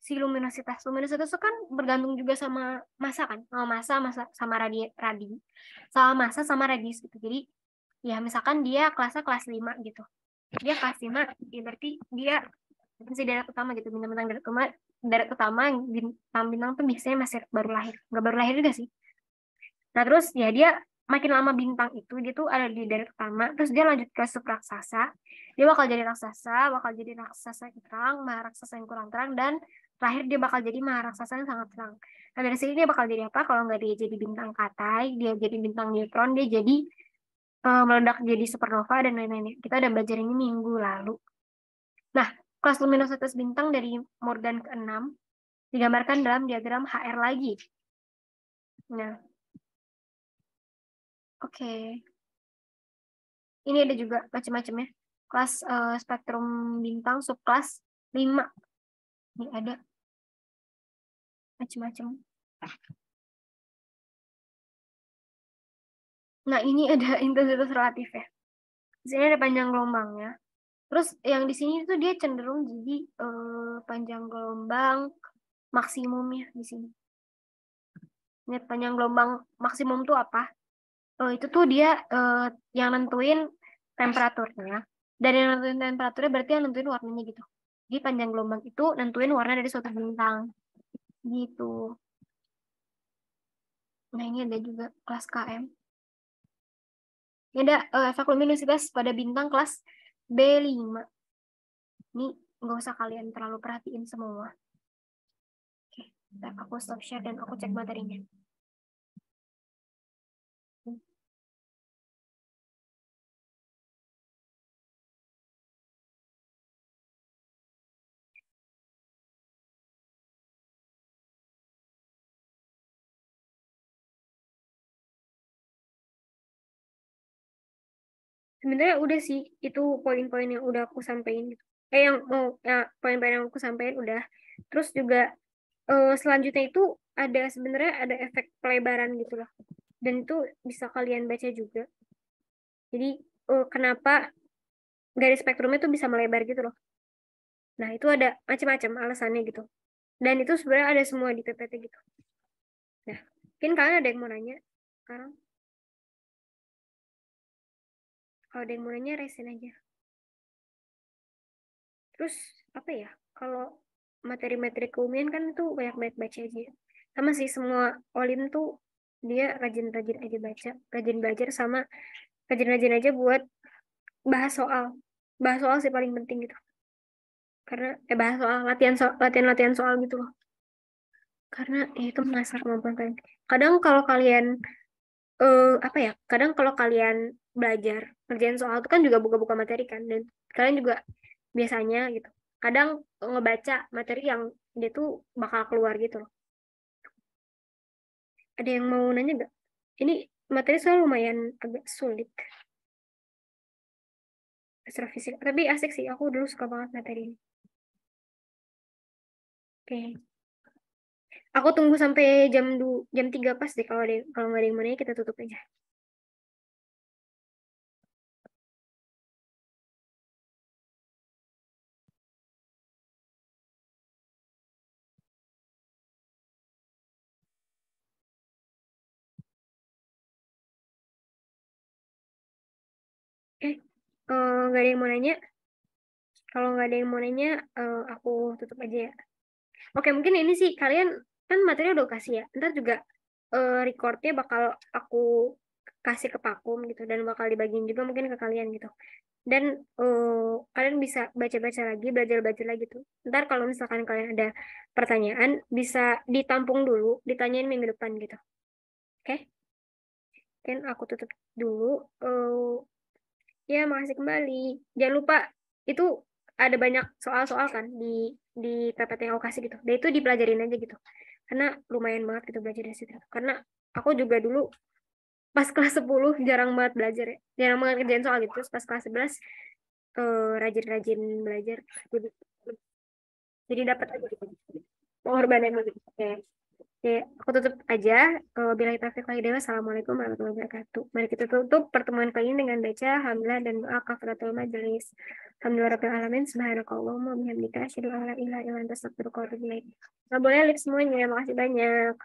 Si luminositas itu kan bergantung juga sama massa kan, massa sama sama massa sama radius gitu. Jadi ya misalkan dia kelasnya kelas 5 gitu. Dia kelas 5, ya berarti dia masih darat utama gitu. Bintang-bintang darat utama bintang tuh biasanya masih baru lahir. Nggak baru lahir juga sih. Nah, terus ya dia makin lama bintang itu dia tuh ada di darat utama, terus dia lanjut ke subraksasa. Dia bakal jadi raksasa yang terang, maharaksasa yang kurang terang, dan terakhir dia bakal jadi maharaksasa yang sangat terang. Nah, dari sini dia bakal jadi apa? Kalau nggak dia jadi bintang katai, dia jadi bintang neutron, dia jadi meledak jadi supernova dan lain-lainnya. Kita udah belajar ini minggu lalu. Nah, kelas luminositas bintang dari Morgan ke-6 digambarkan dalam diagram HR lagi. Nah, oke. Ini ada juga macam-macam ya. Kelas spektrum bintang subkelas 5. Ini ada macam-macam. Nah, ini ada intensitas relatif ya. Di sini ada panjang gelombangnya. Terus yang di sini tuh dia cenderung jadi panjang gelombang maksimumnya di sini. Ini panjang gelombang maksimum tuh apa? Itu tuh dia yang nentuin temperaturnya. Dan yang nentuin temperaturnya berarti yang nentuin warnanya gitu. Jadi panjang gelombang itu nentuin warna dari suatu bintang. Gitu. Nah, ini ada juga kelas KM. Ini ada efek luminositas pada bintang kelas B5. Ini nggak usah kalian terlalu perhatiin semua. Oke, aku stop share dan aku cek materinya. Sebenarnya udah sih, itu poin-poin yang udah aku sampaikan. Poin-poin yang aku sampaikan udah. Terus juga selanjutnya itu sebenarnya ada efek pelebaran gitu loh. Dan itu bisa kalian baca juga. Jadi kenapa garis spektrumnya tuh bisa melebar gitu loh. Nah, itu ada macam-macam alasannya gitu. Dan itu sebenarnya ada semua di PPT gitu. Nah, mungkin kalian ada yang mau nanya sekarang? Kalau ada yang mau nanya, resin aja. Terus, apa ya? Kalau materi-materi keilmuan kan itu banyak-banyak baca aja. Sama sih, semua Olim tuh dia rajin-rajin aja baca, rajin belajar sama rajin-rajin aja buat bahas soal. Bahas soal sih paling penting gitu. Karena bahas soal latihan soal gitu loh. Karena itu mengasah kemampuan kalian. Kadang kalau kalian apa ya? Kadang kalau kalian belajar ngerjain soal itu kan juga buka-buka materi kan, dan kalian juga biasanya gitu. Kadang ngebaca materi yang dia tuh bakal keluar gitu loh. Ada yang mau nanya nggak? Ini materi soal lumayan agak sulit. Astrofisika, tapi asik sih. Aku dulu suka banget materi ini. Oke. Aku tunggu sampai jam 3 pas deh, kalau nggak ada yang mau nanya kita tutup aja. Oke. Nggak ada yang mau nanya. Kalau nggak ada yang mau nanya, aku tutup aja ya. Oke, mungkin ini sih kalian kan materi udah kasih ya. Ntar juga recordnya bakal aku kasih ke Pakum gitu, dan bakal dibagiin juga mungkin ke kalian gitu. Dan kalian bisa baca-baca lagi, belajar-belajar lagi tuh. Ntar kalau misalkan kalian ada pertanyaan, bisa ditampung dulu, ditanyain minggu depan gitu. Oke? Kan aku tutup dulu. Ya, makasih kembali. Jangan lupa, itu ada banyak soal-soal kan di PPT yang aku kasih gitu. Dan itu dipelajarin aja gitu. Karena lumayan banget gitu belajar dari situ. Karena aku juga dulu pas kelas 10 jarang banget belajar ya. Jarang banget kerjain soal gitu. Terus pas kelas 11 rajin-rajin belajar. Jadi dapat aja gitu. Pengorbanan gitu. Oke. Oke, aku tutup aja. Bila kita hidayah, assalamualaikum warahmatullahi wabarakatuh. Mari kita tutup pertemuan kali ini dengan baca alhamdulillah dan doa kafaratul majelis. Alhamdulillah rabbil alamin. Subhanakallahumma wa bihamdika asyhadu an la ilaha illa anta astaghfiruka wa atubu ilaik. Nggak boleh live semuanya. Makasih banyak.